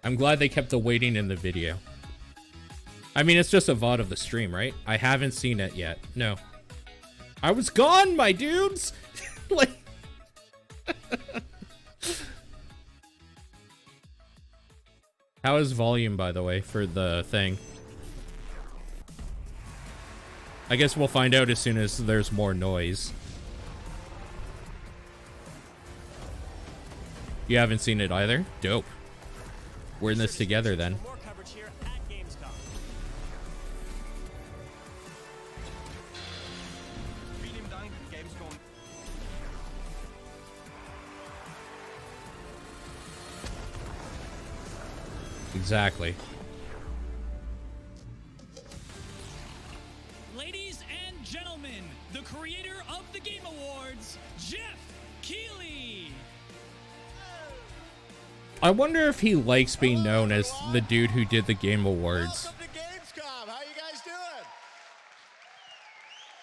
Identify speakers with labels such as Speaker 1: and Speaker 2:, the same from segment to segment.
Speaker 1: I'm glad they kept the waiting in the video. I mean, it's just a VOD of the stream, right? I haven't seen it yet. No. I was gone, my dudes! Like... How is volume, by the way, for the thing? I guess we'll find out as soon as there's more noise. You haven't seen it either? Dope. We're in this together then.
Speaker 2: More coverage here at Gamescom. Premium dining, Gamescom.
Speaker 1: Exactly.
Speaker 3: Ladies and gentlemen, the creator of the Game Awards, Jeff Keighley.
Speaker 1: I wonder if he likes being known as the dude who did the Game Awards.
Speaker 4: Welcome to Gamescom. How you guys doing?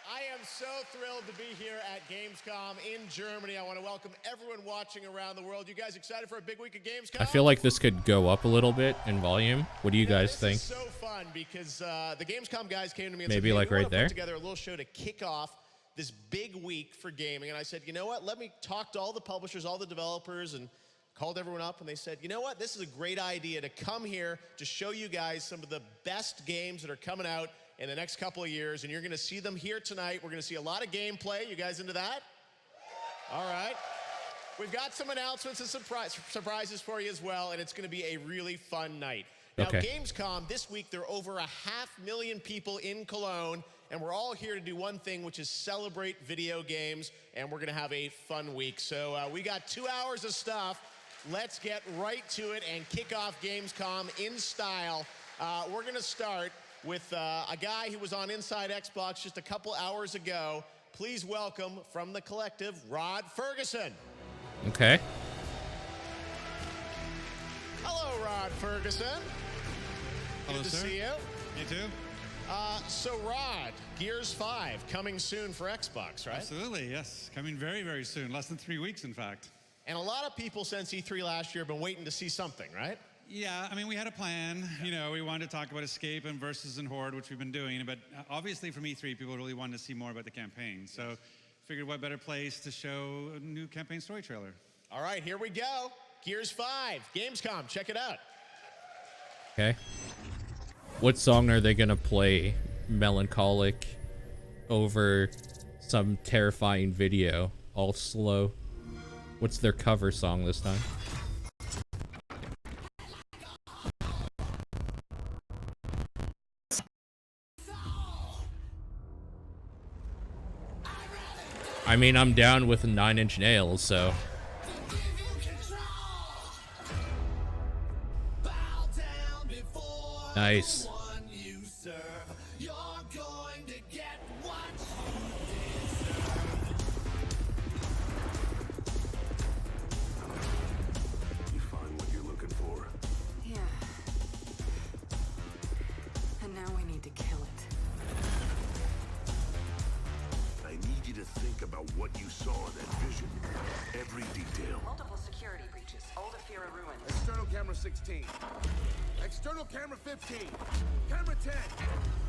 Speaker 4: I am so thrilled to be here at Gamescom in Germany. I want to welcome everyone watching around the world. You guys excited for a big week of Gamescom?
Speaker 1: I feel like this could go up a little bit in volume. What do you guys think?
Speaker 4: This is so fun because the Gamescom guys came to me and
Speaker 1: Maybe
Speaker 4: said, hey,
Speaker 1: like
Speaker 4: we
Speaker 1: right
Speaker 4: want to
Speaker 1: there?
Speaker 4: put together a little show to kick off this big week for gaming. And I said, you know what? Let me talk to all the publishers, all the developers, and called everyone up, and they said, you know what? This is a great idea to come here to show you guys some of the best games that are coming out in the next couple of years, and you're going to see them here tonight. We're going to see a lot of gameplay. You guys into that? All right. We've got some announcements and surprises for you as well, and it's going to be a really fun night. Now,
Speaker 1: Okay.
Speaker 4: Gamescom, this week, there are over 500,000 people in Cologne, and we're all here to do one thing, which is celebrate video games, and we're going to have a fun week. So we got 2 hours of stuff. Let's get right to it and kick off Gamescom in style. We're going to start with a guy who was on Inside Xbox just a couple hours ago. Please welcome from the collective, Rod Ferguson.
Speaker 1: Okay.
Speaker 4: Hello, Rod Ferguson.
Speaker 5: Hello,
Speaker 4: Good to
Speaker 5: sir.
Speaker 4: see you.
Speaker 5: You too?
Speaker 4: So, Rod, Gears 5 coming soon for Xbox, right?
Speaker 5: Absolutely, yes. Coming very, very soon. Less than 3 weeks, in fact.
Speaker 4: And a lot of people since E3 last year have been waiting to see something, right?
Speaker 5: Yeah, I mean, we had a plan. You know, we wanted to talk about Escape and Versus and Horde, which we've been doing. But obviously from E3, people really wanted to see more about the campaign. So figured what better place to show a new campaign story trailer.
Speaker 4: All right, here we go. Gears 5, Gamescom, check it out.
Speaker 1: Okay. What song are they gonna play? Melancholic over some terrifying video, all slow. What's their cover song this time? I mean, I'm down with 9 Inch Nails, so. Nice.
Speaker 6: About what you saw in that vision. Every detail.
Speaker 7: Multiple security breaches. Old Afira ruins.
Speaker 6: External camera 16. External camera 15. Camera 10.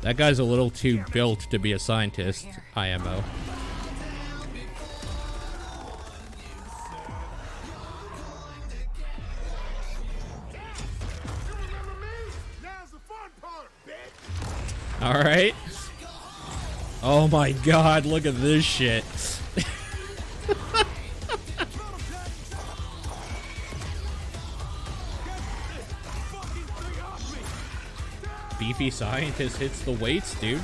Speaker 1: That guy's a little too built to be a scientist, IMO. All right. Oh my god, look at this shit. Beefy scientist hits the weights, dude.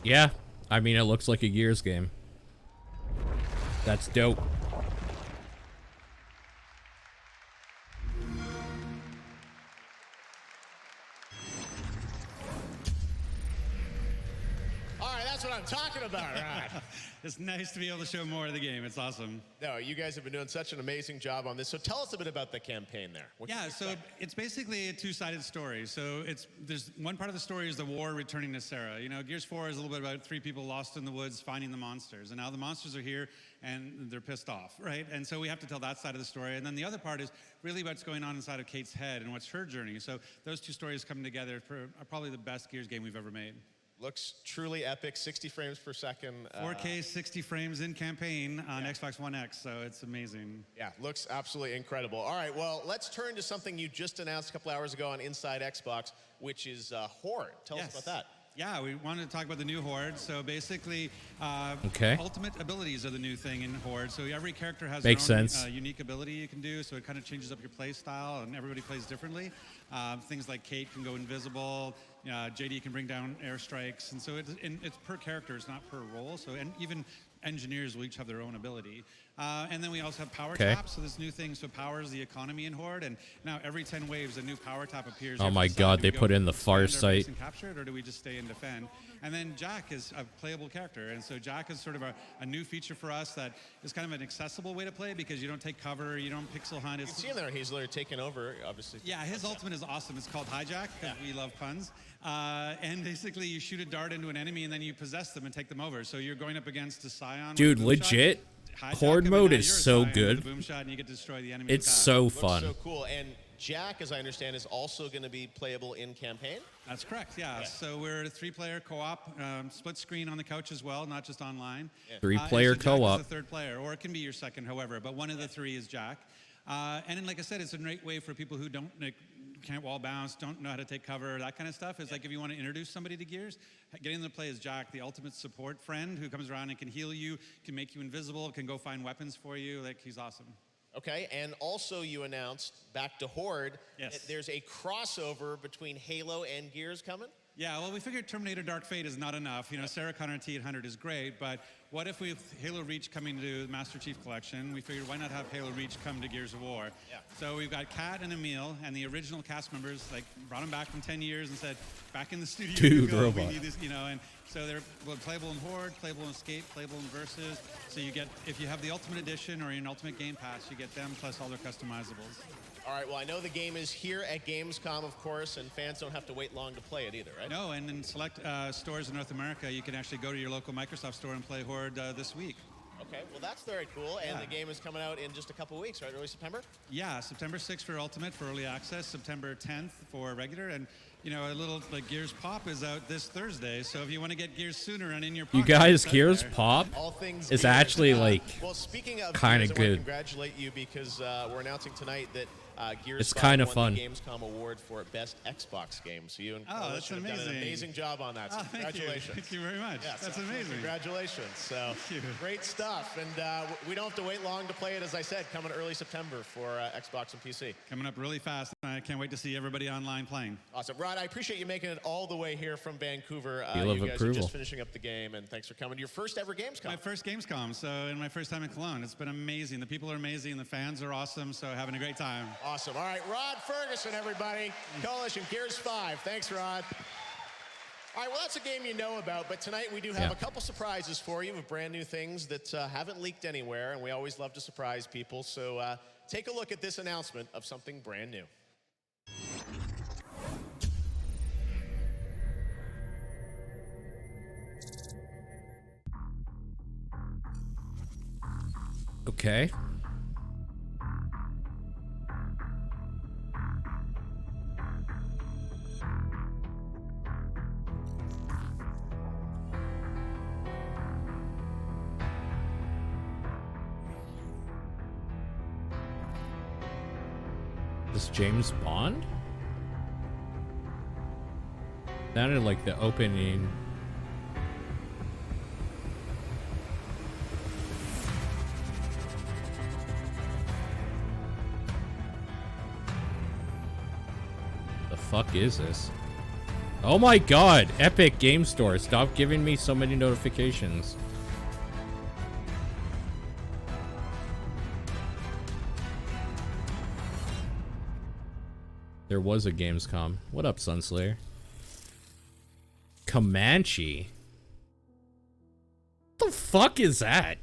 Speaker 1: Yeah, I mean, it looks like a Gears game. That's dope.
Speaker 4: All right, that's what I'm talking about, Rod.
Speaker 5: It's nice to be able to show more of the game. It's awesome.
Speaker 4: No, you guys have been doing such an amazing job on this. So tell us a bit about the campaign there. What can
Speaker 5: Yeah,
Speaker 4: we
Speaker 5: so
Speaker 4: expect?
Speaker 5: it's basically a two-sided story. So there's one part of the story is the war returning to Sarah. You know, Gears 4 is a little bit about 3 people lost in the woods finding the monsters, and now the monsters are here and they're pissed off, right? And so we have to tell that side of the story. And then the other part is really what's going on inside of Kate's head and what's her journey. So those two stories come together for probably the best Gears game we've ever made.
Speaker 4: Looks truly epic, 60 frames per second.
Speaker 5: 4K, 60 frames in campaign on Xbox One X, so it's amazing.
Speaker 4: Yeah, looks absolutely incredible. All right, well, let's turn to something you just announced a couple hours ago on Inside Xbox, which is Horde. Tell us about that.
Speaker 5: Yeah, we wanted to talk about the new Horde. So basically,
Speaker 1: Okay.
Speaker 5: ultimate abilities are the new thing in Horde. So every character has
Speaker 1: Makes
Speaker 5: their own
Speaker 1: sense.
Speaker 5: unique ability you can do. So it kind of changes up your play style, and everybody plays differently. Things like Kate can go invisible. JD can bring down airstrikes, and so it's per character. It's not per role. So and even engineers will each have their own ability. And then we also have power
Speaker 1: Okay.
Speaker 5: taps. So this new thing, so powers the economy in Horde. And now every 10 waves, a new power tap appears.
Speaker 1: Oh
Speaker 5: You have to
Speaker 1: my
Speaker 5: decide,
Speaker 1: God,
Speaker 5: do
Speaker 1: they
Speaker 5: we
Speaker 1: put
Speaker 5: go
Speaker 1: in the far
Speaker 5: expand our base
Speaker 1: sight.
Speaker 5: and capture it, or do we just stay and defend? And then Jack is a playable character. And so Jack is sort of a new feature for us that is kind of an accessible way to play because you don't take cover, you don't pixel hunt.
Speaker 4: You can see him there. He's literally taking over, obviously.
Speaker 5: Yeah, his ultimate is awesome. It's called Hijack because we love puns. And basically, you shoot a dart into an enemy and then you possess them and take them over. So you're going up against a Scion.
Speaker 1: Dude,
Speaker 5: with a boom shot,
Speaker 1: legit,
Speaker 5: hijack
Speaker 1: Horde
Speaker 5: him, and
Speaker 1: mode
Speaker 5: now
Speaker 1: is
Speaker 5: you're a
Speaker 1: so
Speaker 5: Scion with
Speaker 1: good.
Speaker 5: a boom shot and you get to destroy the enemy.
Speaker 1: It's
Speaker 5: with that.
Speaker 1: so
Speaker 4: Looks
Speaker 1: fun.
Speaker 4: so cool. And Jack, as I understand, is also going to be playable in campaign.
Speaker 5: That's correct, yeah. So we're a 3-player co-op, split screen on the couch as well, not just online.
Speaker 1: 3-player
Speaker 5: and so Jack
Speaker 1: co-op.
Speaker 5: is the third player, or it can be your second, however, but one of the 3 is Jack. And then, like I said, it's a great way for people who can't wall bounce, don't know how to take cover, that kind of stuff. It's like if you want to introduce somebody to Gears, getting them to play as Jack, the ultimate support friend who comes around and can heal you, can make you invisible, can go find weapons for you. Like, he's awesome.
Speaker 4: Okay, and also you announced, back to Horde,
Speaker 5: Yes.
Speaker 4: that there's a crossover between Halo and Gears coming.
Speaker 5: Yeah, well, we figured Terminator Dark Fate is not enough. You know, Sarah Connor T-800 is great, but what if with Halo Reach coming to the Master Chief Collection, we figured why not have Halo Reach come to Gears of War?
Speaker 4: Yeah.
Speaker 5: So we've got Kat and Emil, and the original cast members, like, brought them back from 10 years and said, back in the studio,
Speaker 1: Dude,
Speaker 5: you go,
Speaker 1: robot.
Speaker 5: we need this, you know, and so they're playable in Horde, playable in Escape, playable in Versus. So you get, if you have the Ultimate Edition or an Ultimate Game Pass, you get them plus all their customizables.
Speaker 4: All right, well, I know the game is here at Gamescom, of course, and fans don't have to wait long to play it either, right?
Speaker 5: No, and in select stores in North America, you can actually go to your local Microsoft store and play Horde this week.
Speaker 4: Okay, well, that's very cool, and
Speaker 5: Yeah.
Speaker 4: the game is coming out in just a couple weeks, right? Early September?
Speaker 5: Yeah, September 6th for Ultimate for early access, September 10th for regular, and you know, a little like Gears Pop is out this Thursday. So if you want to get Gears sooner and in your
Speaker 1: You
Speaker 5: pocket,
Speaker 1: guys,
Speaker 5: it's out
Speaker 1: Gears
Speaker 5: there.
Speaker 1: Pop
Speaker 4: All things
Speaker 1: is
Speaker 4: Gears.
Speaker 1: actually like
Speaker 4: well, speaking of
Speaker 1: kinda
Speaker 4: Gears, I want to
Speaker 1: good.
Speaker 4: congratulate you because we're announcing tonight that Gears
Speaker 1: It's
Speaker 4: 5
Speaker 1: kinda
Speaker 4: won
Speaker 1: fun.
Speaker 4: the Gamescom award for Best Xbox Game. So you and
Speaker 5: Oh,
Speaker 4: Coalition
Speaker 5: that's
Speaker 4: have done an
Speaker 5: amazing.
Speaker 4: amazing job on that. So
Speaker 5: Oh, thank you.
Speaker 4: congratulations.
Speaker 5: Thank you very much.
Speaker 4: Yes,
Speaker 5: That's amazing.
Speaker 4: Congratulations. So
Speaker 5: Thank you.
Speaker 4: great stuff. And we don't have to wait long to play it, as I said, coming early September for Xbox and PC.
Speaker 5: Coming up really fast. I can't wait to see everybody online playing.
Speaker 4: Awesome. Rod, I appreciate you making it all the way here from Vancouver.
Speaker 1: Seal of
Speaker 4: you guys are
Speaker 1: approval.
Speaker 4: just finishing up the game, and thanks for coming. Your first ever Gamescom.
Speaker 5: My first Gamescom, so and my first time in Cologne. It's been amazing. The people are amazing. The fans are awesome. So having a great time.
Speaker 4: Awesome. All right, Rod Ferguson, everybody. Coalition Gears 5. Thanks, Rod. All right, well, that's a game you know about, but tonight we do have
Speaker 1: Yeah.
Speaker 4: a couple surprises for you of brand new things that haven't leaked anywhere, and we always love to surprise people. So take a look at this announcement of something brand new.
Speaker 1: okay. This James Bond? Sounded like the opening. The fuck is this? Oh my god, Epic Game Store, stop giving me so many notifications. There was a Gamescom. What up, Sunslayer? Comanche. The fuck is that?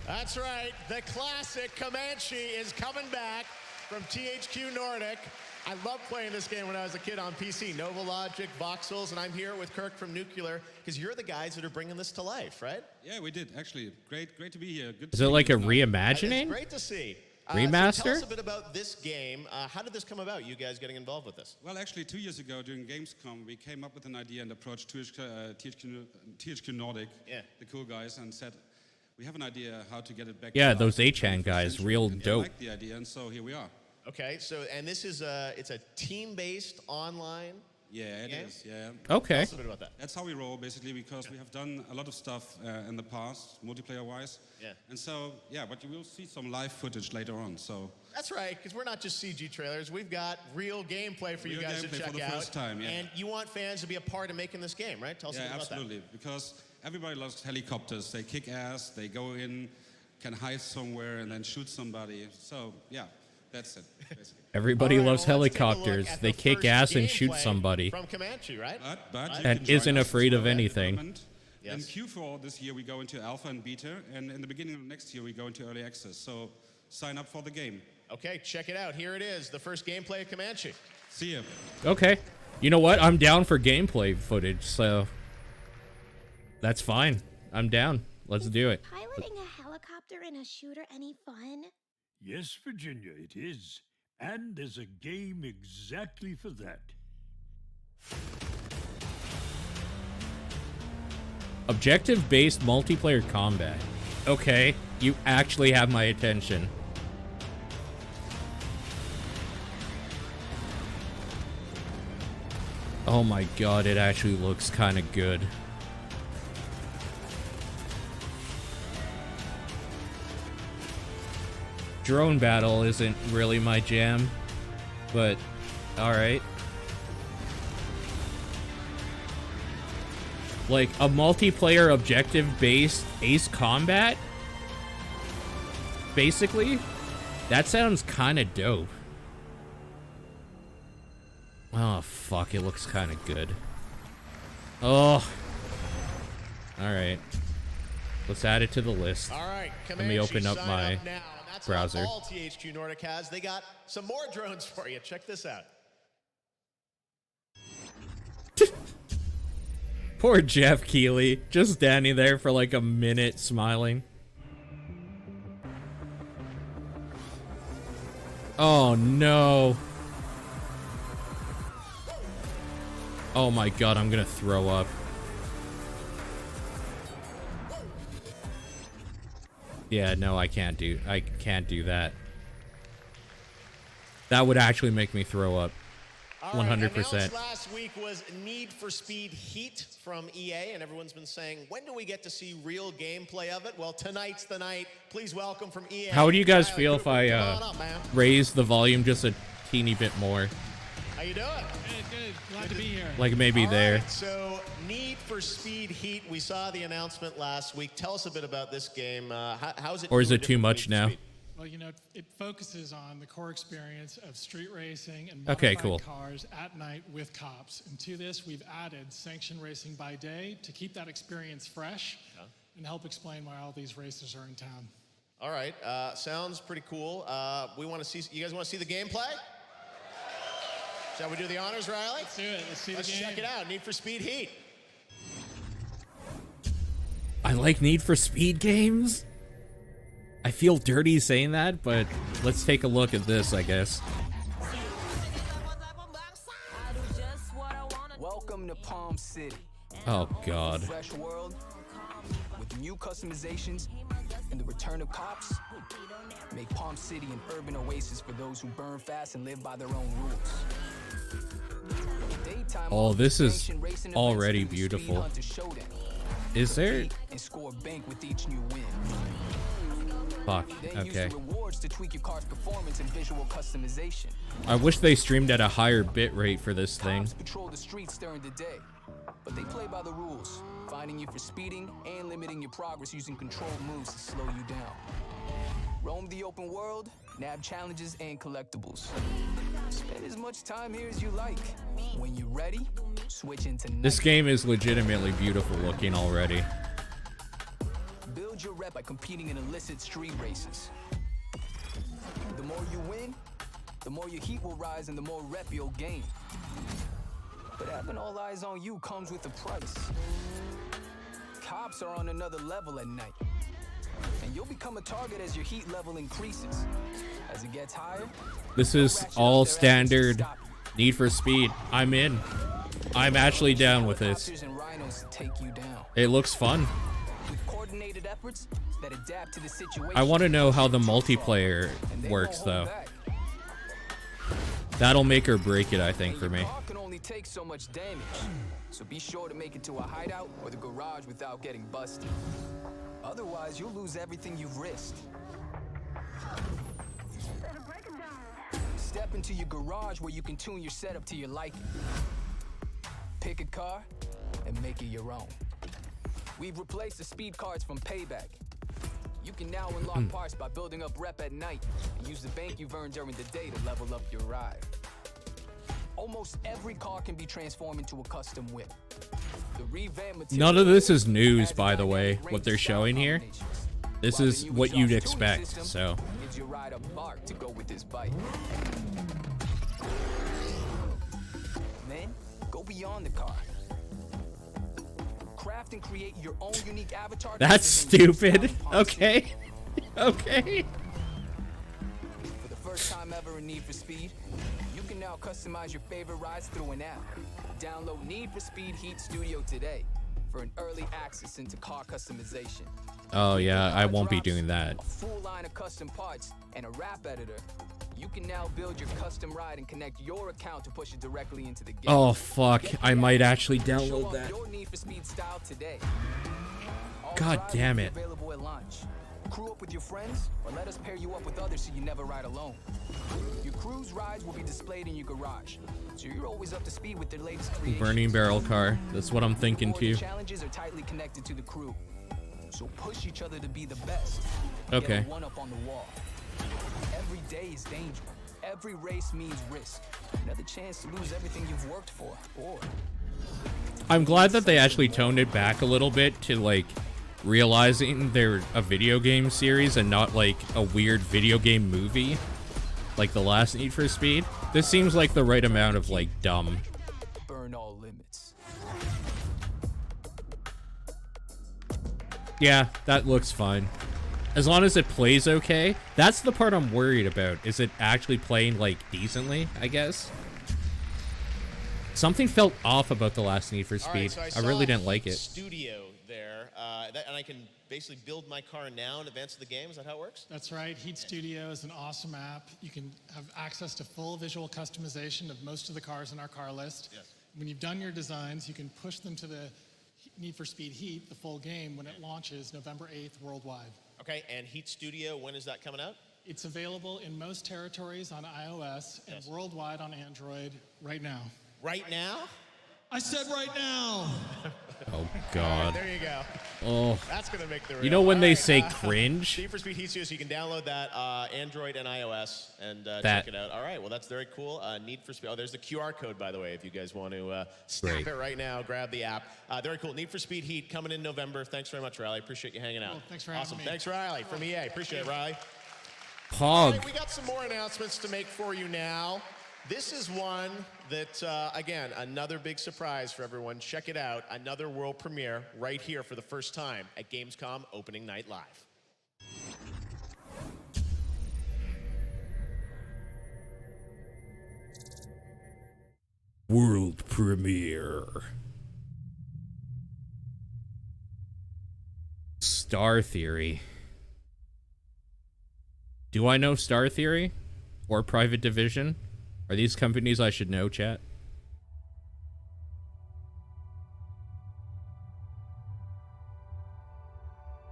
Speaker 4: That's right. The classic Comanche is coming back from THQ Nordic. I loved playing this game when I was a kid on PC. Nova Logic, Voxels, and I'm here with Kirk from Nuclear because you're the guys that are bringing this to life, right?
Speaker 5: Yeah, we did actually. Great to be here. Good.
Speaker 1: Is it like a
Speaker 4: It's
Speaker 1: reimagining?
Speaker 4: great to see.
Speaker 1: Remaster?
Speaker 4: So tell us a bit about this game. How did this come about, you guys getting involved with this?
Speaker 5: Well, actually, 2 years ago during Gamescom, we came up with an idea and approached THQ Nordic, the cool guys, and said, we have an idea how to get it back.
Speaker 1: Yeah,
Speaker 5: to
Speaker 1: those
Speaker 5: life.
Speaker 1: Achan guys, real
Speaker 5: And they
Speaker 1: dope.
Speaker 5: liked the idea, and so here we are.
Speaker 4: Okay, so and this is it's a team-based online.
Speaker 5: Yeah, it
Speaker 4: game?
Speaker 5: is. Yeah.
Speaker 1: Okay.
Speaker 4: Tell us a bit about that.
Speaker 5: That's how we roll, basically, because we have done a lot of stuff in the past, multiplayer-wise.
Speaker 4: Yeah.
Speaker 5: And so, yeah, but you will see some live footage later on. So.
Speaker 4: That's right, because we're not just CG trailers. We've got real gameplay for you
Speaker 5: Real
Speaker 4: guys to
Speaker 5: gameplay
Speaker 4: check
Speaker 5: for the
Speaker 4: out.
Speaker 5: first time, yeah.
Speaker 4: And you want fans to be a part of making this game, right? Tell us a
Speaker 5: Yeah,
Speaker 4: bit about
Speaker 5: absolutely. Because everybody loves helicopters. They kick ass. They go in, can hide somewhere, and then shoot somebody. So, yeah, that's it, basically.
Speaker 1: Everybody
Speaker 4: All right,
Speaker 1: loves
Speaker 4: well, let's take a look
Speaker 1: helicopters.
Speaker 4: at
Speaker 1: They
Speaker 4: the
Speaker 1: kick
Speaker 4: first
Speaker 1: ass and shoot
Speaker 4: gameplay
Speaker 1: somebody.
Speaker 4: From Comanche, right?
Speaker 5: But you
Speaker 1: And
Speaker 5: can join
Speaker 1: isn't
Speaker 5: us
Speaker 1: afraid
Speaker 5: as
Speaker 1: of
Speaker 5: well in
Speaker 1: anything.
Speaker 5: development. In
Speaker 4: Yes.
Speaker 5: Q4 this year, we go into alpha and beta, and in the beginning of next year, we go into early access. So sign up for the game.
Speaker 4: Okay, check it out. Here it is, the first gameplay of Comanche.
Speaker 5: See ya.
Speaker 1: Okay. You know what? I'm down for gameplay footage, so that's fine. I'm down. Let's do it.
Speaker 8: Piloting a helicopter in a shooter any fun?
Speaker 9: Yes, Virginia, it is. And there's a game exactly for that.
Speaker 1: Objective-based multiplayer combat. Okay, you actually have my attention. Oh my god, it actually looks kind of good. Drone battle isn't really my jam, but alright. Like a multiplayer objective-based Ace Combat? Basically? That sounds kind of dope. Oh, fuck, it looks kind of good. Oh. Alright. Let's add it to the list.
Speaker 4: All right,
Speaker 1: Let
Speaker 4: Comanche,
Speaker 1: me open up
Speaker 4: sign
Speaker 1: my
Speaker 4: up now. And that's
Speaker 1: browser.
Speaker 4: Not all THQ Nordic has. They got some more drones for you. Check this out.
Speaker 1: Poor Jeff Keighley, just standing there for like a minute smiling. Oh no. Oh my god, I'm gonna throw up. Yeah, no, I can't do that. That would actually make me throw up.
Speaker 4: All right,
Speaker 1: 100%.
Speaker 4: announced last week was Need for Speed Heat from EA, and everyone's been saying, when do we get to see real gameplay of it? Well, tonight's the night. Please welcome from EA.
Speaker 1: How would you guys
Speaker 4: Riley
Speaker 1: feel if
Speaker 4: Cooper.
Speaker 1: I
Speaker 4: Come on up, man.
Speaker 1: raise the volume just a teeny bit more?
Speaker 4: How you doing?
Speaker 3: Good. Glad to be here.
Speaker 1: Like maybe
Speaker 4: All
Speaker 1: there.
Speaker 4: right, so Need for Speed Heat. We saw the announcement last week. Tell us a bit about this game. How's it?
Speaker 1: Or is
Speaker 4: new
Speaker 1: it too
Speaker 4: different from
Speaker 1: much
Speaker 4: Need for
Speaker 1: now?
Speaker 4: Speed?
Speaker 3: Well, you know, it focuses on the core experience of street racing and
Speaker 1: Okay,
Speaker 3: modified
Speaker 1: cool.
Speaker 3: cars at night with cops. And to this, we've added sanctioned racing by day to keep that experience fresh and help explain why all these races are in town.
Speaker 4: All right, sounds pretty cool. We want to see. You guys want to see the gameplay? Shall we do the honors, Riley?
Speaker 3: Let's do it. Let's see
Speaker 4: Let's
Speaker 3: the game.
Speaker 4: check it out. Need for Speed Heat.
Speaker 1: I like Need for Speed games. I feel dirty saying that, but let's take a look at this, I guess.
Speaker 10: Welcome to Palm City.
Speaker 1: Oh god.
Speaker 10: Fresh world with new customizations and the return of cops. Make Palm City an urban oasis for those who burn fast and live by their own rules. Daytime
Speaker 1: Oh, this is
Speaker 10: sanctioned racing events
Speaker 1: already
Speaker 10: through the Street
Speaker 1: beautiful.
Speaker 10: Hunter Showdown.
Speaker 1: Is there?
Speaker 10: Compete and score bank with each new win.
Speaker 1: Fuck.
Speaker 10: Then use
Speaker 1: Okay.
Speaker 10: the rewards to tweak your car's performance and visual customization.
Speaker 1: I wish they streamed at a higher bit rate for this thing.
Speaker 10: Cops patrol the streets during the day, but they play by the rules, finding you for speeding and limiting your progress using controlled moves to slow you down. Roam the open world, nab challenges and collectibles. Spend as much time here as you like. When you're ready, Switch into
Speaker 1: This
Speaker 10: night.
Speaker 1: game is legitimately beautiful looking already.
Speaker 10: Build your rep by competing in illicit street races. The more you win, the more your heat will rise and the more rep you'll gain. But having all eyes on you comes with a price. Cops are on another level at night. And you'll become a target as your heat level increases. As it gets higher,
Speaker 1: This is all standard Need for Speed. I'm in. I'm actually down with this.
Speaker 10: helicopters and rhinos to take you down.
Speaker 1: It looks fun.
Speaker 10: With coordinated efforts that adapt to the situation.
Speaker 1: I want to know how the multiplayer
Speaker 10: And they
Speaker 1: works,
Speaker 10: won't hold
Speaker 1: though.
Speaker 10: back.
Speaker 1: That'll make or break it, I think, for
Speaker 10: Your
Speaker 1: me.
Speaker 10: car can only take so much damage, so be sure to make it to a hideout or the garage without getting busted. Otherwise, you'll lose everything you've risked. Step into your garage where you can tune your setup to your liking. Pick a car and make it your own. We've replaced the speed cards from Payback. You can now unlock parts by building up rep at night and use the bank you've earned during the day to level up your ride. Almost every car can be transformed into a custom whip. The revamped material
Speaker 1: None of this is news,
Speaker 10: adds
Speaker 1: by the way,
Speaker 10: dynamic
Speaker 1: what
Speaker 10: range
Speaker 1: they're
Speaker 10: of style
Speaker 1: showing here.
Speaker 10: combinations,
Speaker 1: This
Speaker 10: while the
Speaker 1: is
Speaker 10: new
Speaker 1: what you'd
Speaker 10: exhaust tuning
Speaker 1: expect,
Speaker 10: system
Speaker 1: so.
Speaker 10: gives your ride a bark to go with this bike. Then, go beyond the car. Craft and create your own unique avatar.
Speaker 1: That's stupid.
Speaker 10: Gamescom Palm City.
Speaker 1: Okay. Okay.
Speaker 10: For the first time ever in Need for Speed, you can now customize your favorite rides through an app. Download Need for Speed Heat Studio today for an early access into car customization.
Speaker 1: Oh, yeah, I won't be
Speaker 10: Drops,
Speaker 1: doing that.
Speaker 10: A full line of custom parts and a wrap editor. You can now build your custom ride and connect your account to push it directly into the game.
Speaker 1: Oh, fuck.
Speaker 10: Get the
Speaker 1: I might
Speaker 10: app,
Speaker 1: actually
Speaker 10: show
Speaker 1: download
Speaker 10: off
Speaker 1: that.
Speaker 10: your Need for Speed style today. All
Speaker 1: God
Speaker 10: rides
Speaker 1: damn
Speaker 10: will be
Speaker 1: it.
Speaker 10: Available at launch. Crew up with your friends, or let us pair you up with others so you never ride alone. Your crew's rides will be displayed in your garage, so you're always up to speed with their latest creations.
Speaker 1: Burning barrel car. That's what I'm thinking,
Speaker 10: All the
Speaker 1: too.
Speaker 10: challenges are tightly connected to the crew, so push each other to be the best.
Speaker 1: Okay.
Speaker 10: Get a one up on the wall. Every day is danger. Every race means risk. Another chance to lose everything you've worked for, or
Speaker 1: I'm glad that they actually toned it back a little bit to, like, realizing they're a video game series and not, like, a weird video game movie like the last Need for Speed. This seems like the right amount of, like, dumb.
Speaker 10: burn all limits.
Speaker 1: Yeah, that looks fine. As long as it plays okay. That's the part I'm worried about. Is it actually playing, like, decently, I guess? Something felt off about the last Need for
Speaker 4: All right,
Speaker 1: Speed.
Speaker 4: so
Speaker 1: I really
Speaker 4: saw
Speaker 1: didn't like it.
Speaker 4: Studio there, and I can basically build my car now in advance of the game. Is that how it works?
Speaker 3: That's right. Heat Studio is an awesome app. You can have access to full visual customization of most of the cars in our car list.
Speaker 4: Yes.
Speaker 3: When you've done your designs, you can push them to the Need for Speed Heat, the full game, when it launches November 8th worldwide.
Speaker 4: Okay, and Heat Studio, when is that coming out?
Speaker 3: It's available in most territories on iOS and worldwide on Android right now.
Speaker 4: Right now?
Speaker 3: I said right now.
Speaker 1: Oh, God.
Speaker 4: There you go.
Speaker 1: Oh.
Speaker 4: That's going to make the real.
Speaker 1: You know when
Speaker 4: All
Speaker 1: they
Speaker 4: right,
Speaker 1: say cringe?
Speaker 4: Need for Speed Heat Studio, so you can download that Android and iOS and
Speaker 1: That-
Speaker 4: check it out. All right, well, that's very cool. Need for Speed. Oh, there's the QR code, by the way, if you guys want to snap
Speaker 1: Great.
Speaker 4: it right now, grab the app. Very cool. Need for Speed Heat coming in November. Thanks very much, Riley. Appreciate you hanging out.
Speaker 3: Cool. Thanks for having
Speaker 4: awesome.
Speaker 3: me.
Speaker 4: Thanks, Riley, from EA. Appreciate it, Riley. All
Speaker 1: Pog.
Speaker 4: right, we got some more announcements to make for you now. This is one that, again, another big surprise for everyone. Check it out. Another world premiere right here for the first time at Gamescom opening night live.
Speaker 1: World premiere. Star Theory. Do I know Star Theory? Or Private Division? Are these companies I should know, chat?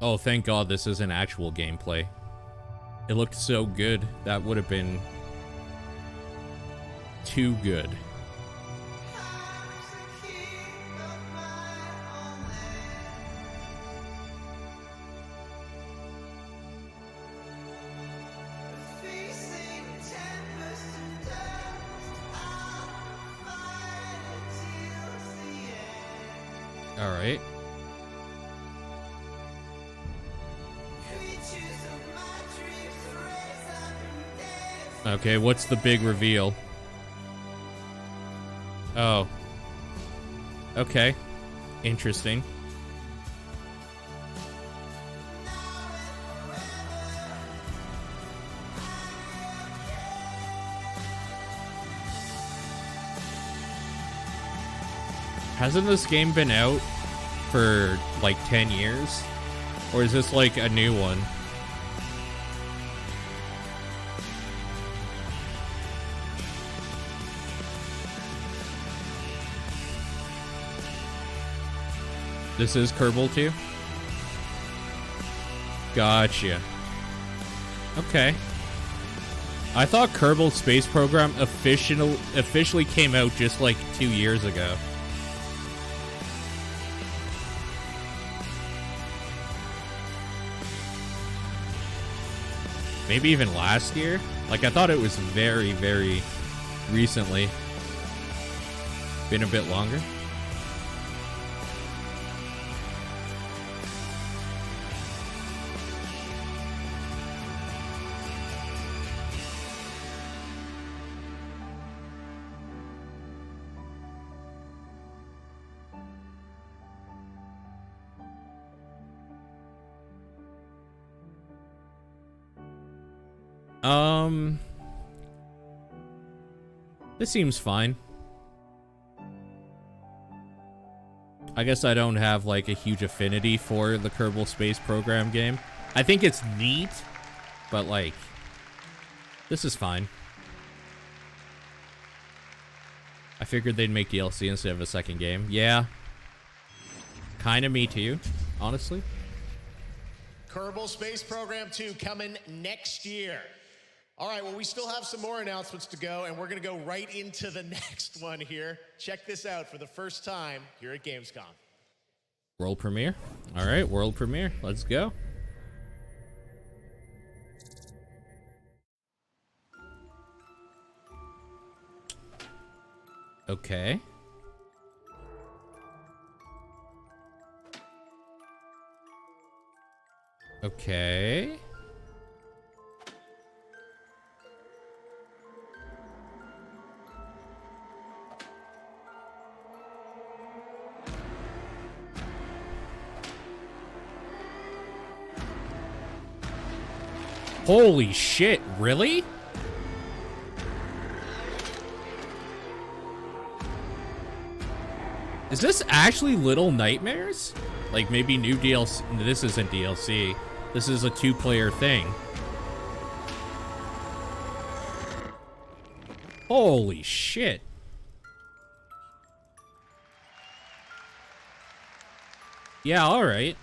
Speaker 1: Oh, thank God this isn't actual gameplay. It looked so good. That would have been too good. All right. Okay, what's the big reveal? Oh. Okay. Interesting. Hasn't this game been out for like 10 years? Or is this like a new one? This is Kerbal 2? Gotcha. Okay. I thought Kerbal Space Program officially came out just like 2 years ago. Maybe even last year? Like, I thought it was very, very recently. Been a bit longer. This seems fine. I guess I don't have like a huge affinity for the Kerbal Space Program game. I think it's neat, but like, this is fine. I figured they'd make DLC instead of a second game. Yeah. Kinda me too, honestly.
Speaker 4: Kerbal Space Program 2 coming next year. All right, well, we still have some more announcements to go, and we're going to go right into the next one here. Check this out for the first time here at Gamescom.
Speaker 1: World premiere. All right, world premiere. Let's go. Okay. Okay. Holy shit, really? Is this actually Little Nightmares? Like maybe new DLC? This isn't DLC. This is a two-player thing. Holy shit. Yeah, all right.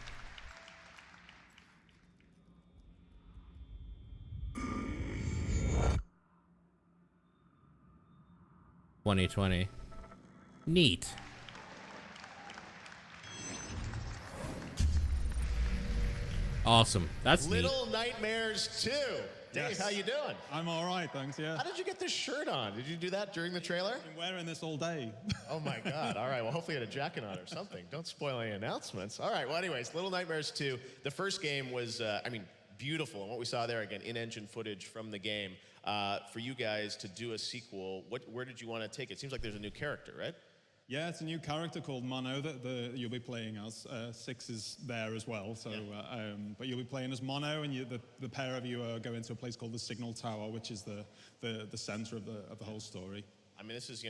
Speaker 1: (2020). Neat. Awesome. That's
Speaker 4: Little
Speaker 1: neat.
Speaker 4: Nightmares 2. Dave,
Speaker 5: Yes.
Speaker 4: how you doing?
Speaker 5: I'm all right, thanks. Yeah.
Speaker 4: How did you get this shirt on? Did you do that during the trailer?
Speaker 5: I've been wearing this all day.
Speaker 4: Oh my God. All right. Well, hopefully you had a jacket on or something. Don't spoil any announcements. All right. Well, anyways, Little Nightmares 2. The first game was, beautiful. And what we saw there, again, in-engine footage from the game. For you guys to do a sequel, where did you want to take it? Seems like there's a new character, right?
Speaker 5: Yeah, it's a new character called Mono that you'll be playing as. Six is there as well, so but you'll be playing as Mono, and the pair of you are going to a place called the Signal Tower, which is the center of the whole story.
Speaker 4: I mean, this is,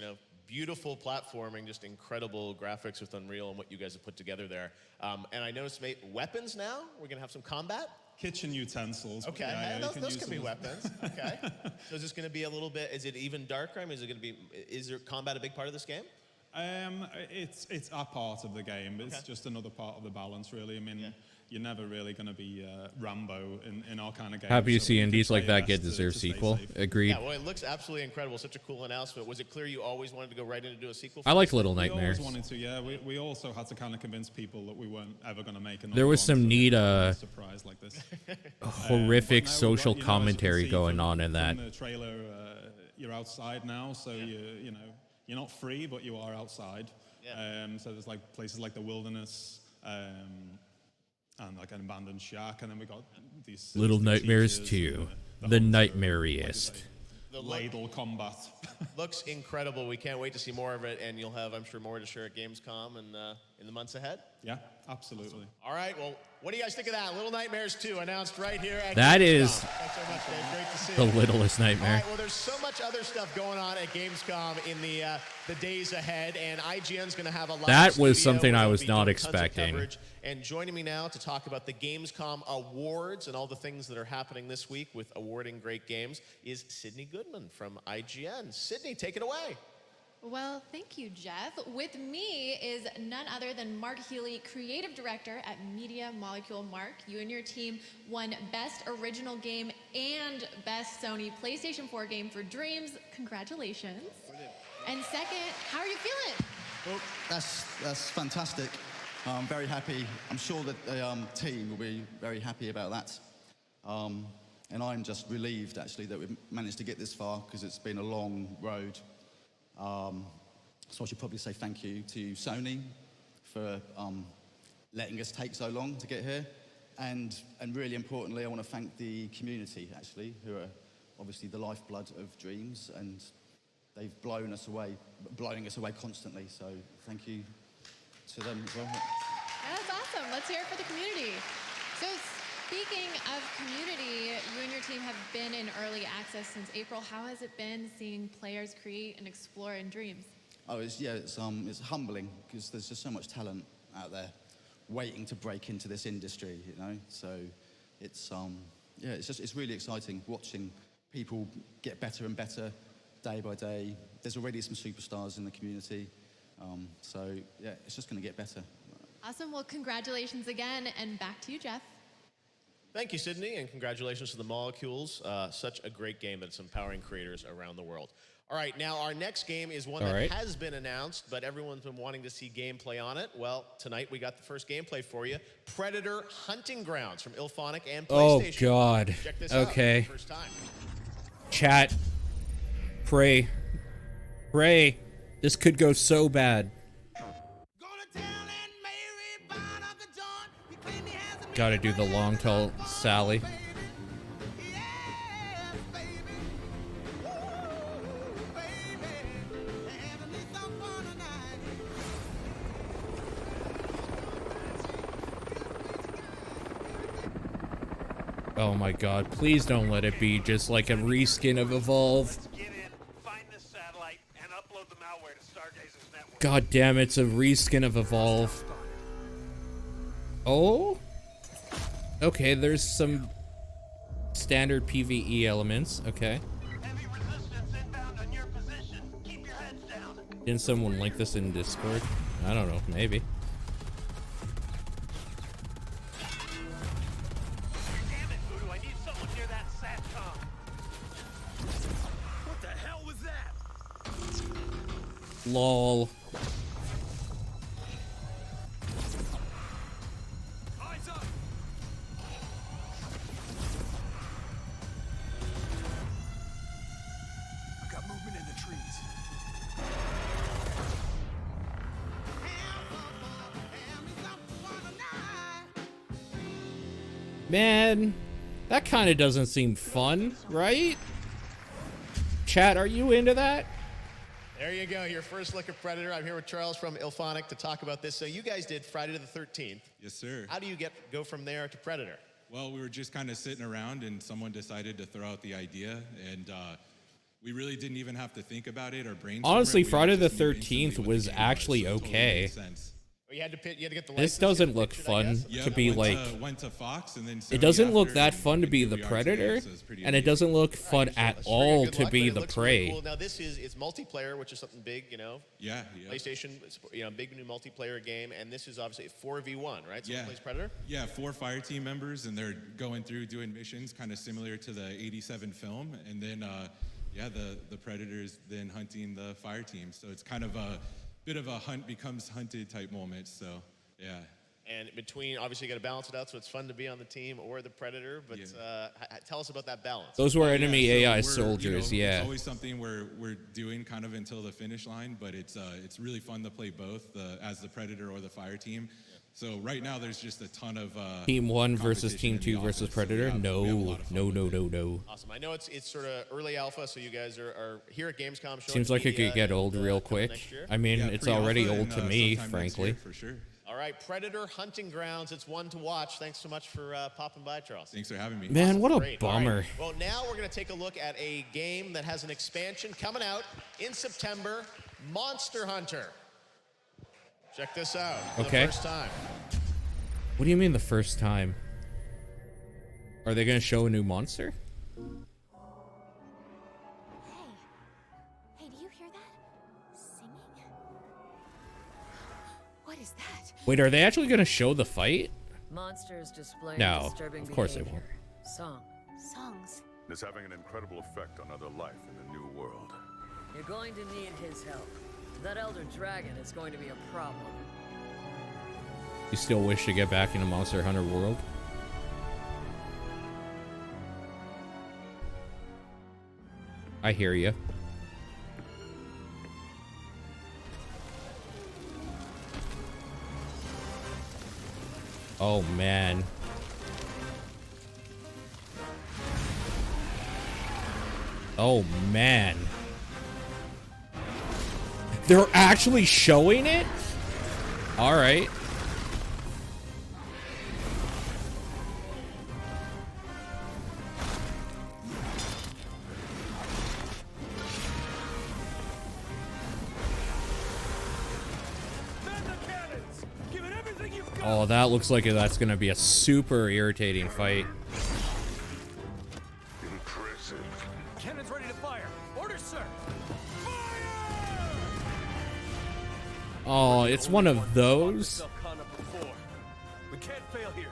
Speaker 4: beautiful platforming, just incredible graphics with Unreal and what you guys have put together there. And I noticed weapons now. We're gonna have some combat.
Speaker 5: Kitchen utensils.
Speaker 4: Okay,
Speaker 5: yeah,
Speaker 4: those can be weapons. Okay. So is this going to be a little bit? Is it even darker? I mean, is there combat a big part of this game?
Speaker 5: It's a part of the game. It's just another part of the balance, really. I mean, you're never really going to be Rambo in our kind of game.
Speaker 1: Happy to see indies like that get deserved sequel. Agreed.
Speaker 4: Yeah, well, it looks absolutely incredible. Such a cool announcement. Was it clear you always wanted to go right in and do a sequel?
Speaker 1: I liked Little
Speaker 5: We
Speaker 1: Nightmares.
Speaker 5: always wanted to, yeah. We also had to kind of convince people that we weren't ever going to make another
Speaker 1: There was
Speaker 5: one,
Speaker 1: some
Speaker 5: so
Speaker 1: neat
Speaker 5: surprise like this.
Speaker 1: horrific
Speaker 5: But no,
Speaker 1: social
Speaker 5: as you can
Speaker 1: commentary
Speaker 5: see
Speaker 1: going
Speaker 5: from-
Speaker 1: on in that.
Speaker 5: From the trailer, you're outside now, so you're not free, but you are outside.
Speaker 11: So there's like places like the wilderness and like an abandoned shack, and then we got these
Speaker 1: Little Nightmares
Speaker 11: strategies
Speaker 1: 2,
Speaker 11: and
Speaker 1: the
Speaker 11: hunter,
Speaker 1: nightmariest.
Speaker 4: The
Speaker 11: ladle combat.
Speaker 4: Looks incredible. We can't wait to see more of it, and you'll have, I'm sure, more to share at Gamescom and in the months ahead.
Speaker 11: Yeah, absolutely.
Speaker 4: All right, well, what do you guys think of that? Little Nightmares 2 announced right here at
Speaker 1: That
Speaker 4: Gamescom.
Speaker 1: is
Speaker 4: Thanks so much, Dave. Great to see
Speaker 1: the
Speaker 4: you.
Speaker 1: littlest
Speaker 4: All
Speaker 1: nightmare.
Speaker 4: right, well, there's so much other stuff going on at Gamescom in the days ahead, and IGN's going to have a live
Speaker 1: That was
Speaker 4: studio
Speaker 1: something
Speaker 4: where
Speaker 1: I
Speaker 4: they'll
Speaker 1: was
Speaker 4: be
Speaker 1: not
Speaker 4: doing tons of
Speaker 1: expecting.
Speaker 4: coverage. And joining me now to talk about the Gamescom Awards and all the things that are happening this week with awarding great games is Sydney Goodman from IGN. Sydney, take it away.
Speaker 12: Well, thank you, Jeff. With me is none other than Mark Healy, Creative Director at Media Molecule. Mark, you and your team won Best Original Game and Best Sony PlayStation 4 Game for Dreams. Congratulations.
Speaker 13: Brilliant.
Speaker 12: And second, how are you feeling?
Speaker 13: Well, that's fantastic. I'm very happy. I'm sure that the team will be very happy about that. And I'm just relieved, actually, that we've managed to get this far, because it's been a long road. So I should probably say thank you to Sony for letting us take so long to get here. And really importantly, I want to thank the community, actually, who are obviously the lifeblood of Dreams, and they've blowing us away constantly. So thank you to them as well.
Speaker 12: That's awesome. Let's hear it for the community. So speaking of community, you and your team have been in early access since April. How has it been seeing players create and explore in Dreams?
Speaker 13: Oh, it's humbling, because there's just so much talent out there waiting to break into this industry, you know. So it's it's really exciting watching people get better and better day by day. There's already some superstars in the community, so yeah, it's just going to get better.
Speaker 12: Awesome. Well, congratulations again, and back to you, Jeff.
Speaker 4: Thank you, Sydney, and congratulations to the Molecules. Such a great game that's empowering creators around the world. All right, now our next game is one that has been announced, but everyone's been wanting to see gameplay on it. Well, tonight we got the first gameplay for you. Predator Hunting Grounds from Ilphonic and PlayStation.
Speaker 1: Oh, God.
Speaker 4: Check this out.
Speaker 1: Okay.
Speaker 4: First time.
Speaker 1: Chat. Pray. Pray. This could go so bad. Gotta do the long, tall Sally. Oh my god, please don't let it be just like a reskin of Evolve. God damn, it's a reskin of Evolve. Oh? Okay, there's some standard PvE elements, okay. Didn't someone link this in Discord? I don't know, maybe.
Speaker 6: What the hell was that?
Speaker 1: LOL.
Speaker 6: Eyes up. I got movement in the trees.
Speaker 1: Man, that kind of doesn't seem fun, right? Chat, are you into that?
Speaker 4: There you go, your first look at Predator. I'm here with Charles from Ilphonic to talk about this. So you guys did Friday the 13th.
Speaker 14: Yes, sir.
Speaker 4: How do you go from there to Predator?
Speaker 14: Well, we were just kind of sitting around, and someone decided to throw out the idea, and we really didn't even have to think about it or brainstorm.
Speaker 1: Honestly,
Speaker 14: it.
Speaker 1: Friday the 13th was actually okay.
Speaker 4: You had to get the
Speaker 1: This doesn't look fun to be like.
Speaker 14: Went to Fox, and then
Speaker 1: it doesn't look that fun to be the Predator, and it doesn't look fun at all to be the Prey.
Speaker 4: Cool. Now it's multiplayer, which is something big, you know.
Speaker 14: Yeah.
Speaker 4: PlayStation, big new multiplayer game, and this is obviously 4v1, right? So plays Predator.
Speaker 14: Yeah, 4 fire team members, and they're going through doing missions, kind of similar to the '87 film, and then the Predators then hunting the fire team. So it's kind of a bit of a hunt becomes hunted type moment. So yeah.
Speaker 4: And between, obviously, you got to balance it out, so it's fun to be on the team or the Predator. But tell us about that balance.
Speaker 1: Those were enemy AI
Speaker 14: we're,
Speaker 1: soldiers,
Speaker 14: you know,
Speaker 1: yeah.
Speaker 14: It's always something we're doing kind of until the finish line, but it's really fun to play both as the Predator or the Fire team. So right now there's just a ton of
Speaker 1: Team 1 versus
Speaker 14: competition
Speaker 1: Team
Speaker 14: in the
Speaker 1: 2 versus
Speaker 14: office, so
Speaker 1: Predator?
Speaker 14: we have a lot of fun with it.
Speaker 1: No.
Speaker 4: Awesome. I know it's sort of early alpha, so you guys are here at Gamescom. Showing
Speaker 1: Seems like it
Speaker 4: media
Speaker 1: could get
Speaker 4: and,
Speaker 1: old real
Speaker 4: coming
Speaker 1: quick.
Speaker 4: next year.
Speaker 1: I mean, it's already old to me,
Speaker 14: sometime next
Speaker 1: frankly.
Speaker 14: year, for sure.
Speaker 4: All right, Predator Hunting Grounds. It's one to watch. Thanks so much for popping by, Charles.
Speaker 14: Thanks for having me.
Speaker 1: Man, what a
Speaker 4: Great. All right.
Speaker 1: bummer.
Speaker 4: Well, now we're going to take a look at a game that has an expansion coming out in September, Monster Hunter. Check this out for
Speaker 1: Okay.
Speaker 4: the first time.
Speaker 1: What do you mean the first time? Are they going to show a new monster?
Speaker 15: Hey, do you hear that? Singing? What is that?
Speaker 1: Wait, are they actually going to show the fight?
Speaker 16: Monsters displaying
Speaker 1: No,
Speaker 16: disturbing
Speaker 1: of course they
Speaker 16: behavior.
Speaker 1: won't.
Speaker 16: Song.
Speaker 15: Songs.
Speaker 6: It's having an incredible effect on other life in the new world.
Speaker 16: You're going to need his help. That elder dragon is going to be a problem.
Speaker 1: You still wish to get back into Monster Hunter World? I hear you. Oh, man. Oh, man. They're actually showing it? All right. Oh, that looks like that's going to be a super irritating fight.
Speaker 6: Impressive.
Speaker 2: Cannon's ready to fire. Orders, sir.
Speaker 1: Oh, it's one of those.
Speaker 2: We can't fail here.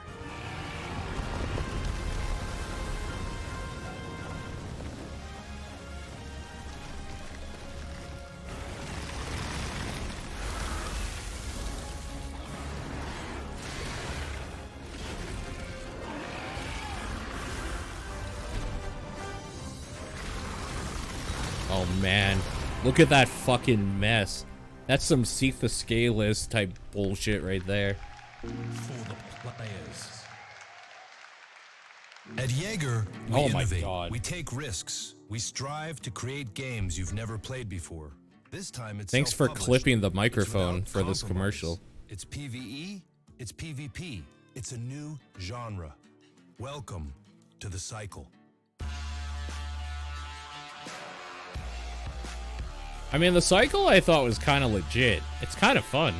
Speaker 1: Oh, man. Look at that fucking mess. That's some Seek the Scaleless type bullshit right there.
Speaker 17: For the players. At Jaeger, we
Speaker 1: Oh my
Speaker 17: innovate.
Speaker 1: God.
Speaker 17: We take risks. We strive to create games you've never played before. This time it's
Speaker 1: Thanks for
Speaker 17: self-published.
Speaker 1: clipping the
Speaker 17: It's
Speaker 1: microphone
Speaker 17: without
Speaker 1: for this
Speaker 17: compromise.
Speaker 1: commercial.
Speaker 17: It's PvE, it's PvP. It's a new genre. Welcome to the cycle.
Speaker 1: I mean, the cycle I thought was kind of legit. It's kind of fun.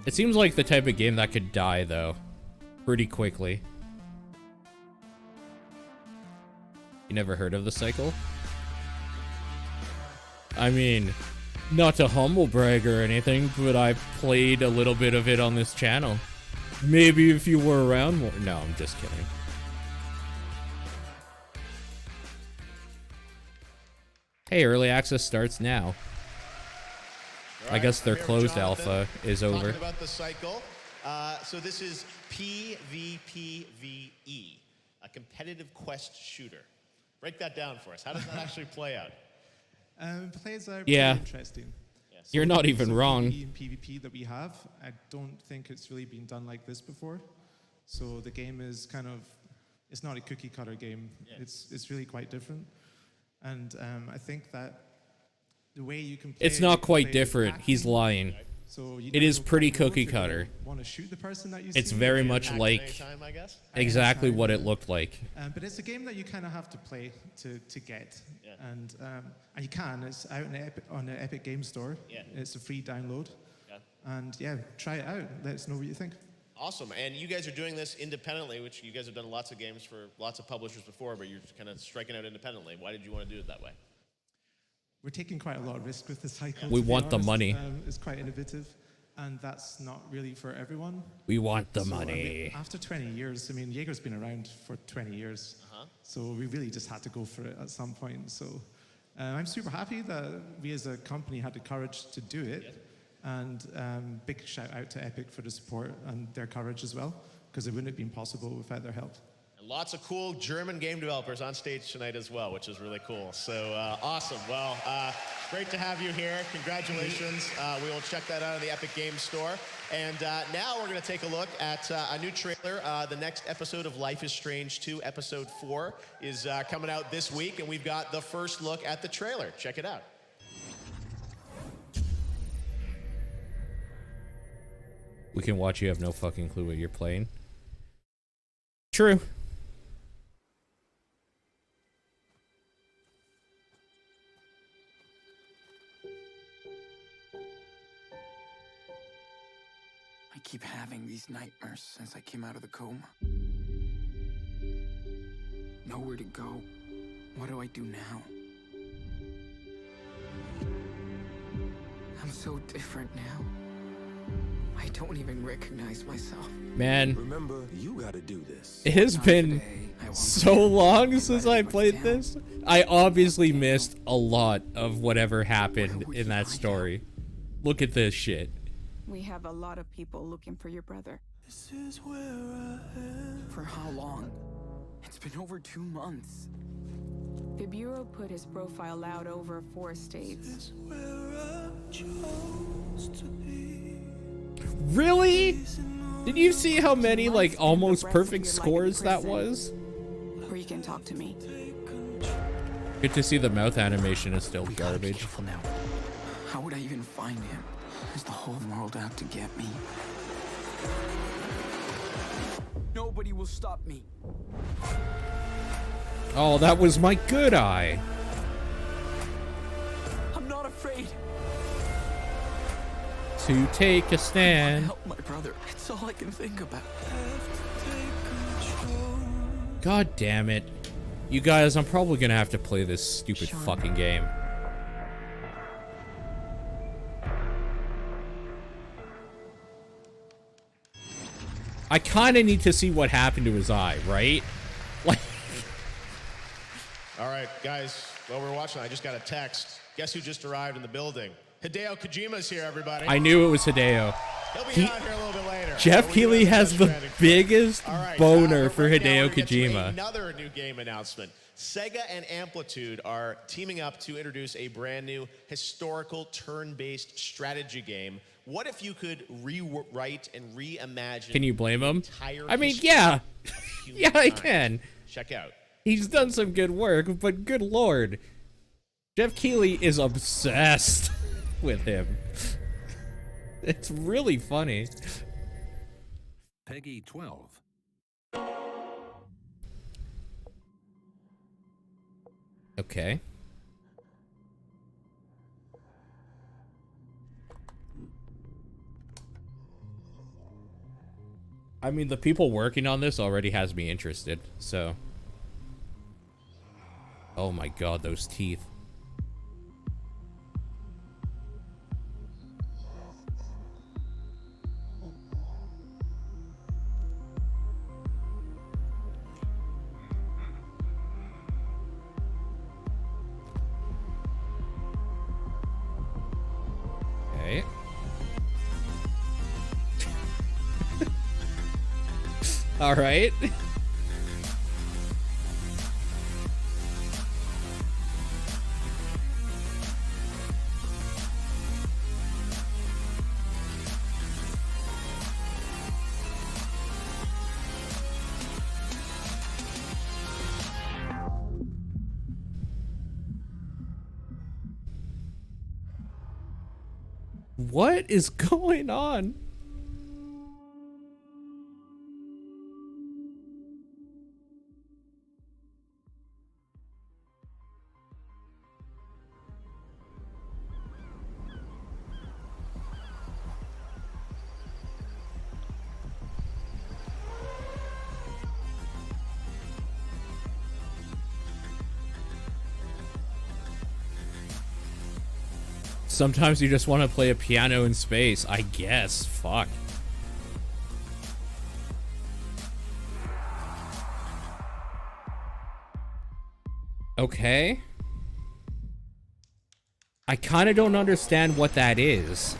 Speaker 1: It seems like the type of game that could die, though, pretty quickly. You never heard of the cycle? I mean, not to humble brag or anything, but I played a little bit of it on this channel. Maybe if you were around more. No, I'm just kidding. Hey, early access starts now. I guess their closed alpha is over.
Speaker 4: Talking about the cycle. So this is PvPvE, a competitive quest shooter. Break that down for us. How does that actually play out?
Speaker 18: Plays out
Speaker 1: Yeah.
Speaker 18: pretty interesting.
Speaker 1: You're not even
Speaker 18: So
Speaker 1: wrong.
Speaker 18: PvE and PvP that we have, I don't think it's really been done like this before. So the game is kind of, it's not a cookie cutter game.
Speaker 4: Yeah.
Speaker 18: It's really quite different. And I think that the way you can play
Speaker 1: It's not quite different. He's lying.
Speaker 18: So you
Speaker 1: It is pretty cookie cutter.
Speaker 18: want to shoot the person that you
Speaker 1: It's
Speaker 18: see.
Speaker 1: very much like
Speaker 4: Anytime, I guess?
Speaker 1: exactly what it looked like.
Speaker 18: But it's a game that you kind of have to play to get,
Speaker 4: Yeah.
Speaker 18: and you can. It's out on the Epic Game Store.
Speaker 4: Yeah.
Speaker 18: It's a free download,
Speaker 4: Yeah.
Speaker 18: and yeah, try it out. Let us know what you think.
Speaker 4: Awesome. And you guys are doing this independently, which you guys have done lots of games for lots of publishers before, but you're kind of striking out independently. Why did you want to do it that way?
Speaker 18: We're taking quite a lot of risk with the cycle.
Speaker 1: We
Speaker 18: to be
Speaker 1: want the
Speaker 18: honest.
Speaker 1: money.
Speaker 18: It's quite innovative, and that's not really for everyone.
Speaker 1: We want the
Speaker 18: So, I mean,
Speaker 1: money.
Speaker 18: after 20 years, I mean, Jaeger's been around for 20 years, so we really just had to go for it at some point. So I'm super happy that we as a company had the courage to do it, and big shout out to Epic for the support and their courage as well, because it wouldn't have been possible without their help.
Speaker 4: And lots of cool German game developers on stage tonight as well, which is really cool. So awesome. Well, great to have you here. Congratulations. We will check that out in the Epic Games Store. And now we're going to take a look at a new trailer. The next episode of Life is Strange 2, Episode 4, is coming out this week, and we've got the first look at the trailer. Check it out.
Speaker 1: We can watch you have no fucking clue what you're playing. True.
Speaker 10: I keep having these nightmares since I came out of the coma. Nowhere to go. What do I do now? I'm so different now. I don't even recognize myself.
Speaker 1: Man,
Speaker 6: Remember, you gotta do this.
Speaker 1: it has been so long since I played this. I obviously missed a lot of whatever happened in that story. Look at this shit.
Speaker 19: We have a lot of people looking for your brother.
Speaker 10: This is where I am. For how long? It's been over 2 months.
Speaker 19: The Bureau put his profile out over 4 states.
Speaker 10: This is where I chose to be.
Speaker 1: Really? Did you see how many, like, almost perfect scores that was?
Speaker 19: Or you can talk to me.
Speaker 1: Good to see the mouth animation is still garbage.
Speaker 10: Careful now. How would I even find him? Is the whole world out to get me? Nobody will stop me.
Speaker 1: Oh, that was my good eye.
Speaker 10: I'm not afraid.
Speaker 1: To take a stand.
Speaker 10: Help my brother. It's all I can think about.
Speaker 1: God damn it. You guys, I'm probably gonna have to play this stupid fucking game. I kinda need to see what happened to his eye, right? Like.
Speaker 4: All right, guys, while we're watching, I just got a text. Guess who just arrived in the building? Hideo Kojima's here, everybody.
Speaker 1: I knew it was Hideo.
Speaker 4: He'll be out here a little bit later.
Speaker 1: Jeff Keighley has the biggest boner for
Speaker 4: right now,
Speaker 1: Hideo
Speaker 4: we're gonna get to
Speaker 1: Kojima.
Speaker 4: Another new game announcement. Sega and Amplitude are teaming up to introduce a brand new historical turn-based strategy game. What if you could rewrite and reimagine?
Speaker 1: Can you blame him?
Speaker 4: entire
Speaker 1: I mean,
Speaker 4: history
Speaker 1: yeah.
Speaker 4: of humankind?
Speaker 1: Yeah, I can.
Speaker 4: Check out.
Speaker 1: He's done some good work, but good lord. Jeff Keighley is obsessed with him. It's really funny.
Speaker 17: Peggy 12.
Speaker 1: Okay. I mean, the people working on this already has me interested, so. Oh my god, those teeth. Okay. All right. What is going on? Sometimes you just want to play a piano in space, I guess. Fuck. Okay. I kind of don't understand what that is.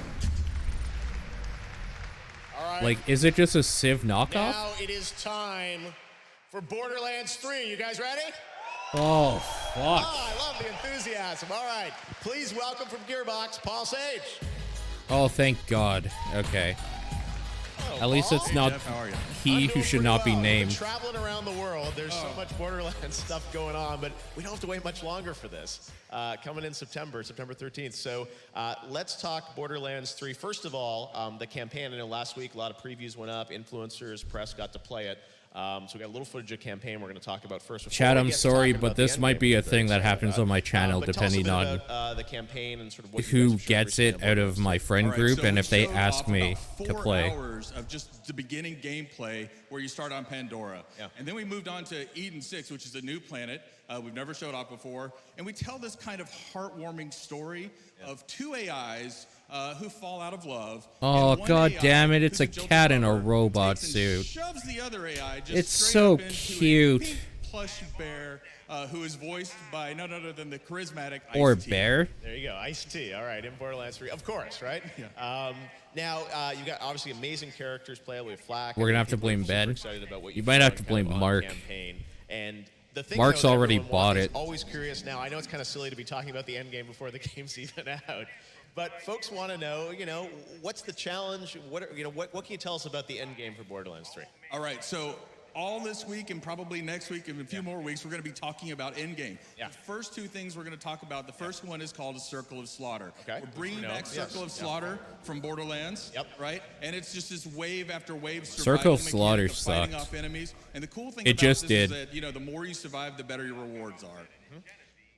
Speaker 4: All right.
Speaker 1: Like, is it just a Civ knockoff?
Speaker 4: Now it is time for Borderlands 3. You guys ready?
Speaker 1: Oh, fuck.
Speaker 4: Oh, I love the enthusiasm. All right. Please welcome from Gearbox, Paul Sage.
Speaker 1: Oh, thank God. Okay. At least it's not he who should not be named.
Speaker 4: Traveling around the world, there's so much Borderlands stuff going on, but we don't have to wait much longer for this. Coming in September 13th. So let's talk Borderlands 3. First of all, the campaign. I know last week a lot of previews went up, influencers, press got to play it. So we got a little footage of campaign we're going to talk about first.
Speaker 1: Chad, I'm sorry, but this might be a thing that happens on my channel depending on
Speaker 4: the campaign and sort of what
Speaker 1: who gets it out of my friend group and if they ask me to play.
Speaker 20: 4 hours of just the beginning gameplay where you start on Pandora.
Speaker 4: Yeah.
Speaker 20: And then we moved on to Eden 6, which is a new planet we've never showed off before. And we tell this kind of heartwarming story of two AIs who fall out of love.
Speaker 1: Oh, god
Speaker 20: AI
Speaker 1: damn it, it's a
Speaker 20: who's jilted
Speaker 1: cat in a
Speaker 20: lover
Speaker 1: robot
Speaker 20: takes and
Speaker 1: suit.
Speaker 20: shoves the other AI just
Speaker 1: It's
Speaker 20: straight
Speaker 1: so
Speaker 20: up into
Speaker 1: cute.
Speaker 20: A pink plush bear who is voiced by none other than the charismatic
Speaker 1: Or
Speaker 20: Ice-T.
Speaker 1: bear.
Speaker 4: There you go, Ice-T. All right, in Borderlands 3, of course, right?
Speaker 20: Yeah.
Speaker 4: Now you got obviously amazing characters playable. We have Flack.
Speaker 1: We're gonna have to
Speaker 4: People are
Speaker 1: blame
Speaker 4: super
Speaker 1: Ben.
Speaker 4: excited about what
Speaker 1: You
Speaker 4: you've
Speaker 1: might have
Speaker 4: shown
Speaker 1: to
Speaker 4: kind of
Speaker 1: blame
Speaker 4: on
Speaker 1: Mark.
Speaker 4: Campaign. And the thing,
Speaker 1: Mark's
Speaker 4: though, that
Speaker 1: already
Speaker 4: everyone
Speaker 1: bought
Speaker 4: is
Speaker 1: it.
Speaker 4: Always curious now. I know it's kind of silly to be talking about the end game before the game's even out. But folks want to know, what's the challenge? What can you tell us about the end game for Borderlands 3?
Speaker 20: All right, so all this week and probably next week and a few more weeks, we're going to be talking about endgame.
Speaker 4: Yeah.
Speaker 20: The first two things we're going to talk about, the first one is called a Circle of Slaughter.
Speaker 4: Okay.
Speaker 20: We're bringing back Circle of Slaughter from Borderlands.
Speaker 4: Yep.
Speaker 20: Right? And it's just this wave after wave
Speaker 1: Circle of
Speaker 20: survival
Speaker 1: Slaughter
Speaker 20: mechanic of fighting
Speaker 1: sucked.
Speaker 20: off enemies. And the cool thing
Speaker 1: It
Speaker 20: about
Speaker 1: just
Speaker 20: this
Speaker 1: did.
Speaker 20: is that, the more you survive, the better your rewards are.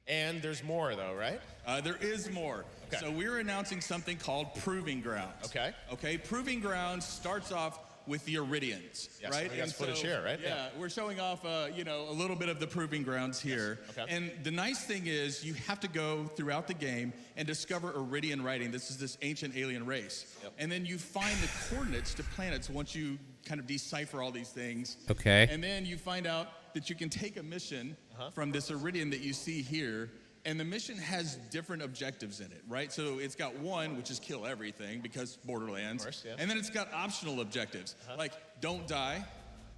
Speaker 4: And there's more, though, right?
Speaker 20: There is more.
Speaker 4: Okay.
Speaker 20: So we're announcing something called Proving Grounds.
Speaker 4: Okay.
Speaker 20: Okay, Proving Grounds starts off with the Iridians,
Speaker 4: Yes,
Speaker 20: right?
Speaker 4: we got footage here, right?
Speaker 20: Yeah, we're showing off, a little bit of the Proving Grounds here.
Speaker 4: Yes, okay.
Speaker 20: And the nice thing is you have to go throughout the game and discover Iridian writing. This is this ancient alien race.
Speaker 4: Yep.
Speaker 20: And then you find the coordinates to planets once you kind of decipher all these things.
Speaker 1: Okay.
Speaker 20: And then you find out that you can take a mission from this Iridian that you see here, and the mission has different objectives in it, right? So it's got one, which is kill everything, because Borderlands.
Speaker 4: Of course, yeah.
Speaker 20: And then it's got optional objectives, like don't die,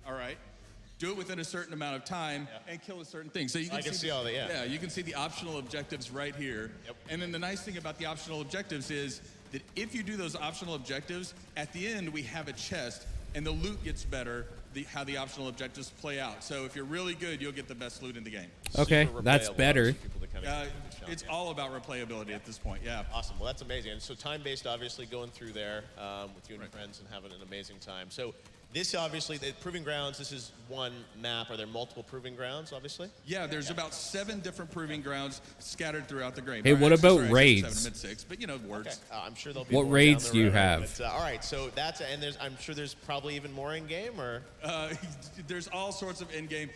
Speaker 20: all right? Do it within a certain amount of time, and kill a certain thing. So you can
Speaker 4: I can see all that, yeah.
Speaker 20: Yeah, you can see the optional objectives right here.
Speaker 4: Yep.
Speaker 20: And then the nice thing about the optional objectives is that if you do those optional objectives, at the end we have a chest, and the loot gets better how the optional objectives play out. So if you're really good, you'll get the best loot in the game.
Speaker 1: Okay, that's better.
Speaker 20: It's all about replayability at this point, yeah.
Speaker 4: Awesome. Well, that's amazing. And so time-based, obviously, going through there with you and your friends and having an amazing time. So this, obviously, the Proving Grounds, this is one map. Are there multiple Proving Grounds, obviously?
Speaker 20: Yeah, there's about 7 different Proving Grounds scattered throughout the game.
Speaker 1: Hey, what about
Speaker 20: Sorry,
Speaker 1: raids?
Speaker 20: 7, mid-6, but words.
Speaker 4: Okay. I'm sure there'll be
Speaker 1: What
Speaker 4: more
Speaker 1: raids
Speaker 4: down
Speaker 1: do
Speaker 4: the
Speaker 1: you
Speaker 4: road.
Speaker 1: have?
Speaker 4: But, all right, so that's, and I'm sure there's probably even more in-game, or?
Speaker 20: There's all sorts of in-game.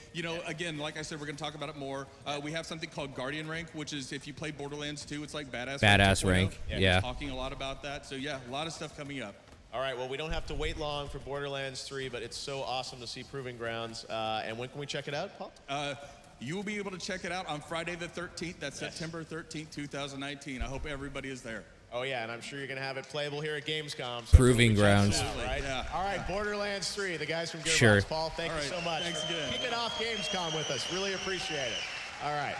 Speaker 20: Again, like I said, we're going to talk about it more. We have something called Guardian Rank, which is if you play Borderlands 2, it's like Badass
Speaker 1: Rank. Yeah.
Speaker 20: We're talking a lot about that. So yeah, a lot of stuff coming up.
Speaker 4: All right, well, we don't have to wait long for Borderlands 3, but it's so awesome to see Proving Grounds. And when can we check it out, Paul?
Speaker 20: You will be able to check it out on Friday the 13th. That's September 13th, 2019. I hope everybody is there.
Speaker 4: Oh, yeah, and I'm sure you're going to have it playable here at Gamescom. So
Speaker 1: Proving Grounds.
Speaker 4: Right?
Speaker 20: Yeah.
Speaker 4: All right, Borderlands 3, the guys from Gearbox.
Speaker 1: Sure.
Speaker 4: Paul, thank you so much.
Speaker 20: Thanks again.
Speaker 4: Kicking off Gamescom with us. Really appreciate it. All right.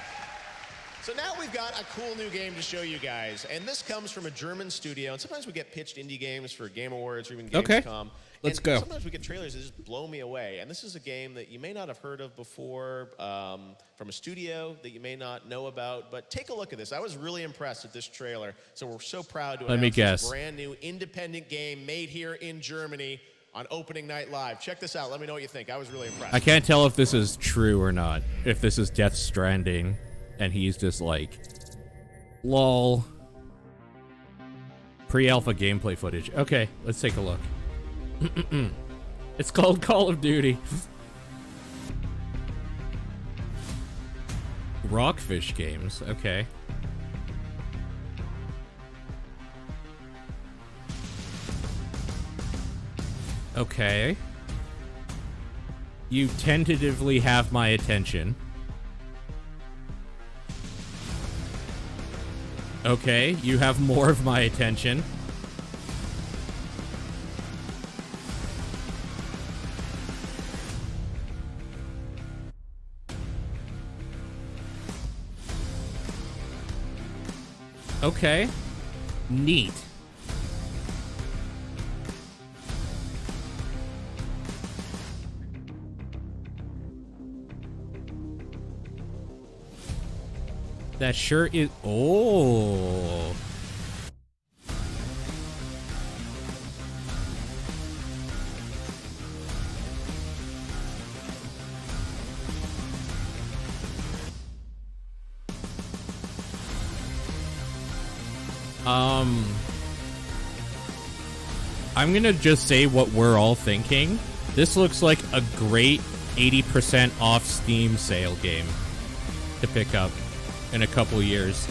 Speaker 4: So now we've got a cool new game to show you guys, and this comes from a German studio, and sometimes we get pitched indie games for Game Awards or even Gamescom.
Speaker 1: Okay. Let's
Speaker 4: and
Speaker 1: go.
Speaker 4: Sometimes we get trailers that just blow me away, and this is a game that you may not have heard of before, from a studio that you may not know about, but take a look at this. I was really impressed with this trailer, so we're so proud to
Speaker 1: Let me
Speaker 4: announce
Speaker 1: guess.
Speaker 4: this brand new independent game made here in Germany on opening night live. Check this out. Let me know what you think. I was really impressed.
Speaker 1: I can't tell if this is true or not. If this is Death Stranding, and he's just like, lol. Pre-alpha gameplay footage. Okay, let's take a look. It's called Call of Duty. Rockfish Games. Okay. Okay. You tentatively have my attention. Okay, you have more of my attention. Okay. Neat. That sure is. Oh. I'm gonna just say what we're all thinking. This looks like a great 80% off Steam sale game to pick up in a couple years.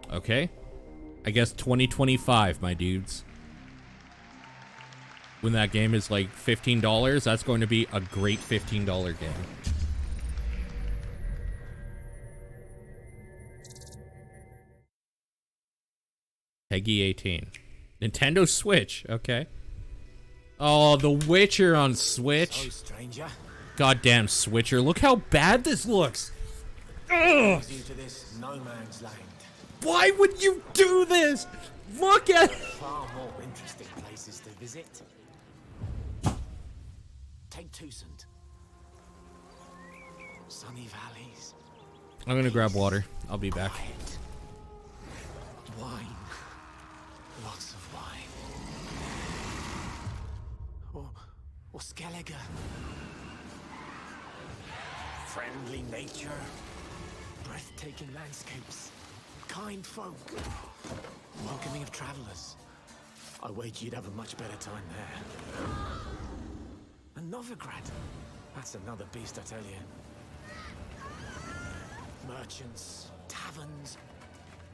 Speaker 1: Okay. I guess 2025, my dudes. When that game is like $15, that's going to be a great $15 game. Peggy 18. Nintendo Switch, okay. Oh, The Witcher on Switch.
Speaker 6: So, stranger.
Speaker 1: Goddamn Switcher, look how bad this looks. Ugh.
Speaker 6: You to this no man's land.
Speaker 1: Why would you do this? Look at
Speaker 6: Far more interesting places to visit. Take Toussaint. Sunny valleys.
Speaker 1: I'm gonna grab water. I'll be back.
Speaker 6: Wine. Lots of wine. Or Skellige. Friendly nature. Breathtaking landscapes. Kind folk. Welcoming of travelers. I wager you'd have a much better time there. And Novigrad. That's another beast, I tell you. Merchants, taverns,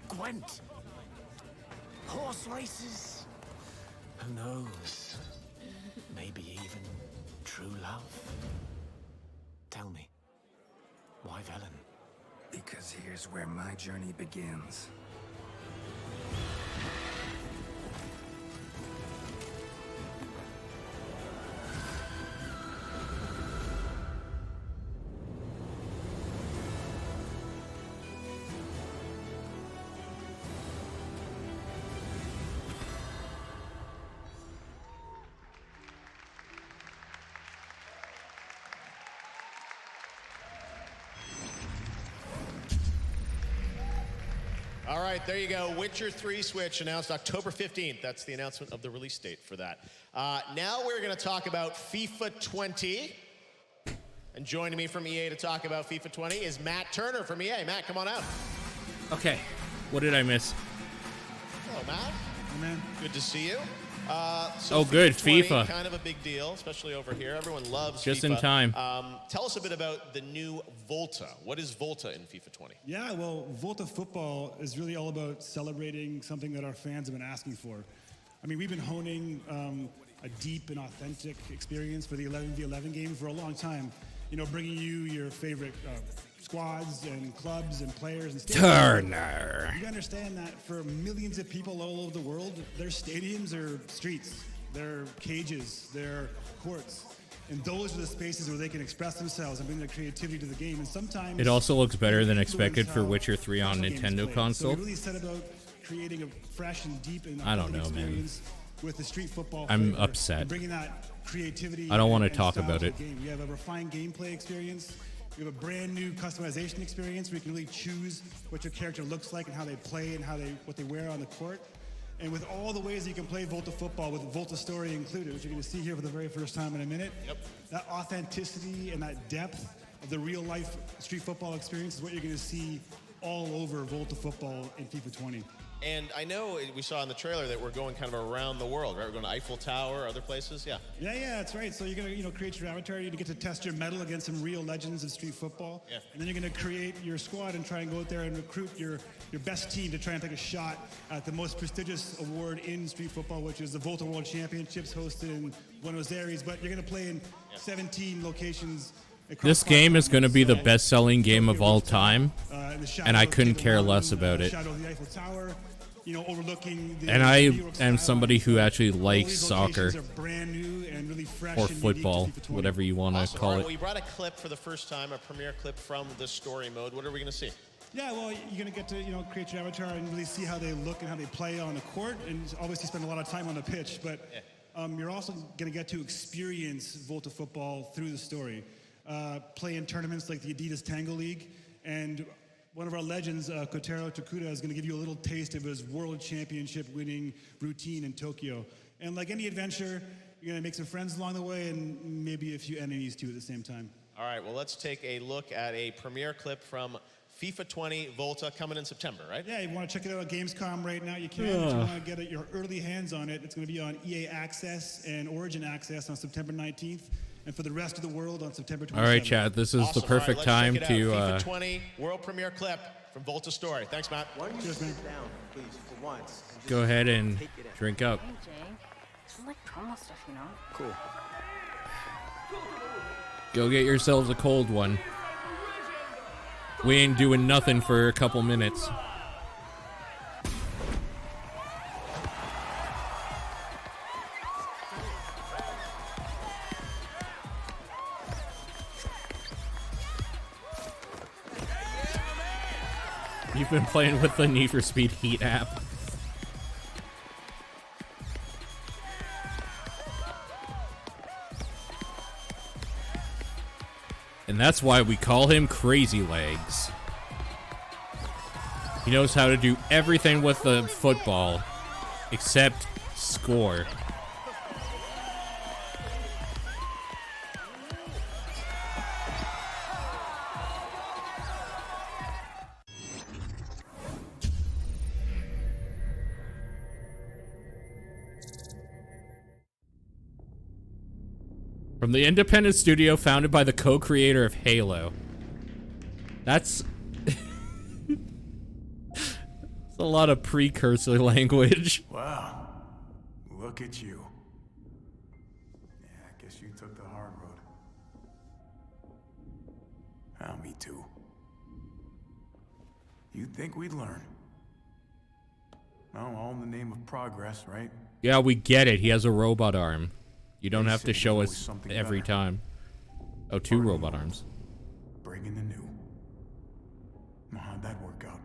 Speaker 6: Gwent, horse races. Who knows? Maybe even true love. Tell me, why Velen?
Speaker 21: Because here's where my journey begins.
Speaker 4: All right, there you go. Witcher 3 Switch announced October 15th. That's the announcement of the release date for that. Now we're going to talk about FIFA 20. And joining me from EA to talk about FIFA 20 is Matt Turner from EA. Matt, come on out.
Speaker 1: Okay. What did I miss?
Speaker 4: Hello, Matt.
Speaker 5: Hey, man.
Speaker 4: Good to see you.
Speaker 1: Oh, good.
Speaker 4: 20,
Speaker 1: FIFA.
Speaker 4: Kind of a big deal, especially over here. Everyone loves
Speaker 1: Just
Speaker 4: FIFA.
Speaker 1: in time.
Speaker 4: Tell us a bit about the new Volta. What is Volta in FIFA 20?
Speaker 22: Yeah, well, Volta Football is really all about celebrating something that our fans have been asking for. I mean, we've been honing a deep and authentic experience for the 11v11 game for a long time. You know, bringing you your favorite squads and clubs and players and stadiums.
Speaker 1: Turner.
Speaker 22: You understand that for millions of people all over the world, their stadiums are streets, they're cages, they're courts. And those are the spaces where they can express themselves and bring their creativity to the game. And sometimes
Speaker 1: It also looks better than expected for Witcher 3 on Nintendo console.
Speaker 22: So we really set about creating a fresh and deep and
Speaker 1: I don't know,
Speaker 22: experience with the street football.
Speaker 1: I'm
Speaker 22: flavor
Speaker 1: upset.
Speaker 22: and bringing that creativity.
Speaker 1: I don't want to
Speaker 22: and
Speaker 1: talk
Speaker 22: style
Speaker 1: about
Speaker 22: to
Speaker 1: it.
Speaker 22: the game. We have a refined gameplay experience. We have a brand new customization experience where you can really choose what your character looks like and how they play and what they wear on the court. And with all the ways you can play Volta football with Volta Story included, which you're going to see here for the very first time in a minute.
Speaker 4: Yep.
Speaker 22: That authenticity and that depth of the real life street football experience is what you're going to see all over Volta football in FIFA 20.
Speaker 4: And I know we saw in the trailer that we're going kind of around the world, right? We're going to Eiffel Tower, other places, yeah.
Speaker 22: Yeah, that's right. So you're gonna, create your avatar. You're gonna get to test your mettle against some real legends of street football.
Speaker 4: Yeah.
Speaker 22: And then you're gonna create your squad and try and go out there and recruit your best team to try and take a shot at the most prestigious award in street football, which is the Volta World Championships hosted in Buenos Aires. But you're gonna play in 17 locations.
Speaker 1: This game is going to be the best-selling game of all time, and I couldn't care less about it.
Speaker 22: Shadow of the Eiffel Tower, overlooking the
Speaker 1: And I
Speaker 22: New York
Speaker 1: am
Speaker 22: skyline.
Speaker 1: somebody who actually
Speaker 22: All
Speaker 1: likes
Speaker 22: these
Speaker 1: soccer,
Speaker 22: locations are brand new and really fresh
Speaker 1: or
Speaker 22: and unique to
Speaker 1: football,
Speaker 22: FIFA 20.
Speaker 1: whatever you want to
Speaker 4: Awesome.
Speaker 1: call
Speaker 4: All right,
Speaker 1: it.
Speaker 4: well, you brought a clip for the first time, a premiere clip from the story mode. What are we going to see?
Speaker 22: Yeah, well, you're going to get to create your avatar and really see how they look and how they play on the court, and obviously spend a lot of time on the pitch. But you're also going to get to experience Volta football through the story. Play in tournaments like the Adidas Tango League, and one of our legends, Kotaro Tokuda, is going to give you a little taste of his world championship winning routine in Tokyo. And like any adventure, you're going to make some friends along the way and maybe a few enemies too at the same time.
Speaker 4: All right, well, let's take a look at a premiere clip from FIFA 20 Volta coming in September, right?
Speaker 22: Yeah, you want to check it out at Gamescom right now, you can. If you want to get your early hands on it, it's going to be on EA Access and Origin Access on September 19th. And for the rest of the world on September 27th.
Speaker 1: All right, Chad, this is
Speaker 4: Awesome.
Speaker 1: the perfect
Speaker 4: All right,
Speaker 1: time
Speaker 4: let's check it out.
Speaker 1: to...
Speaker 4: FIFA 20 world premiere clip from Volta Story. Thanks, Matt.
Speaker 7: Why don't you sit down, please, for once? And
Speaker 1: Go ahead and drink up.
Speaker 15: Hey, Jay. This is like promo stuff, you know?
Speaker 7: Cool.
Speaker 1: Go get yourselves a cold one. We ain't doing nothing for a couple minutes. You've been playing with the Need for Speed Heat app. And that's why we call him Crazy Legs. He knows how to do everything with the football except score. From the independent studio founded by the co-creator of Halo. That's... That's a lot of precursor language.
Speaker 8: Wow. Look at you. Yeah, I guess you took the hard road. Ah, me too. You'd think we'd learn. No, all in the name of progress, right?
Speaker 1: Yeah, we get it. He has a robot arm. You don't
Speaker 8: They
Speaker 1: have
Speaker 8: say
Speaker 1: to
Speaker 8: there's
Speaker 1: show
Speaker 8: always
Speaker 1: us
Speaker 8: something
Speaker 1: every
Speaker 8: better.
Speaker 1: time. Oh, two robot arms.
Speaker 8: Bring in the new. Well, how'd that work out?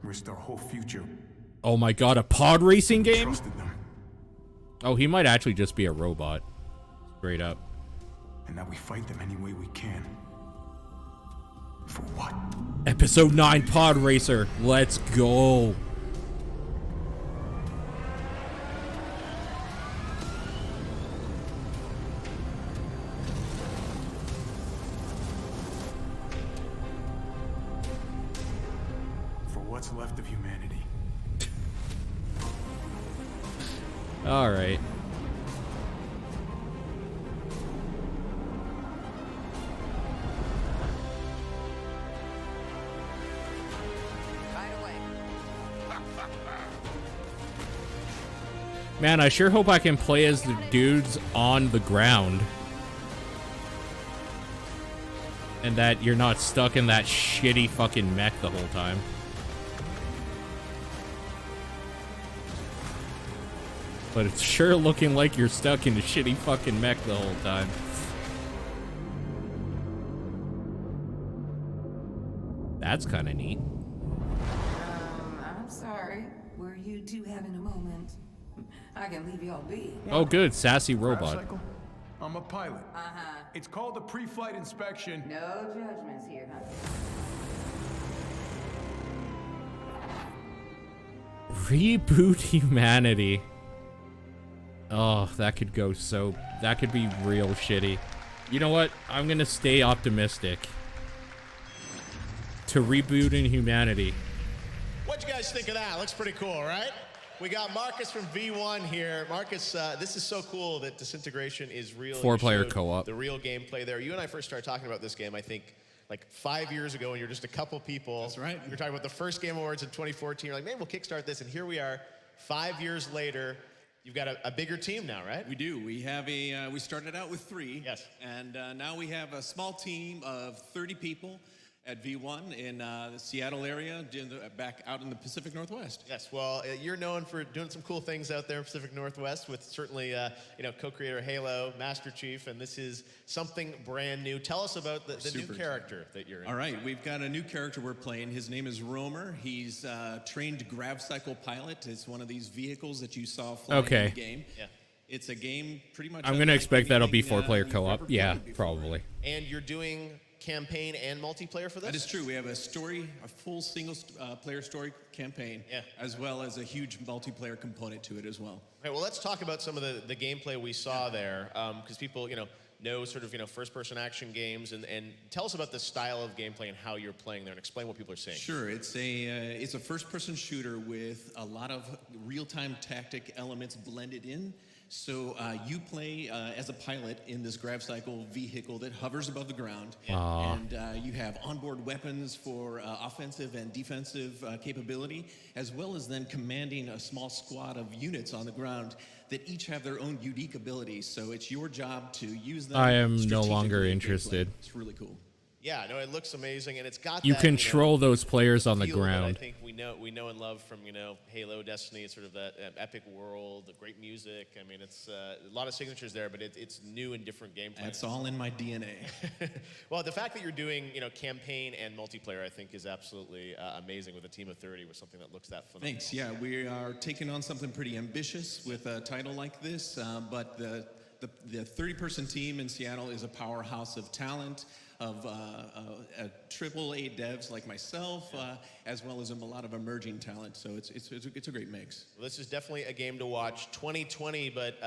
Speaker 8: Risked our whole future.
Speaker 1: Oh my god, a pod racing game?
Speaker 8: Trusted them.
Speaker 1: Oh, he might actually just be a robot. Straight up.
Speaker 8: And now we fight them any way we can. For what?
Speaker 1: Episode 9 Pod Racer. Let's go.
Speaker 8: For what's left of humanity.
Speaker 1: All right. Man, I sure hope I can play as the dudes on the ground. And that you're not stuck in that shitty fucking mech the whole time. But it's sure looking like you're stuck in a shitty fucking mech the whole time. That's kind of neat.
Speaker 23: I'm sorry. Were you two having a moment? I can leave y'all be.
Speaker 1: Oh, good. Sassy robot.
Speaker 8: Cycle? I'm a pilot. It's called a pre-flight inspection.
Speaker 23: No judgments here, huh?
Speaker 1: Reboot humanity. Oh, that could go so... That could be real shitty. You know what? I'm gonna stay optimistic. To reboot in humanity.
Speaker 4: What'd you guys think of that? Looks pretty cool, right? We got Marcus from V1 here. Marcus, this is so cool that Disintegration is real.
Speaker 1: 4-player
Speaker 4: You showed
Speaker 1: co-op.
Speaker 4: The real gameplay there. You and I first started talking about this game, I think, like 5 years ago, and you're just a couple people.
Speaker 3: That's right.
Speaker 4: You're talking about the first Game Awards in 2014. You're like, man, we'll kickstart this, and here we are, 5 years later. You've got a bigger team now, right?
Speaker 3: We do. We have we started out with 3. Yes. And now we have a small team of 30 people at V1 in the Seattle area, back out in the Pacific Northwest.
Speaker 4: Yes, well, you're known for doing some cool things out there in Pacific Northwest with certainly, co-creator Halo, Master Chief, and this is something brand new. Tell us about the new character that you're in.
Speaker 3: All right, we've got a new character we're playing. His name is Romer. He's a trained grav cycle pilot. It's one of these vehicles that you saw flying in the game.
Speaker 4: Yeah.
Speaker 3: It's a game pretty much...
Speaker 1: I'm going to expect that'll be 4-player co-op. Yeah, probably.
Speaker 4: And you're doing campaign and multiplayer for this?
Speaker 3: That is true. We have a full single-player story campaign, as well as a huge multiplayer component to it as well.
Speaker 4: Okay, well, let's talk about some of the gameplay we saw there, because people, know sort of, first-person action games, and tell us about the style of gameplay and how you're playing there, and explain what people are seeing.
Speaker 3: Sure, it's a first-person shooter with a lot of real-time tactic elements blended in. So you play as a pilot in this grav cycle vehicle that hovers above the ground, and you have onboard weapons for offensive and defensive capability, as well as then commanding a small squad of units on the ground that each have their own unique abilities. So it's your job to use them.
Speaker 1: I am no
Speaker 3: strategically
Speaker 1: longer
Speaker 3: in gameplay.
Speaker 1: interested.
Speaker 3: It's really cool.
Speaker 4: Yeah, no, it looks amazing, and it's got
Speaker 1: You
Speaker 4: that,
Speaker 1: control those players on the
Speaker 4: feel that
Speaker 1: ground.
Speaker 4: I think we know and love from Halo, Destiny. It's sort of that epic world, the great music. I mean, it's a lot of signatures there, but it's new and different gameplay.
Speaker 3: That's all in my DNA.
Speaker 4: Well, the fact that you're doing campaign and multiplayer, I think, is absolutely amazing with a team of 30 with something that looks that phenomenal.
Speaker 3: Thanks. Yeah, we are taking on something pretty ambitious with a title like this, but the 30-person team in Seattle is a powerhouse of talent, of AAA devs like myself, as well as a lot of emerging talent. So it's a great mix.
Speaker 4: Well, this is definitely a game to watch. 2020, but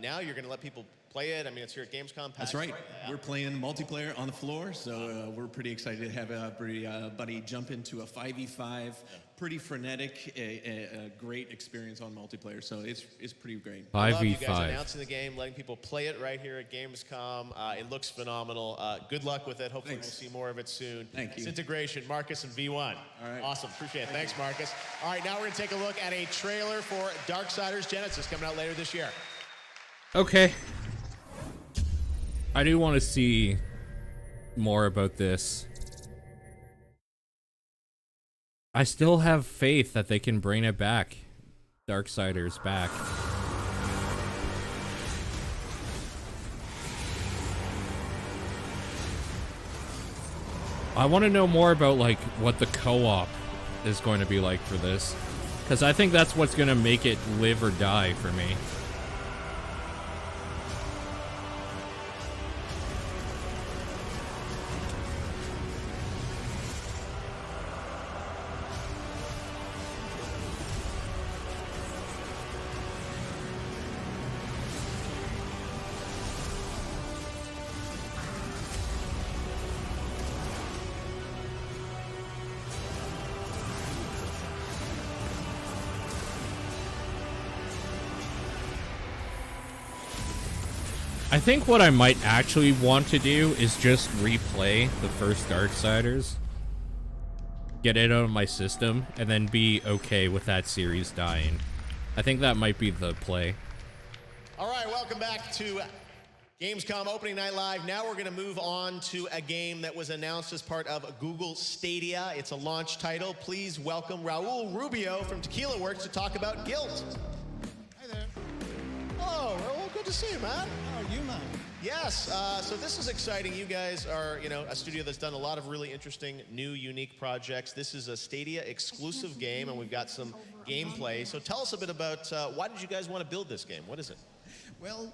Speaker 4: now you're going to let people play it. I mean, it's here at Gamescom.
Speaker 3: That's right. We're playing multiplayer on the floor, so we're pretty excited to have every buddy jump into a 5v5, pretty frenetic, a great experience on multiplayer. So it's pretty great.
Speaker 1: 5v5.
Speaker 4: I love you guys announcing the game, letting people play it right here at Gamescom. It looks phenomenal. Good luck with it. Hopefully we'll see more of it soon.
Speaker 3: Thank you.
Speaker 4: Disintegration, Marcus and V1.
Speaker 3: All right.
Speaker 4: Awesome. Appreciate it. Thanks, Marcus. All right, now we're going to take a look at a trailer for Darksiders Genesis coming out later this year.
Speaker 1: Okay. I do want to see more about this. I still have faith that they can bring it back. Darksiders back. I want to know more about like what the co-op is going to be like for this, because I think that's what's going to make it live or die for me. I think what I might actually want to do is just replay the first Darksiders, get it out of my system, and then be okay with that series dying. I think that might be the play.
Speaker 4: All right, welcome back to Gamescom Opening Night Live. Now we're going to move on to a game that was announced as part of Google Stadia. It's a launch title. Please welcome Raul Rubio from Tequila Works to talk about Guilt.
Speaker 9: Hi there.
Speaker 4: Hello, Raul. Good to see you, man.
Speaker 9: How are you, man?
Speaker 4: Yes, so this is exciting. You guys are, a studio that's done a lot of really interesting, new, unique projects. This is a Stadia exclusive game, and we've got some gameplay. So tell us a bit about why did you guys want to build this game? What is it?
Speaker 9: Well,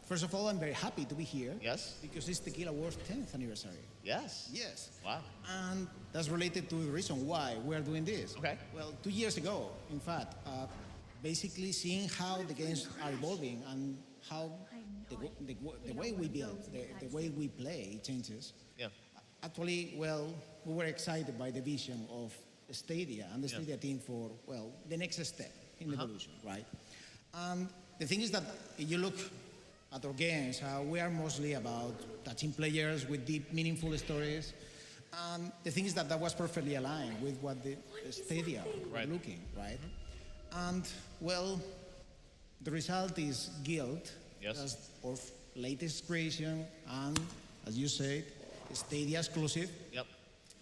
Speaker 9: first of all, I'm very happy to be here.
Speaker 4: Yes.
Speaker 9: Because it's Tequila Works' 10th anniversary.
Speaker 4: Yes.
Speaker 9: Yes.
Speaker 4: Wow.
Speaker 9: And that's related to the reason why we're doing this.
Speaker 4: Okay.
Speaker 9: Well, 2 years ago, in fact, basically seeing how the games are evolving and how the way we build, the way we play changes.
Speaker 4: Yeah.
Speaker 9: Actually, well, we were excited by the vision of Stadia and the Stadia team for, well, the next step in evolution, right? And the thing is that if you look at our games, we are mostly about touching players with deep, meaningful stories. And the thing is that was perfectly aligned with what the Stadia were looking, right? And, well, the result is Guild, as our latest creation, and, as you said, Stadia exclusive.
Speaker 4: Yep.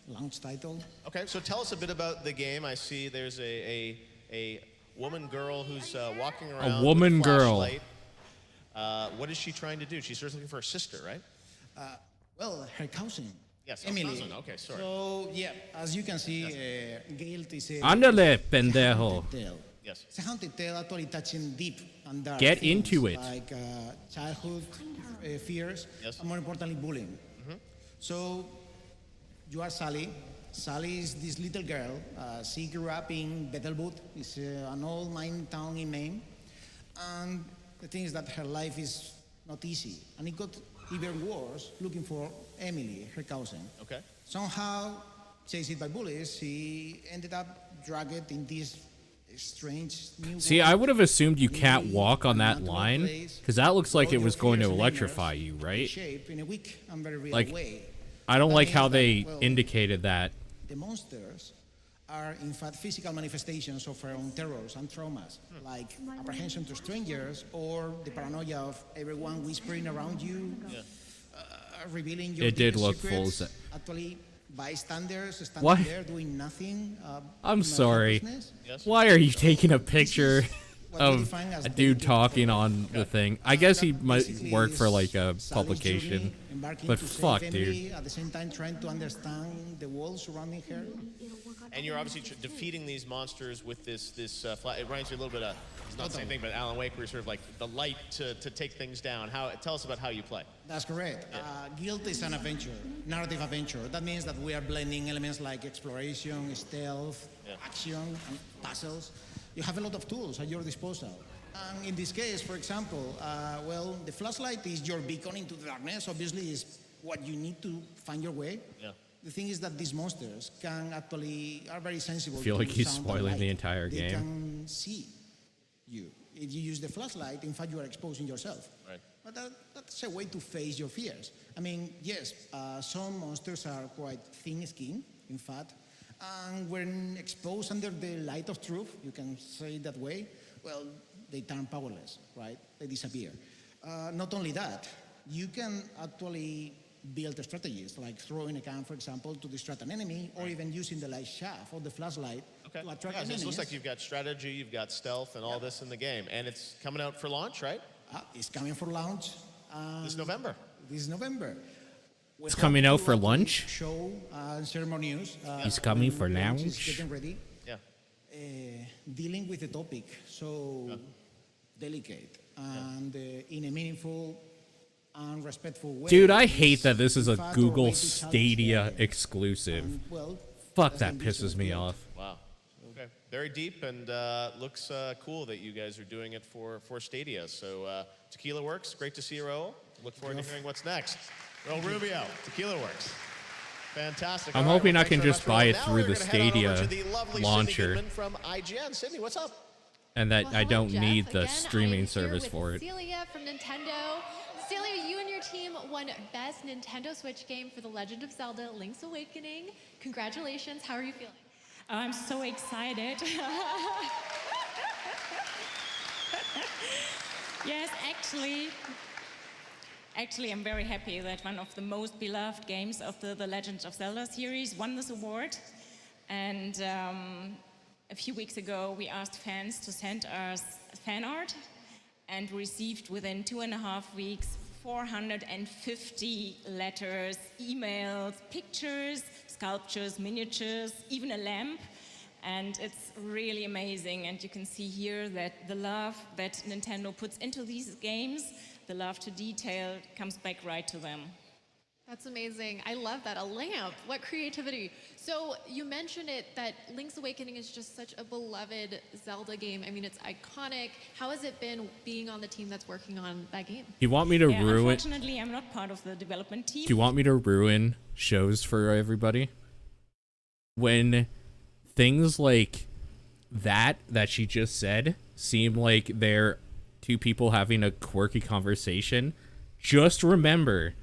Speaker 9: Launch title.
Speaker 4: Okay, so tell us a bit about the game. I see there's a woman girl who's walking around.
Speaker 1: A woman
Speaker 4: with a
Speaker 1: girl.
Speaker 4: flashlight. What is she trying to do? She's looking for her sister, right?
Speaker 9: Well, her cousin.
Speaker 4: Yes, her
Speaker 9: Emily.
Speaker 4: cousin. Okay, sorry.
Speaker 9: So, yeah, as you can see, Guild is a...
Speaker 1: Ándale, pendejo.
Speaker 4: Yes.
Speaker 9: It's a haunted tale actually touching deep and dark
Speaker 1: Get
Speaker 9: themes,
Speaker 1: into it.
Speaker 9: like childhood fears,
Speaker 4: Yes.
Speaker 9: and more importantly, bullying. So, you are Sally. Sally is this little girl. She grew up in Bethelwood. It's an old mine town in Maine. And the thing is that her life is not easy. And it got even worse looking for Emily, her cousin.
Speaker 4: Okay.
Speaker 9: Somehow, chased by bullies, she ended up dragged in this strange new
Speaker 1: See,
Speaker 9: world.
Speaker 1: I would have assumed you can't walk on that line, because that looks like it was going to electrify you, right?
Speaker 9: Shape in a weak and very real
Speaker 1: Like,
Speaker 9: way.
Speaker 1: I don't
Speaker 9: That
Speaker 1: like
Speaker 9: means
Speaker 1: how
Speaker 9: that,
Speaker 1: they
Speaker 9: well,
Speaker 1: indicated that.
Speaker 9: The monsters are in fact physical manifestations of our own terrors and traumas, like apprehension to strangers or the paranoia of everyone whispering around you, revealing your
Speaker 1: It did
Speaker 9: deepest
Speaker 1: look full
Speaker 9: secrets. Actually, bystanders standing
Speaker 1: What?
Speaker 9: there doing nothing.
Speaker 1: I'm
Speaker 9: no
Speaker 1: sorry.
Speaker 9: helplessness.
Speaker 1: Why are you taking a picture
Speaker 9: what we
Speaker 1: of
Speaker 9: define as
Speaker 1: a dude
Speaker 9: delicate
Speaker 1: talking on the thing? I guess he might
Speaker 9: Basically,
Speaker 1: work for like a
Speaker 9: Sally's
Speaker 1: publication,
Speaker 9: journey, embarking
Speaker 1: but
Speaker 9: to save
Speaker 1: fuck,
Speaker 9: Emily,
Speaker 1: dude.
Speaker 9: At the same time, trying to understand the world surrounding her.
Speaker 4: And you're obviously defeating these monsters with this it reminds me a little bit of, it's not the same thing, but Alan Wake, where you're sort of like the light to take things down. Tell us about how you play.
Speaker 9: That's correct. Guild is an adventure, narrative adventure. That means that we are blending elements like exploration, stealth, action, and puzzles. You have a lot of tools at your disposal. And in this case, for example, well, the flashlight is your beacon into the darkness. Obviously, is what you need to find your way.
Speaker 4: Yeah.
Speaker 9: The thing is that these monsters are very sensible.
Speaker 1: I feel
Speaker 9: to
Speaker 1: like he's
Speaker 9: sound and
Speaker 1: spoiling
Speaker 9: light.
Speaker 1: the entire
Speaker 9: They
Speaker 1: game.
Speaker 9: can see you. If you use the flashlight, in fact, you are exposing yourself.
Speaker 4: Right.
Speaker 9: But that's a way to face your fears. I mean, yes, some monsters are quite thin-skinned, in fact, and when exposed under the light of truth, you can say it that way, well, they turn powerless, right? They disappear. Not only that, you can actually build strategies, like throwing a can, for example, to distract an enemy, or even using the light shaft or the flashlight to attract
Speaker 4: Yeah, so
Speaker 9: enemies.
Speaker 4: it looks like you've got strategy, you've got stealth, and all this in the game. And it's coming out for launch, right?
Speaker 9: It's coming for launch.
Speaker 4: This November.
Speaker 9: This November.
Speaker 1: It's coming out for lunch?
Speaker 9: Show and share more news.
Speaker 1: He's coming for
Speaker 9: launch is
Speaker 1: lunch?
Speaker 9: Getting ready.
Speaker 4: Yeah.
Speaker 9: Dealing with the topic so delicate and in a meaningful and respectful way.
Speaker 1: Dude, I hate that this is a
Speaker 9: In fact, our
Speaker 1: Google
Speaker 9: way to challenge
Speaker 1: Stadia exclusive.
Speaker 9: well,
Speaker 1: Fuck,
Speaker 9: that's
Speaker 1: that
Speaker 9: the ambition
Speaker 1: pisses
Speaker 9: of
Speaker 1: me
Speaker 9: Guild.
Speaker 1: off.
Speaker 4: Wow. Okay. Very deep, and looks cool that you guys are doing it for Stadia. So Tequila Works, great to see you, Raul. Look forward to hearing what's next. Raul Rubio, Tequila Works. Fantastic.
Speaker 1: I'm
Speaker 4: All right,
Speaker 1: hoping
Speaker 4: well,
Speaker 1: I can
Speaker 4: thanks
Speaker 1: just
Speaker 4: very
Speaker 1: buy
Speaker 4: much,
Speaker 1: it
Speaker 4: Raul.
Speaker 1: through
Speaker 4: Now
Speaker 1: the
Speaker 4: we're gonna head on over
Speaker 1: Stadia
Speaker 4: to the lovely
Speaker 1: launcher.
Speaker 4: Sydney Goodman from IGN. Sydney, what's up?
Speaker 1: And that I don't
Speaker 11: Jeff.
Speaker 1: need the
Speaker 11: Again,
Speaker 1: streaming
Speaker 11: I am
Speaker 1: service
Speaker 11: here
Speaker 1: for
Speaker 11: with
Speaker 1: it.
Speaker 11: Celia from Nintendo. Celia, you and your team won Best Nintendo Switch Game for The Legend of Zelda: Link's Awakening. Congratulations. How are you feeling?
Speaker 12: I'm so excited. Yes, actually, I'm very happy that one of the most beloved games of the Legend of Zelda series won this award. And a few weeks ago, we asked fans to send us fan art and received within 2.5 weeks 450 letters, emails, pictures, sculptures, miniatures, even a lamp. And it's really amazing. And you can see here that the love that Nintendo puts into these games, the love to detail, comes back right to them.
Speaker 11: That's amazing. I love that. A lamp. What creativity. So you mentioned it that Link's Awakening is just such a beloved Zelda game. I mean, it's iconic. How has it been being on the team that's working on that game?
Speaker 1: Do you want me to
Speaker 12: Yeah,
Speaker 1: ruin?
Speaker 12: unfortunately, I'm not part of the development team.
Speaker 1: Do you want me to ruin shows for everybody? When things like that she just said seem like they're two people having a quirky conversation, just remember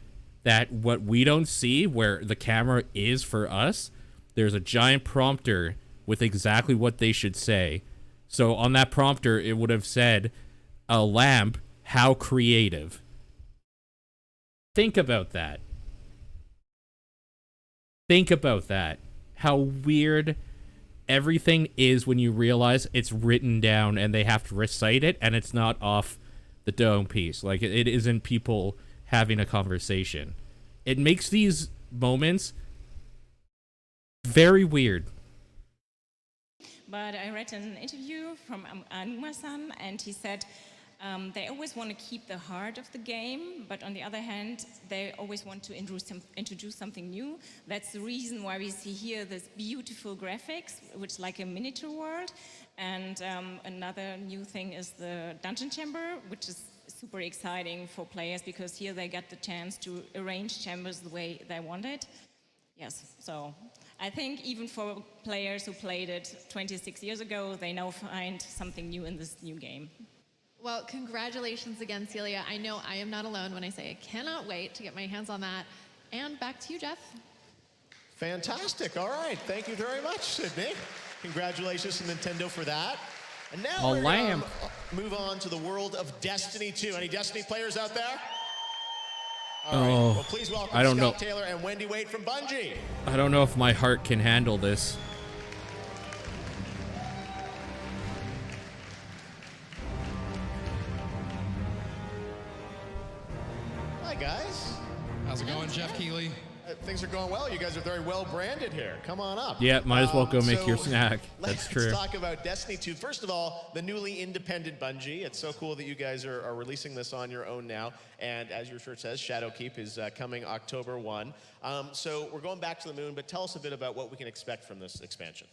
Speaker 1: that what we don't see, where the camera is for us, there's a giant prompter with exactly what they should say. So on that prompter, it would have said, a lamp, how creative. Think about that. Think about that. How weird everything is when you realize it's written down and they have to recite it, and it's not off the dome piece. Like, it isn't people having a conversation. It makes these moments very weird.
Speaker 12: But I read an interview from Anuma-san, and he said they always want to keep the heart of the game, but on the other hand, they always want to introduce something new. That's the reason why we see here this beautiful graphics, which is like a miniature world. And another new thing is the dungeon chamber, which is super exciting for players because here they get the chance to arrange chambers the way they want it. Yes, so I think even for players who played it 26 years ago, they now find something new in this new game.
Speaker 11: Well, congratulations again, Celia. I know I am not alone when I say I cannot wait to get my hands on that. And back to you, Jeff.
Speaker 4: Fantastic. All right. Thank you very much, Sydney. Congratulations to Nintendo for that. And now
Speaker 1: A
Speaker 4: we're going
Speaker 1: lamp.
Speaker 4: to move on to the world of Destiny 2. Any Destiny players out there? All
Speaker 1: Oh,
Speaker 4: right. Well, please welcome
Speaker 1: I don't
Speaker 4: Scott
Speaker 1: know.
Speaker 4: Taylor and Wendy Waite from Bungie.
Speaker 1: I don't know if my heart can handle this.
Speaker 4: Hi, guys.
Speaker 13: How's it going, Jeff Keighley?
Speaker 4: Things are going well. You guys are very well branded here. Come on up.
Speaker 1: Yeah, might as well go make
Speaker 4: so
Speaker 1: your snack. That's true.
Speaker 4: Let's talk about Destiny 2. First of all, the newly independent Bungie. It's so cool that you guys are releasing this on your own now. And as your shirt says, Shadowkeep is coming October 1. So we're going back to the moon, but tell us a bit about what we can expect from this expansion.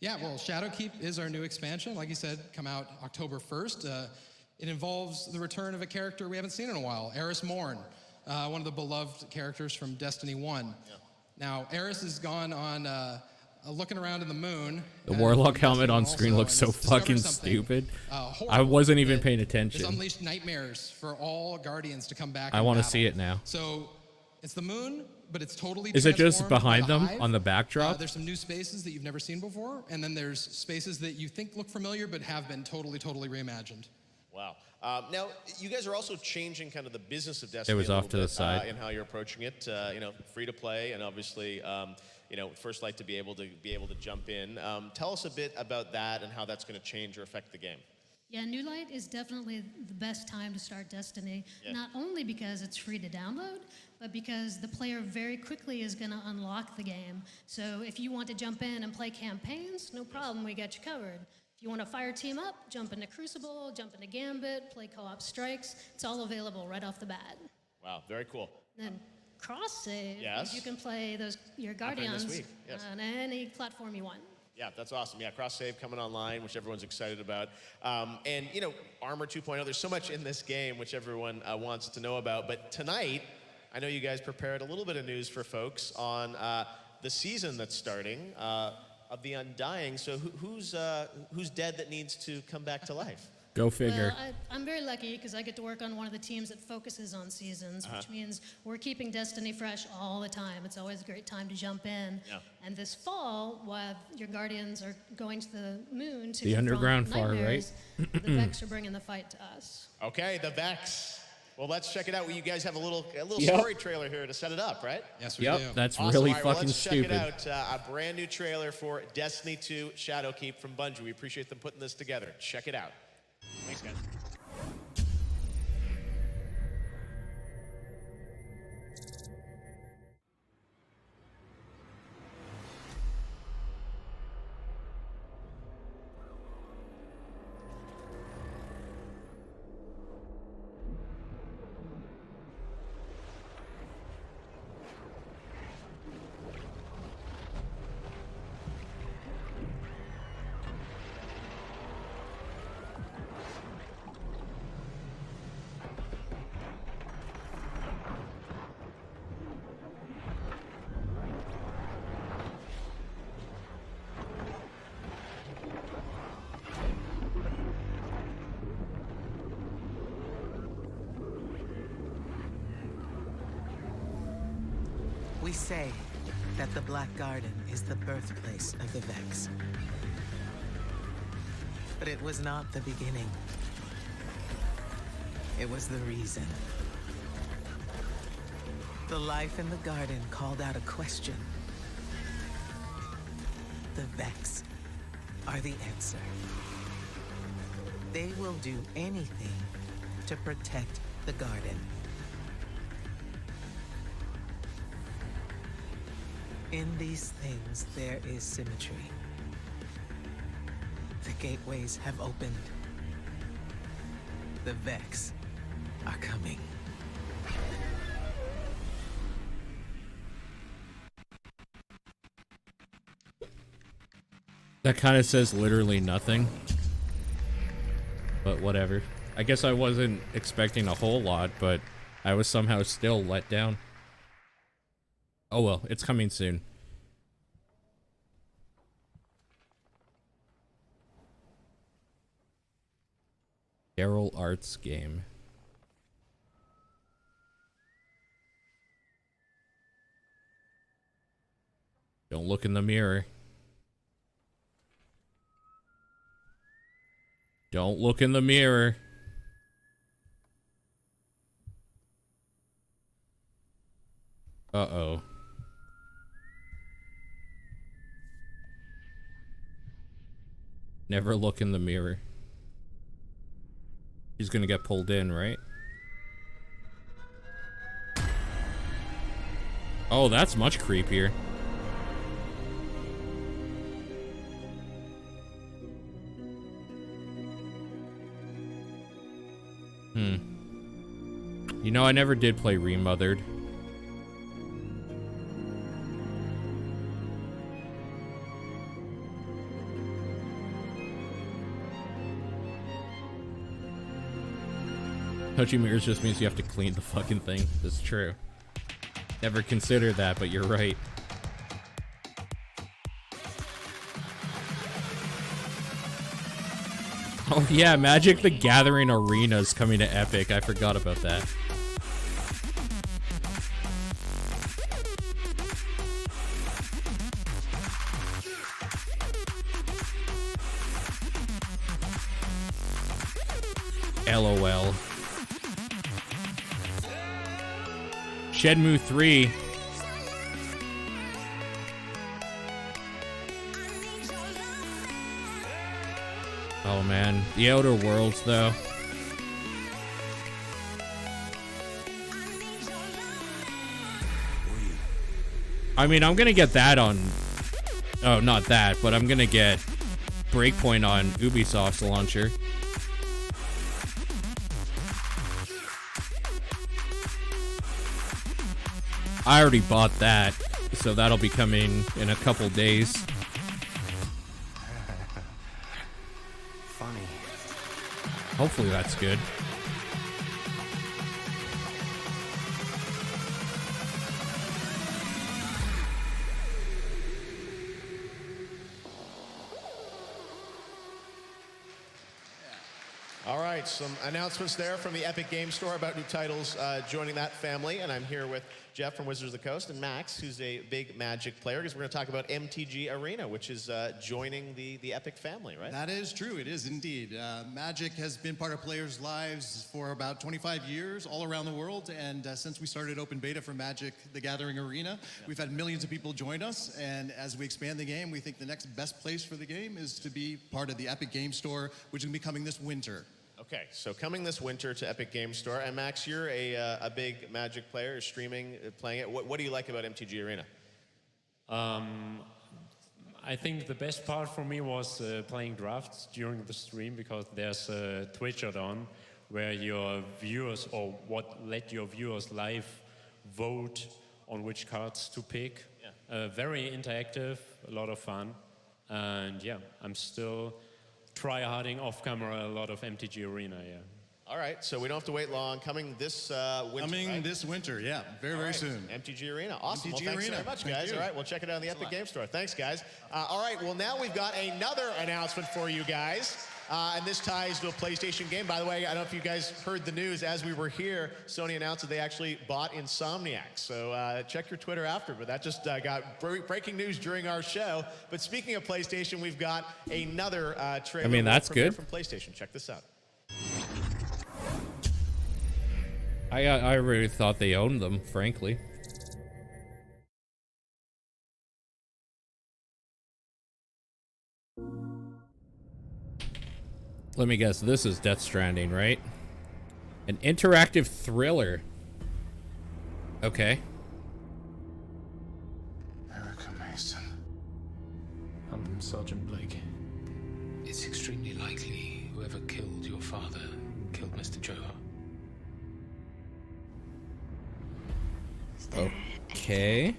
Speaker 13: Yeah, well, Shadowkeep is our new expansion. Like you said, come out October 1st. It involves the return of a character we haven't seen in a while, Eris Morn, one of the beloved characters from Destiny 1. Yeah. Now, Eris has gone on looking around in the moon.
Speaker 1: The Warlock helmet on screen looks so fucking stupid. I wasn't even paying
Speaker 13: It's
Speaker 1: attention.
Speaker 13: unleashed nightmares for all Guardians to come back.
Speaker 1: I
Speaker 13: want to
Speaker 1: see it now.
Speaker 13: So, it's the moon, but it's totally
Speaker 1: Is it just
Speaker 13: transformed by
Speaker 1: behind
Speaker 13: the
Speaker 1: them
Speaker 13: Hive.
Speaker 1: on the backdrop?
Speaker 13: There's some new spaces that you've never seen before, and then there's spaces that you think look familiar but have been totally reimagined.
Speaker 4: Wow. Now, you guys are also changing kind of the business of Destiny.
Speaker 1: It was
Speaker 4: a
Speaker 1: off
Speaker 4: little
Speaker 1: to the
Speaker 4: bit,
Speaker 1: side.
Speaker 4: and how you're approaching it. Free to play, and obviously, First Light to be able to jump in. Tell us a bit about that and how that's going to change or affect the game.
Speaker 14: Yeah, New Light is definitely the best time to start Destiny, not only because it's free to download, but because the player very quickly is going to unlock the game. So if you want to jump in and play campaigns, no problem, we got you covered. If you want to fire team up, jump into Crucible, jump into Gambit, play co-op strikes, it's all available right off the bat.
Speaker 4: Wow, very cool.
Speaker 14: Then cross save,
Speaker 4: Yes.
Speaker 14: you can play your
Speaker 4: Happening this
Speaker 14: Guardians
Speaker 4: week, yes.
Speaker 14: on any platform you want.
Speaker 4: Yeah, that's awesome. Yeah, cross save coming online, which everyone's excited about. And Armor 2.0, there's so much in this game which everyone wants to know about. But tonight, I know you guys prepared a little bit of news for folks on the season that's starting of the Undying. So who's dead that needs to come back to life?
Speaker 1: Go figure.
Speaker 14: Well, I'm very lucky because I get to work on one of the teams that focuses on seasons, which means we're keeping Destiny fresh all the time. It's always a great time to jump in. Yeah. And this fall, while your Guardians are going to the moon to
Speaker 1: The underground far,
Speaker 14: nightmares, the Vex are bringing the fight to us.
Speaker 4: Okay, the Vex. Well, let's check it out. You guys have a little
Speaker 1: Yep.
Speaker 4: story trailer here to set it up, right?
Speaker 13: Yes, we
Speaker 1: Yep,
Speaker 13: do.
Speaker 1: that's
Speaker 4: Awesome.
Speaker 1: really
Speaker 4: All right, well,
Speaker 1: fucking
Speaker 4: let's
Speaker 1: stupid.
Speaker 4: check it out. A brand new trailer for Destiny 2 Shadowkeep from Bungie. We appreciate them putting this together. Check it out. Thanks, guys.
Speaker 2: We say that the Black Garden is the birthplace of the Vex. But it was not the beginning. It was the reason. The life in the garden called out a question. The Vex are the answer. They will do anything to protect the garden. In these things, there is symmetry. The gateways have opened. The Vex are coming.
Speaker 1: That kind of says literally nothing. But whatever. I guess I wasn't expecting a whole lot, but I was somehow still let down. Oh well, it's coming soon. Daryl Arts game. Don't look in the mirror. Don't look in the mirror. Uh-oh. Never look in the mirror. He's gonna get pulled in, right? Oh, that's much creepier. You know, I never did play Remothered. Touching mirrors just means you have to clean the fucking thing. That's true. Never considered that, but you're right. Oh yeah, Magic the Gathering Arena's coming to Epic. I forgot about that. LOL. Shenmue 3. Oh man, the Outer Worlds though. I mean, I'm gonna get that on... Oh, not that, but I'm gonna get Breakpoint on Ubisoft's launcher. I already bought that, so that'll be coming in a couple days.
Speaker 21: Funny.
Speaker 1: Hopefully that's good.
Speaker 4: All right, some announcements there from the Epic Game Store about new titles joining that family. And I'm here with Jeff from Wizards of the Coast and Max, who's a big Magic player, because we're going to talk about MTG Arena, which is joining the Epic family, right?
Speaker 16: That is true. It is indeed. Magic has been part of players' lives for about 25 years all around the world. And since we started open beta for Magic the Gathering Arena, we've had millions of people join us. And as we expand the game, we think the next best place for the game is to be part of the Epic Game Store, which is going to be coming this winter.
Speaker 4: Okay, so coming this winter to Epic Game Store. And Max, you're a big Magic player, streaming, playing it. What do you like about MTG Arena?
Speaker 18: I think the best part for me was playing drafts during the stream, because there's a Twitch add-on where your viewers, or let your viewers live vote on which cards to pick. Yeah. Very interactive, a lot of fun. And yeah, I'm still try-harding off-camera a lot of MTG Arena, yeah.
Speaker 4: All right, so we don't have to wait long. Coming this winter,
Speaker 16: Coming this winter, yeah, very soon.
Speaker 4: MTG Arena, awesome.
Speaker 16: MTG
Speaker 4: Well, thanks
Speaker 16: Arena.
Speaker 4: very much,
Speaker 16: Thank
Speaker 4: guys.
Speaker 16: you.
Speaker 4: All right, we'll check it out on the Epic Game Store. Thanks, guys. All right, well, now we've got another announcement for you guys. And this ties to a PlayStation game. By the way, I don't know if you guys heard the news. As we were here, Sony announced that they actually bought Insomniac. So check your Twitter after. But that just got breaking news during our show. But speaking of PlayStation, we've got another trailer.
Speaker 1: I mean, that's good.
Speaker 4: From PlayStation. Check this out.
Speaker 1: I really thought they owned them, frankly. Let me guess, this is Death Stranding, right? An interactive thriller. Okay.
Speaker 6: Erica Mason. I'm Sergeant Blake. It's extremely likely whoever killed your father killed Mr. Joe.
Speaker 1: Okay.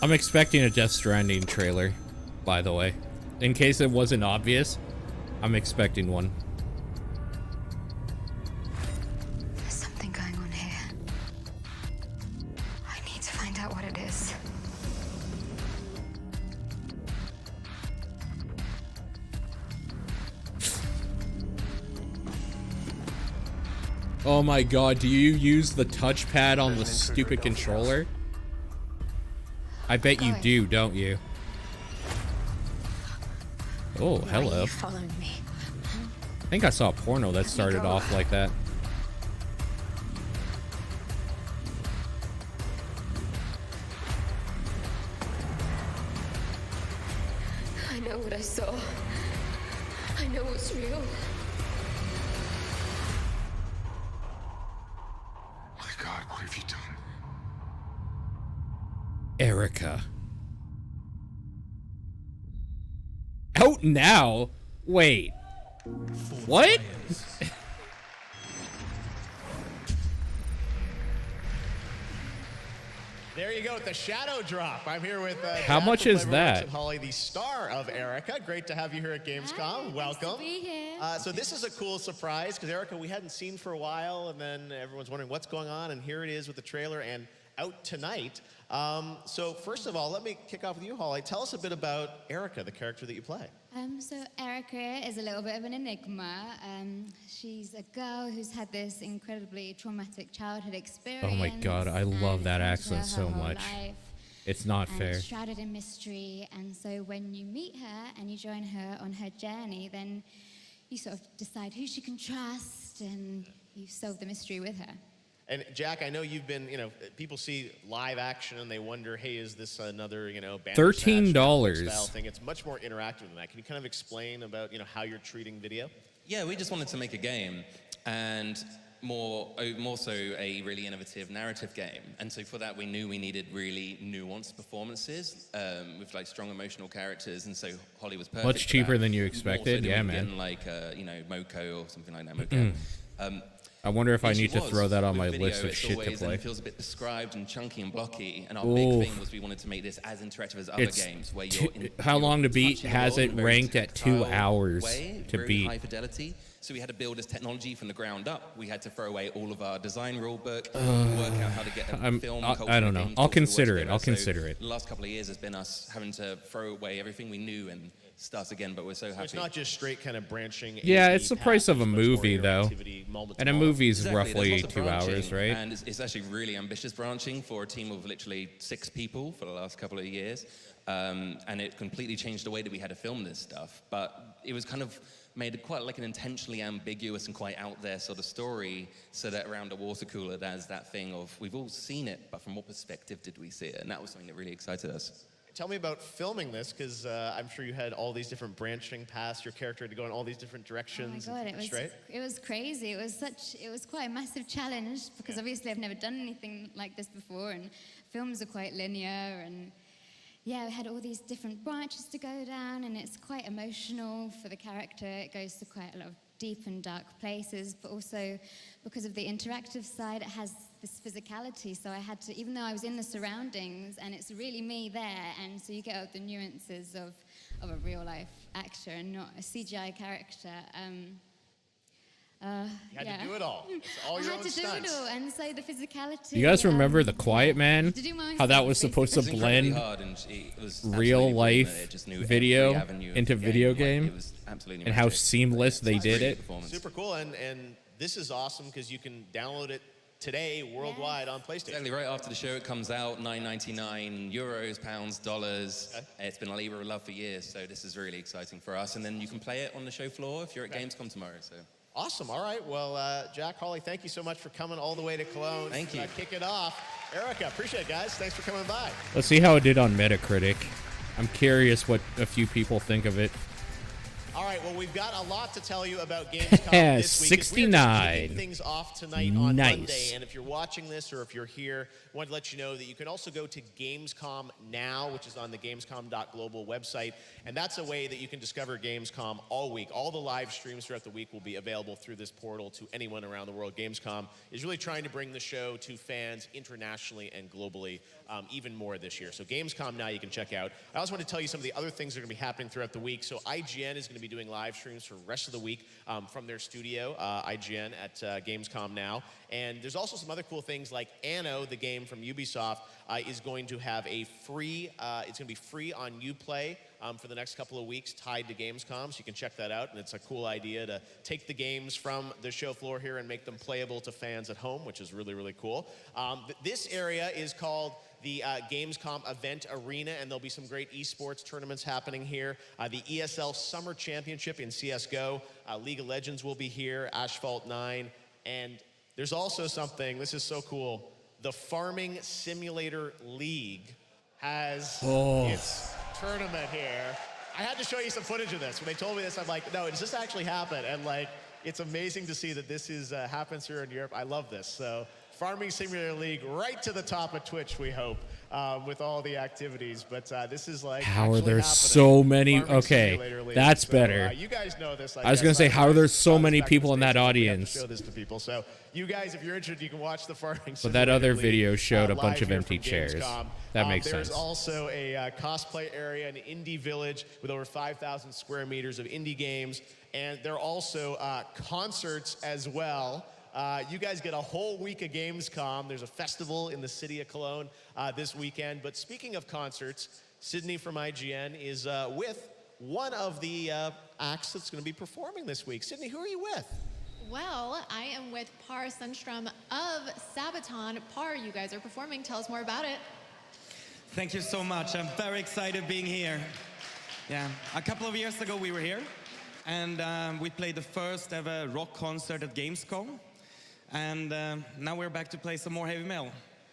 Speaker 1: I'm expecting a Death Stranding trailer, by the way. In case it wasn't obvious, I'm expecting one.
Speaker 15: There's something going on here. I need to find out what it is.
Speaker 1: Oh my god, do you use the touchpad on the stupid controller? I bet you do, don't you? Oh, hello.
Speaker 15: Why are you following me?
Speaker 1: I think I saw a porno that started off like that.
Speaker 15: I know what I saw. I know what's real.
Speaker 6: My God, what have you done?
Speaker 1: Erica. Out now? Wait. What?
Speaker 4: There you go, the shadow drop. I'm here with
Speaker 1: How
Speaker 4: Jack
Speaker 1: much
Speaker 4: from
Speaker 1: is
Speaker 4: Clever
Speaker 1: that?
Speaker 4: Works and Holly, the star of Erica. Great to have you here at Gamescom. Welcome.
Speaker 10: Nice to be here.
Speaker 4: So this is a cool surprise because Erica, we hadn't seen for a while, and then everyone's wondering what's going on, and here it is with the trailer and out tonight. So first of all, let me kick off with you, Holly. Tell us a bit about Erica, the character that you play.
Speaker 10: So Erica is a little bit of an enigma. She's a girl who's had this incredibly traumatic childhood experience.
Speaker 1: Oh my god, I love that
Speaker 10: and it's
Speaker 1: accent
Speaker 10: her
Speaker 1: so
Speaker 10: whole
Speaker 1: much.
Speaker 10: life,
Speaker 1: It's not
Speaker 10: and
Speaker 1: fair.
Speaker 10: it's shrouded in mystery. And so when you meet her and you join her on her journey, then you sort of decide who she can trust, and you solve the mystery with her.
Speaker 4: And Jack, I know you've been, people see live action and they wonder, hey, is this another,
Speaker 1: $13.
Speaker 4: style thing? It's much more interactive than that. Can you kind of explain about, how you're treating video?
Speaker 17: Yeah, we just wanted to make a game, and more so a really innovative narrative game. And so for that, we knew we needed really nuanced performances with like strong emotional characters. And so Holly was perfect.
Speaker 1: Much
Speaker 17: for
Speaker 1: cheaper
Speaker 17: that.
Speaker 1: than you
Speaker 17: More so
Speaker 1: expected.
Speaker 17: than
Speaker 1: Yeah,
Speaker 17: we'd
Speaker 1: man.
Speaker 17: get in like Moko or something like that. Moko.
Speaker 1: I wonder if I
Speaker 17: The
Speaker 1: need
Speaker 17: issue
Speaker 1: to throw that on
Speaker 17: with
Speaker 1: my
Speaker 17: video,
Speaker 1: list of
Speaker 17: it's
Speaker 1: shit to
Speaker 17: always,
Speaker 1: play.
Speaker 17: It feels a bit described and chunky and blocky, and our
Speaker 1: Oof.
Speaker 17: big thing was we wanted to make this as interactive as other
Speaker 1: It's
Speaker 17: games, where you're
Speaker 1: how long to beat
Speaker 17: touching the
Speaker 1: has
Speaker 17: world
Speaker 1: it
Speaker 17: in a very
Speaker 1: ranked at 2
Speaker 17: tactile
Speaker 1: hours
Speaker 17: way,
Speaker 1: to
Speaker 17: very
Speaker 1: beat?
Speaker 17: high fidelity. So we had to build this technology from the ground up. We had to throw away all of our design rule book, work out how to get a film.
Speaker 1: I don't know. I'll consider it. I'll consider it.
Speaker 17: The last couple of years has been us having to throw away everything we knew and start again, but we're so happy.
Speaker 4: It's not just straight kind of branching.
Speaker 1: Yeah,
Speaker 4: 8D
Speaker 1: it's the price of a
Speaker 4: paths, much more
Speaker 1: movie, though.
Speaker 4: interactivity, moment to
Speaker 1: And a
Speaker 4: moment.
Speaker 1: movie's
Speaker 17: Exactly, there's
Speaker 1: roughly
Speaker 17: lots of
Speaker 1: 2 hours,
Speaker 17: branching,
Speaker 1: right?
Speaker 17: And it's actually really ambitious branching for a team of literally 6 people for the last couple of years. And it completely changed the way that we had to film this stuff. But it was kind of made quite like an intentionally ambiguous and quite out there sort of story, so that around a water cooler there's that thing of, we've all seen it, but from what perspective did we see it? And that was something that really excited us.
Speaker 4: Tell me about filming this, because I'm sure you had all these different branching paths. Your character had to go in all these different directions.
Speaker 10: Oh my God,
Speaker 4: and keep straight.
Speaker 10: it was crazy. It was quite a massive challenge because obviously I've never done anything like this before, and films are quite linear, and yeah, we had all these different branches to go down, and it's quite emotional for the character. It goes to quite a lot of deep and dark places, but also because of the interactive side, it has this physicality. So I had to, even though I was in the surroundings and it's really me there, and so you get all the nuances of a real life actor and not a CGI character.
Speaker 4: You had to do it all. all. It's all
Speaker 10: I
Speaker 4: your
Speaker 10: had
Speaker 4: own
Speaker 10: to do it
Speaker 4: stunts.
Speaker 10: all, and so the physicality.
Speaker 1: You guys remember The Quiet Man?
Speaker 10: To do my
Speaker 1: How that
Speaker 10: stuff,
Speaker 1: was supposed to
Speaker 17: It's incredibly
Speaker 1: blend
Speaker 17: hard, and it was
Speaker 1: real
Speaker 17: absolutely brilliant
Speaker 1: life
Speaker 17: that it just knew every
Speaker 1: video
Speaker 17: avenue of
Speaker 1: into
Speaker 17: the
Speaker 1: video
Speaker 17: Like,
Speaker 1: game,
Speaker 17: it was absolutely
Speaker 1: and how
Speaker 17: magic.
Speaker 1: seamless they did
Speaker 17: Really
Speaker 1: it.
Speaker 17: good performance.
Speaker 4: Super cool, and this is awesome because you can download it today worldwide on PlayStation.
Speaker 17: Exactly, right after the show it comes out, €9.99, euros, pounds, dollars. It's been a labor of love for years, so this is really exciting for us. And then you can play it on the show floor if you're at Gamescom tomorrow. So
Speaker 4: Awesome. All right. Well, Jack, Holly, thank you so much for coming all the way to Cologne.
Speaker 17: Thank you.
Speaker 4: Kick it off. Erica, appreciate it, guys. Thanks for coming by.
Speaker 1: Let's see how it did on Metacritic. I'm curious what a few people think of it.
Speaker 4: All right, well, we've got a lot to tell you about Gamescom this week.
Speaker 1: 69.
Speaker 4: We're kicking things off tonight on Monday, and if you're watching this or if you're here, I wanted to let you know that you can also go to Gamescom Now, which is on the Gamescom.global website, and that's a way that you can discover Gamescom all week. All the live streams throughout the week will be available through this portal to anyone around the world. Gamescom is really trying to bring the show to fans internationally and globally even more this year. So Gamescom Now you can check out. I also want to tell you some of the other things that are going to be happening throughout the week. So IGN is going to be doing live streams for the rest of the week from their studio, IGN at Gamescom Now. And there's also some other cool things like Anno, the game from Ubisoft, is going to have a free, it's going to be free on Uplay for the next couple of weeks tied to Gamescom, so you can check that out. And it's a cool idea to take the games from the show floor here and make them playable to fans at home, which is really, really cool. This area is called the Gamescom Event Arena, and there'll be some great esports tournaments happening here. The ESL Summer Championship in CSGO, League of Legends will be here, Asphalt 9, and there's also something, this is so cool, the Farming Simulator League has its tournament here. I had to show you some footage of this. When they told me this, I'm like, no, does this actually happen? And like, it's amazing to see that this is happens here in Europe. I love this. So Farming Simulator League right to the top of Twitch, we hope, with all the activities. But this is like
Speaker 1: How are
Speaker 4: actually
Speaker 1: there
Speaker 4: happening.
Speaker 1: so many?
Speaker 4: Farming Simulator
Speaker 1: Okay,
Speaker 4: League.
Speaker 1: that's
Speaker 4: So,
Speaker 1: better.
Speaker 4: you guys know this.
Speaker 1: I was going to say, how are there so many people in that
Speaker 4: We have to
Speaker 1: audience?
Speaker 4: show this to people. So you guys, if you're interested, you can watch the Farming Simulator
Speaker 1: But that other
Speaker 4: League,
Speaker 1: video showed a bunch
Speaker 4: live
Speaker 1: of
Speaker 4: here
Speaker 1: empty
Speaker 4: from
Speaker 1: chairs.
Speaker 4: Gamescom.
Speaker 1: That makes
Speaker 4: There's
Speaker 1: sense.
Speaker 4: also a cosplay area, an indie village with over 5,000 square meters of indie games. And there are also concerts as well. You guys get a whole week of Gamescom. There's a festival in the city of Cologne this weekend. But speaking of concerts, Sydney from IGN is with one of the acts that's going to be performing this week. Sydney, who are you with?
Speaker 11: Well, I am with Par Sundstrom of Sabaton. Par, you guys are performing. Tell us more about it.
Speaker 5: Thank you so much. I'm very excited being here. Yeah, a couple of years ago we were here, and we played the first ever rock concert at Gamescom. And now we're back to play some more heavy metal.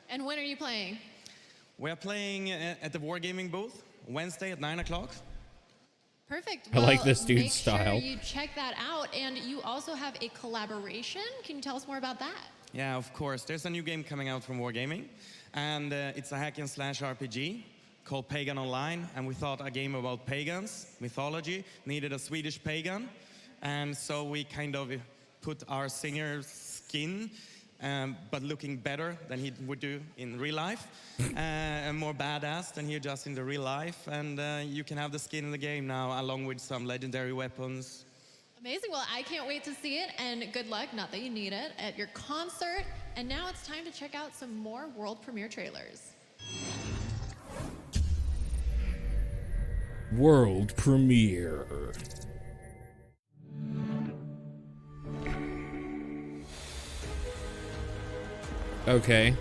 Speaker 11: And when are you playing?
Speaker 5: We're playing at the Wargaming booth Wednesday at 9 o'clock.
Speaker 11: Perfect.
Speaker 1: I like
Speaker 11: Well,
Speaker 1: this dude's
Speaker 11: make
Speaker 1: style.
Speaker 11: Sure you check that out. And you also have a collaboration. Can you tell us more about that?
Speaker 5: Yeah, of course. There's a new game coming out from Wargaming, and it's a hack and slash RPG called Pagan Online. And we thought a game about pagans, mythology, needed a Swedish pagan. And so we kind of put our singer's skin, but looking better than he would do in real life, and more badass than he does in the real life. And you can have the skin in the game now, along with some legendary weapons.
Speaker 11: Amazing. Well, I can't wait to see it. And good luck, not that you need it, at your concert. And now it's time to check out some more world premiere trailers.
Speaker 1: World premiere. Okay.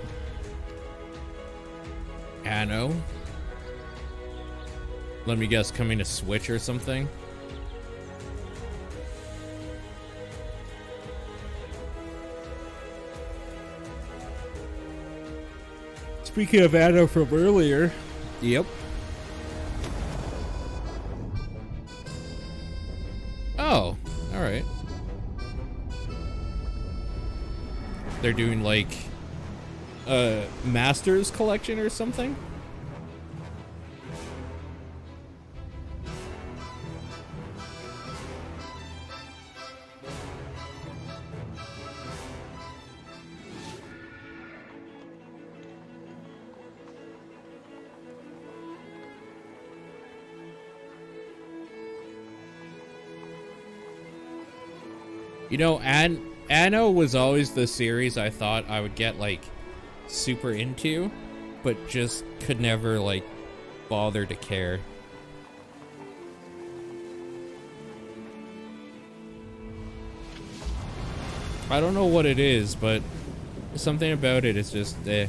Speaker 1: Anno. Let me guess, coming to Switch or something? Speaking of Anno from earlier. Yep. Oh, alright. They're doing like a Masters collection or something? You know, and Anno was always the series I thought I would get, like, super into, but just could never, like, bother to care. I don't know what it is, but something about it is just, eh.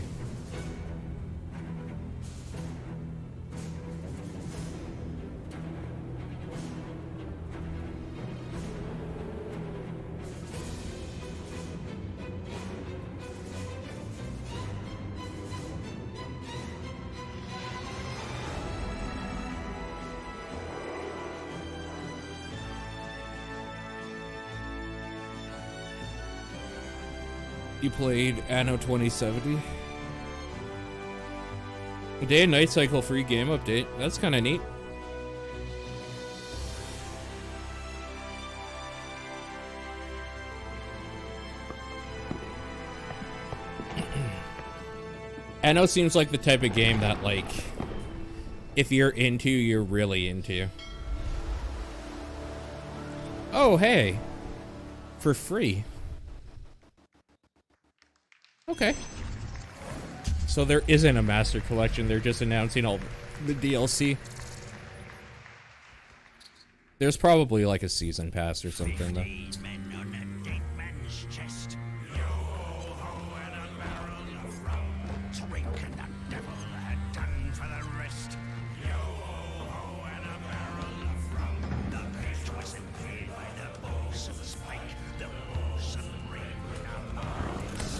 Speaker 1: You played Anno 2070? A day and night cycle free game update. That's kind of neat. Anno seems like the type of game that, like, if you're into, you're really into. Oh, hey. For free. Okay. So there isn't a master collection, they're just announcing all the DLC. There's probably like a season pass or something though.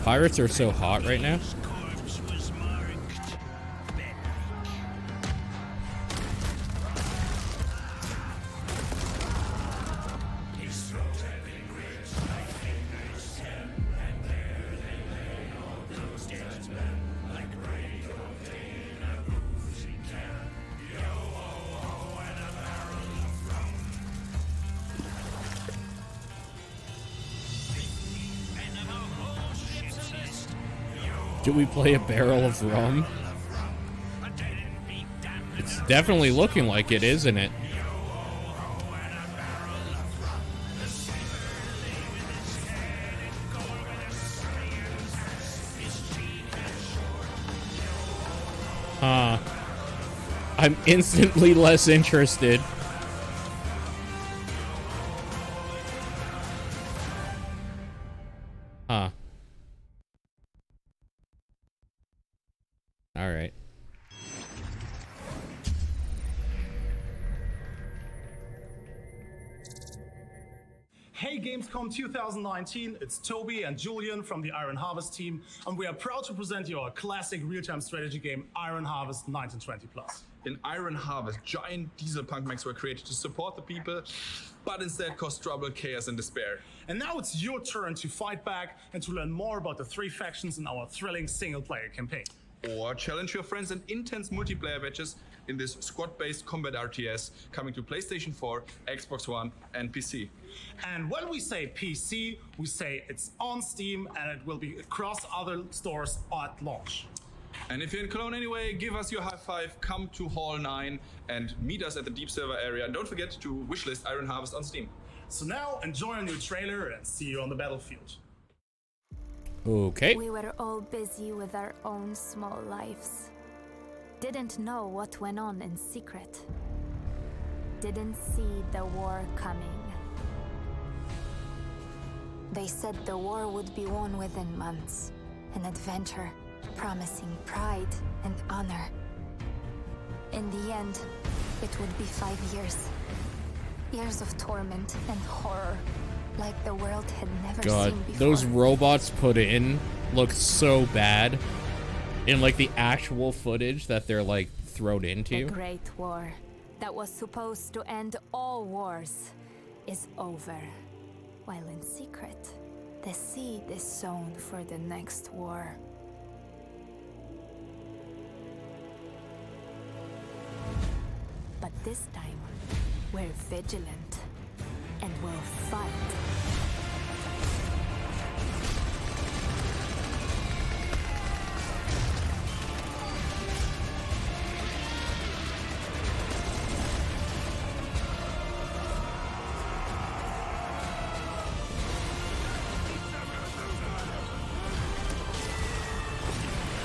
Speaker 1: Pirates are so hot right now. Do we play a barrel of rum? It's definitely looking like it, isn't it? Huh. I'm instantly less interested. Huh. Alright.
Speaker 19: Hey Gamescom 2019, it's Toby and Julian from the Iron Harvest team, and we are proud to present you our classic real-time strategy game, Iron Harvest 1920+.
Speaker 20: In Iron Harvest, giant diesel punk mechs were created to support the people, but instead caused trouble, chaos, and despair.
Speaker 19: And now it's your turn to fight back and to learn more about the 3 factions in our thrilling single-player campaign.
Speaker 20: Or challenge your friends in intense multiplayer matches in this squad-based combat RTS coming to PlayStation 4, Xbox One, and PC.
Speaker 19: And when we say PC, we say it's on Steam and it will be across other stores at launch.
Speaker 20: And if you're in Cologne anyway, give us your high five, come to Hall 9 and meet us at the Deep Server area. And don't forget to wishlist Iron Harvest on Steam.
Speaker 19: So now enjoy a new trailer and see you on the battlefield.
Speaker 1: Okay.
Speaker 22: We were all busy with our own small lives. Didn't know what went on in secret. Didn't see the war coming. They said the war would be won within months. An adventure promising pride and honor. In the end, it would be 5 years. Years of torment and horror. Like the world had never
Speaker 1: God,
Speaker 22: seen before.
Speaker 1: those robots put in look so bad in like the actual footage that they're like thrown into.
Speaker 22: The Great War that was supposed to end all wars is over. While in secret, the seed is sown for the next war. But this time, we're vigilant and we'll fight.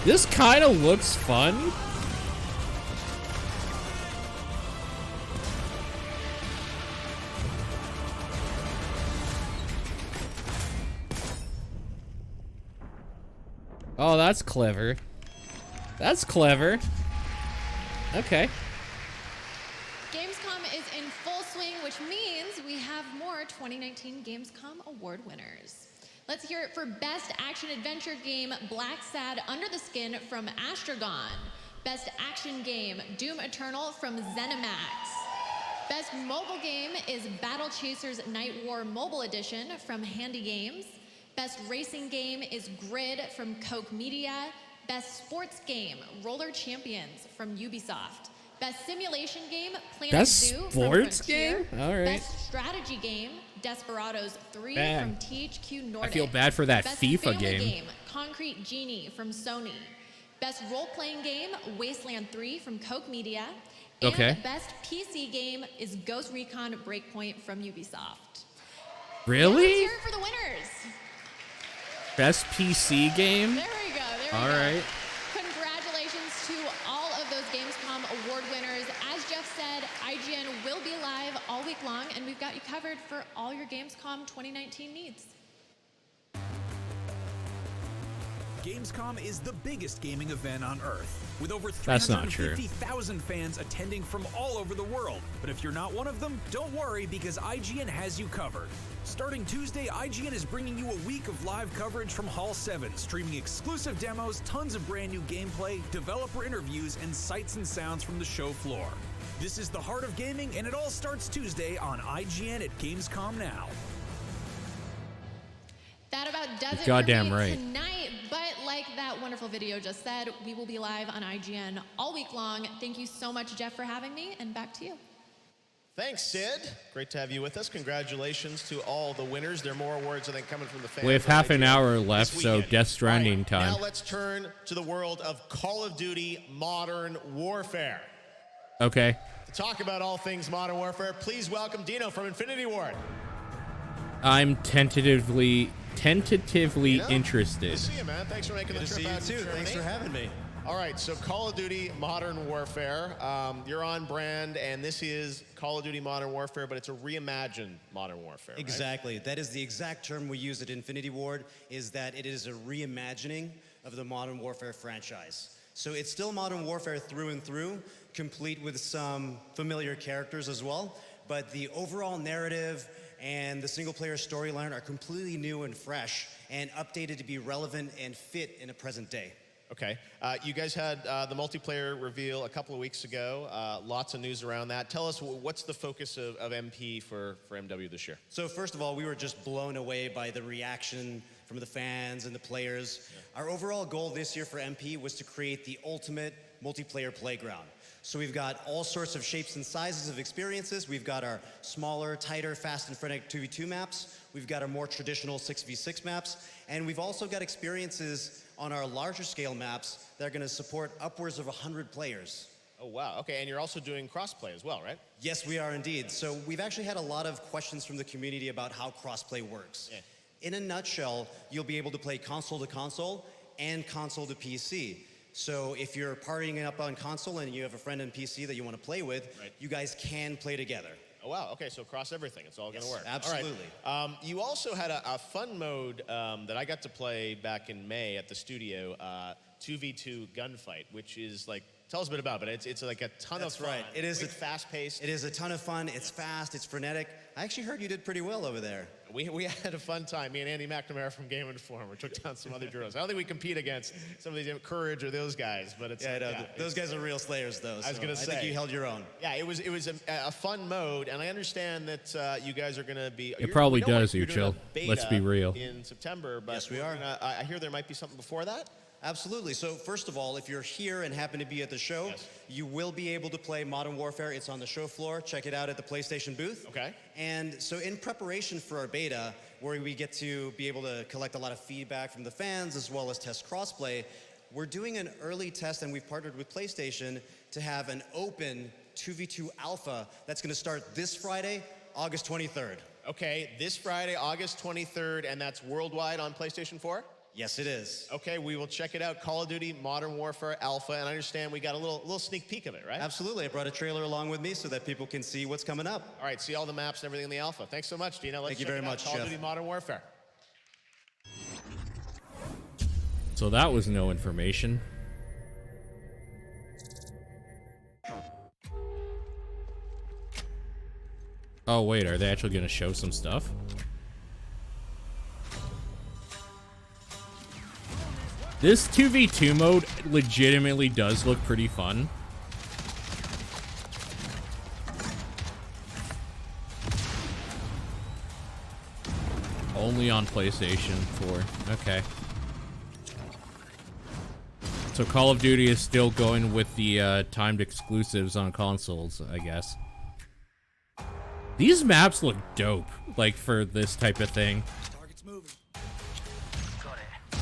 Speaker 1: This kind of looks fun. Oh, that's clever. That's clever. Okay.
Speaker 11: Gamescom is in full swing, which means we have more 2019 Gamescom award winners. Let's hear it for Best Action Adventure Game, Black Sad Under the Skin from Astragon. Best Action Game, Doom Eternal from ZeniMax. Best Mobile Game is Battle Chasers Night War Mobile Edition from Handy Games. Best Racing Game is Grid from Koch Media. Best Sports Game, Roller Champions from Ubisoft. Best Simulation Game, Planet
Speaker 1: Best
Speaker 11: Zoo from
Speaker 1: sports
Speaker 11: Frontier.
Speaker 1: game? All right.
Speaker 11: Best Strategy Game, Desperados 3
Speaker 1: Man.
Speaker 11: from THQ Nordic.
Speaker 1: I feel bad for that
Speaker 11: Best
Speaker 1: FIFA
Speaker 11: Family
Speaker 1: game.
Speaker 11: Concrete Genie from Sony. Best Role-Playing Game, Wasteland 3 from Koch Media. And
Speaker 1: Okay.
Speaker 11: Best PC Game is Ghost Recon Breakpoint from Ubisoft.
Speaker 1: Really?
Speaker 11: Let's hear it for the winners.
Speaker 1: Best PC game?
Speaker 11: There we go.
Speaker 1: All right.
Speaker 11: Congratulations to all of those Gamescom award winners. As Jeff said, IGN will be live all week long, and we've got you covered for all your Gamescom 2019 needs.
Speaker 7: Gamescom is the biggest gaming event on Earth, with over
Speaker 1: That's not true.
Speaker 7: 350,000 fans attending from all over the world. But if you're not one of them, don't worry, because IGN has you covered. Starting Tuesday, IGN is bringing you a week of live coverage from Hall 7, streaming exclusive demos, tons of brand new gameplay, developer interviews, and sights and sounds from the show floor. This is the heart of gaming, and it all starts Tuesday on IGN at Gamescom Now.
Speaker 11: That about does it
Speaker 1: Goddamn
Speaker 11: for me
Speaker 1: right.
Speaker 11: tonight. But like that wonderful video just said, we will be live on IGN all week long. Thank you so much, Jeff, for having me, and back to you.
Speaker 4: Thanks, Sid. Great to have you with us. Congratulations to all the winners. There are more awards, I think, coming from the fans.
Speaker 1: We have
Speaker 4: on
Speaker 1: half an
Speaker 4: IGN
Speaker 1: hour
Speaker 4: this
Speaker 1: left, so
Speaker 4: weekend.
Speaker 1: Death Stranding time.
Speaker 4: Now let's turn to the world of Call of Duty Modern Warfare.
Speaker 1: Okay.
Speaker 4: To talk about all things Modern Warfare, please welcome Dino from Infinity Ward.
Speaker 1: I'm tentatively interested.
Speaker 4: Good to see you, man. Thanks for making the trip out to Germany.
Speaker 8: Thanks for having me.
Speaker 4: All right, so Call of Duty Modern Warfare. You're on brand, and this is Call of Duty Modern Warfare, but it's a reimagined Modern Warfare, right?
Speaker 8: Exactly. That is the exact term we use at Infinity Ward, is that it is a reimagining of the Modern Warfare franchise. So it's still Modern Warfare through and through, complete with some familiar characters as well, but the overall narrative and the single-player storyline are completely new and fresh and updated to be relevant and fit in a present day.
Speaker 4: Okay. You guys had the multiplayer reveal a couple of weeks ago. Lots of news around that. Tell us, what's the focus of MP for MW this year?
Speaker 8: So first of all, we were just blown away by the reaction from the fans and the players. Yeah. Our overall goal this year for MP was to create the ultimate multiplayer playground. So we've got all sorts of shapes and sizes of experiences. We've got our smaller, tighter, fast and frenetic 2v2 maps. We've got our more traditional 6v6 maps. And we've also got experiences on our larger scale maps that are going to support upwards of 100 players.
Speaker 4: Oh, wow. Okay, and you're also doing crossplay as well, right?
Speaker 8: Yes, we are indeed. So we've actually had a lot of questions from the community about how crossplay works. Yeah. In a nutshell, you'll be able to play console to console and console to PC. So if you're partying up on console and you have a friend on PC that you want to play with, right, you guys can play together.
Speaker 4: Oh, wow. Okay, so across everything. It's all going to work.
Speaker 8: Absolutely.
Speaker 4: All right. You also had a fun mode that I got to play back in May at the studio, 2v2 gunfight, which is like, tell us a bit about it. It's like a ton of fun.
Speaker 8: That's right. It is
Speaker 4: fast-paced.
Speaker 8: It is a ton of fun. It's fast. It's frenetic. I actually heard you did pretty well over there.
Speaker 4: We had a fun time. Me and Andy McNamara from Game Informer took down some other duros. I don't think we compete against some of these Courage or those guys, but it's
Speaker 8: those guys are real slayers, though.
Speaker 4: I was going to say,
Speaker 8: I think you held your own.
Speaker 4: Yeah, it was a fun mode, and I understand that you guys are going to be.
Speaker 1: It probably does, you chill. Let's be real.
Speaker 4: In September, but
Speaker 8: yes, we are.
Speaker 4: I hear there might be something before that.
Speaker 8: Absolutely. So first of all, if you're here and happen to be at the show, you will be able to play Modern Warfare. It's on the show floor. Check it out at the PlayStation booth.
Speaker 4: Okay.
Speaker 8: And so in preparation for our beta, where we get to be able to collect a lot of feedback from the fans as well as test crossplay, we're doing an early test, and we've partnered with PlayStation to have an open 2v2 alpha that's going to start this Friday, August 23rd.
Speaker 4: Okay, this Friday, August 23rd, and that's worldwide on PlayStation 4?
Speaker 8: Yes, it is.
Speaker 4: Okay, we will check it out. Call of Duty Modern Warfare Alpha, and I understand we got a little sneak peek of it, right?
Speaker 8: Absolutely. I brought a trailer along with me so that people can see what's coming up.
Speaker 4: All right, see all the maps and everything in the Alpha. Thanks so much, Dino. Let's
Speaker 8: Thank you
Speaker 4: check
Speaker 8: very
Speaker 4: it out.
Speaker 8: much,
Speaker 4: Call of
Speaker 8: Jeff.
Speaker 4: Duty Modern Warfare.
Speaker 1: So that was no information. Oh wait, are they actually gonna show some stuff? This 2v2 mode legitimately does look pretty fun. Only on PlayStation 4. Okay. So Call of Duty is still going with the timed exclusives on consoles, I guess. These maps look dope, like, for this type of thing.
Speaker 6: Target's moving. Got it.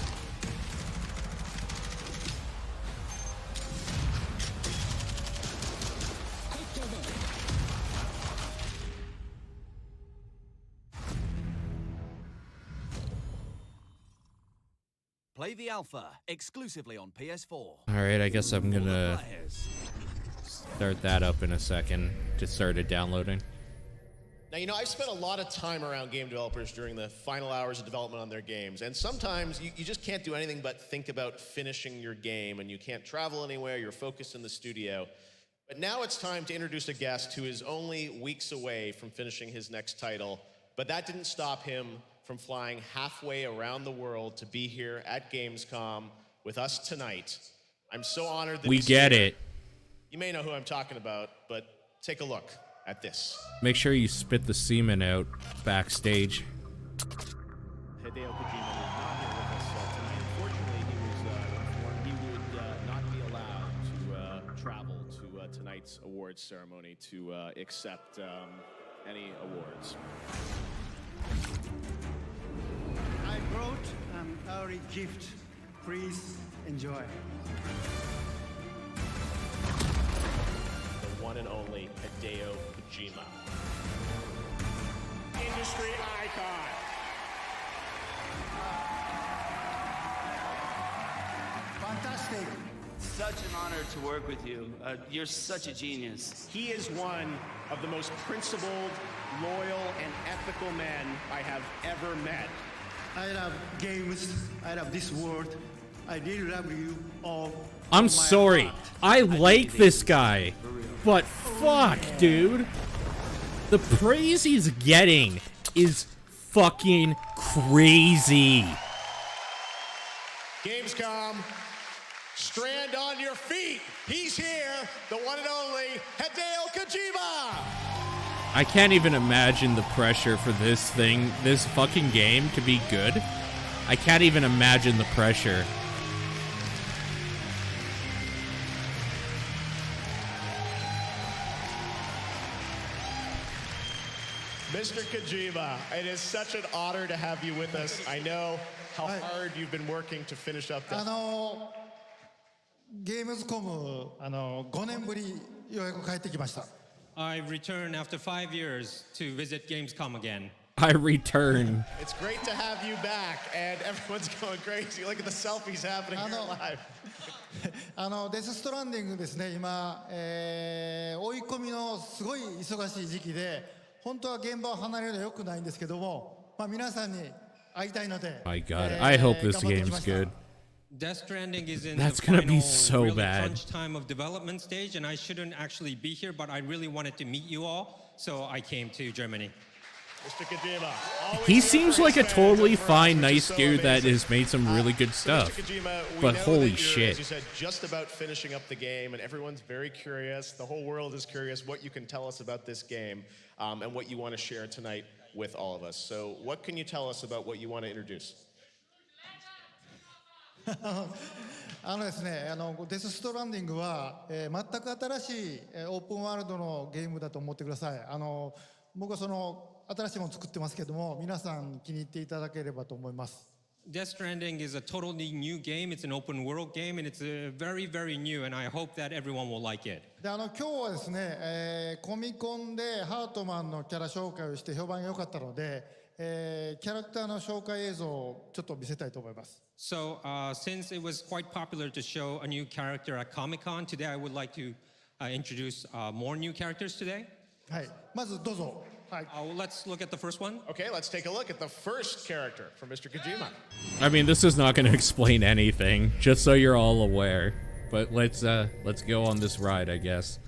Speaker 3: Play the alpha exclusively on PS4.
Speaker 1: Alright, I guess I'm gonna start that up in a second to start it downloading.
Speaker 4: Now, you know, I've spent a lot of time around game developers during the final hours of development on their games, and sometimes you just can't do anything but think about finishing your game, and you can't travel anywhere, you're focused in the studio. But now it's time to introduce a guest who is only weeks away from finishing his next title, but that didn't stop him from flying halfway around the world to be here at Gamescom with us tonight. I'm so honored that
Speaker 1: We
Speaker 4: he's
Speaker 1: get
Speaker 4: here.
Speaker 1: it.
Speaker 4: You may know who I'm talking about, but take a look at this.
Speaker 1: Make sure you spit the semen out backstage.
Speaker 9: Hideo Kojima is not here with us tonight. Unfortunately, he was informed he would not be allowed to travel to tonight's awards ceremony to accept any awards.
Speaker 23: I brought an early gift. Please enjoy.
Speaker 4: The one and only Hideo Kojima.
Speaker 9: Industry icon.
Speaker 23: Fantastic.
Speaker 24: Such an honor to work with you. You're such a genius.
Speaker 9: He is one of the most principled, loyal, and ethical men I have ever met.
Speaker 23: I love games. I love this world. I really love you all.
Speaker 1: I'm sorry. I like this guy. But fuck, dude. The praise he's getting is fucking crazy.
Speaker 4: Gamescom, strand on your feet. He's here, the one and only Hideo Kojima.
Speaker 1: I can't even imagine the pressure for this fucking game to be good. I can't even imagine the pressure.
Speaker 4: Mr. Kojima, it is such an honor to have you with us. I know how hard you've been working to finish up this.
Speaker 23: ゲームズコム5年ぶりようやく帰ってきました。
Speaker 25: I return after 5 years to visit Gamescom again.
Speaker 1: I return.
Speaker 4: It's great to have you back, and everyone's going crazy. Look at the selfies happening here live.
Speaker 23: デス・ストランディングですね、今、追い込みのすごい忙しい時期で、本当は現場を離れるのは良くないんですけども、まあ、皆さんに会いたいので、
Speaker 1: My God, I hope this
Speaker 23: 頑張ってき
Speaker 1: game's
Speaker 23: ました。
Speaker 1: good.
Speaker 25: Death Stranding is in
Speaker 1: That's
Speaker 25: the
Speaker 1: gonna
Speaker 25: final
Speaker 1: be so
Speaker 25: really
Speaker 1: bad.
Speaker 25: crunch time of development stage, and I shouldn't actually be here, but I really wanted to meet you all, so I came to Germany.
Speaker 4: Mr. Kojima, always
Speaker 1: He
Speaker 4: here
Speaker 1: seems
Speaker 4: for
Speaker 1: like a
Speaker 4: his fans
Speaker 1: totally
Speaker 4: and for us,
Speaker 1: fine,
Speaker 4: which is
Speaker 1: nice
Speaker 4: so
Speaker 1: dude that
Speaker 4: amazing.
Speaker 1: has made some really good
Speaker 4: So,
Speaker 1: stuff.
Speaker 4: Mr. Kojima, we
Speaker 1: But
Speaker 4: know
Speaker 1: holy
Speaker 4: that you're,
Speaker 1: shit.
Speaker 4: as you said, just about finishing up the game, and everyone's very curious. The whole world is curious what you can tell us about this game and what you want to share tonight with all of us. So what can you tell us about what you want to introduce?
Speaker 23: ですね、デス・ストランディングは、全く新しいオープンワールドのゲームだと思ってください。僕はその新しいものを作ってますけども、皆さん気に入っていただければと思います。
Speaker 25: Death Stranding is a totally new game. It's an open world game, and it's very, very new, and I hope that everyone will like it.
Speaker 23: で今日はですね、コミコンでハートマンのキャラ紹介をして評判が良かったので、キャラクターの紹介映像をちょっと見せたいと思います。
Speaker 25: So, since it was quite popular to show a new character at Comic-Con, today I would like to introduce more new characters today.
Speaker 23: はい、まずどうぞ。はい。
Speaker 25: Let's look at the first one.
Speaker 4: Okay, let's take a look at the first character from Mr. Kojima.
Speaker 1: I mean, this is not going to explain anything, just so you're all aware. But let's go on this ride, I guess.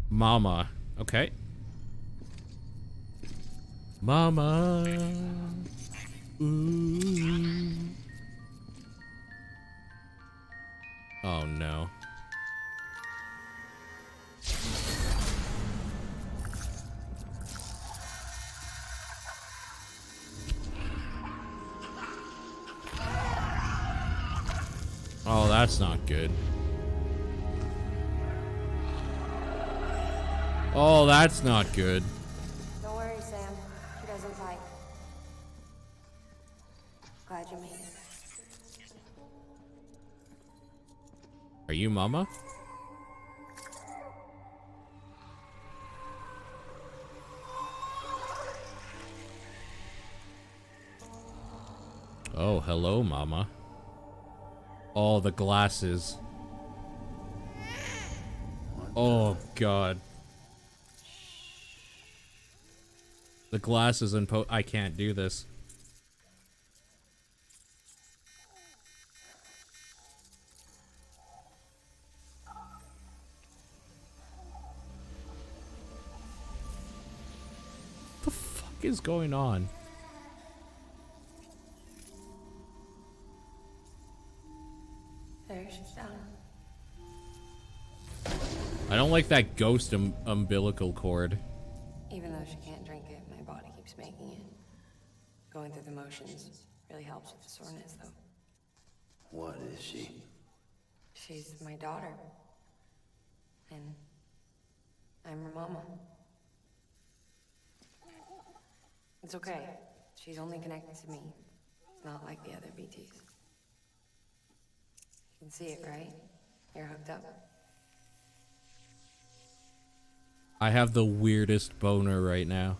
Speaker 1: Mama. Okay. Mama. Ooh. Oh no. Oh, that's not good. Oh, that's not good.
Speaker 15: Don't worry, Sam. She doesn't fight. Glad you made it.
Speaker 1: Are you Mama? Oh, hello, Mama. Oh, the glasses. Oh, God. The glasses and I can't do this. What the fuck is going on?
Speaker 15: There, she's down.
Speaker 1: I don't like that ghost umbilical cord.
Speaker 15: Even though she can't drink it, my body keeps making it. Going through the motions really helps with the soreness, though.
Speaker 6: What is she?
Speaker 15: She's my daughter. And I'm her mama. It's okay. She's only connected to me. It's not like the other BTs. You can see it, right? You're hooked up.
Speaker 1: I have the weirdest boner right now.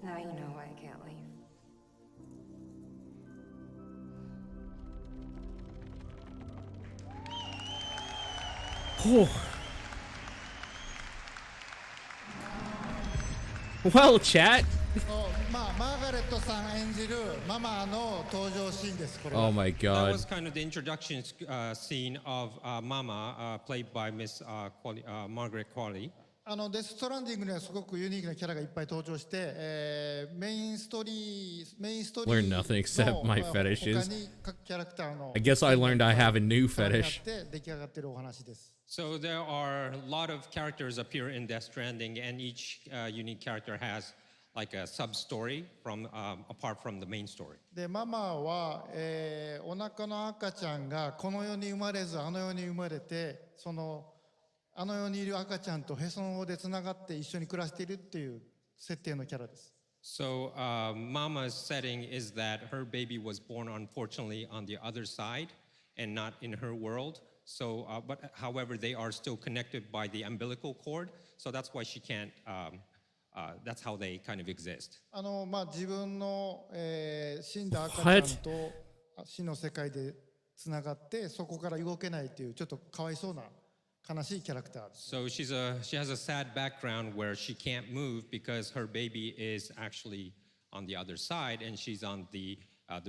Speaker 15: Now you know why I can't leave.
Speaker 1: Well, chat.
Speaker 23: まあマーガレットさん演じるママの登場シーンです。これは。
Speaker 1: Oh my
Speaker 25: That
Speaker 1: god.
Speaker 25: was kind of the introduction scene of Mama, played by Miss Margaret Qualley.
Speaker 23: デス・ストランディングにはすごくユニークなキャラがいっぱい登場して、メインストーリー
Speaker 1: Learn nothing except my
Speaker 23: 他
Speaker 1: fetishes.
Speaker 23: に各キャラクターの
Speaker 1: I guess I learned I have a new fetish.
Speaker 23: 出来上がっているお話です。
Speaker 25: So there are a lot of characters appear in Death Stranding, and each unique character has like a sub-story from apart from the main story.
Speaker 23: でママは、お腹の赤ちゃんがこの世に生まれずあの世に生まれてあの世にいる赤ちゃんとへその緒でつながって一緒に暮らしているっていう設定のキャラです。
Speaker 25: So Mama's setting is that her baby was born unfortunately on the other side and not in her world. So, but however, they are still connected by the umbilical cord. So that's why she can't. That's how they kind of exist.
Speaker 23: 自分の、死んだ赤ちゃんと死の世界でつながってそこから動けないっていうちょっとかわいそうな悲しいキャラクターです。
Speaker 25: So she has a sad background where she can't move because her baby is actually on the other side and she's on the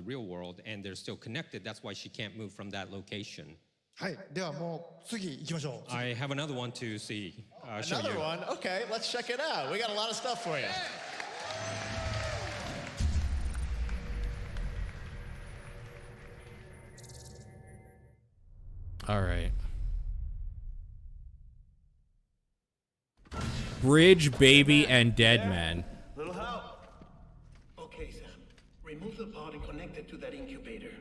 Speaker 25: real world and they're still connected. That's why she can't move from that location.
Speaker 23: はい、ではもう次行きましょう。
Speaker 25: I have another one to see. Show
Speaker 4: Another
Speaker 25: you.
Speaker 4: one? Okay, let's check it out. We got a lot of stuff for you.
Speaker 1: All right. Bridge, baby, and dead man.
Speaker 2: Little help. Okay, Sam. Remove the pod and connect it to that incubator.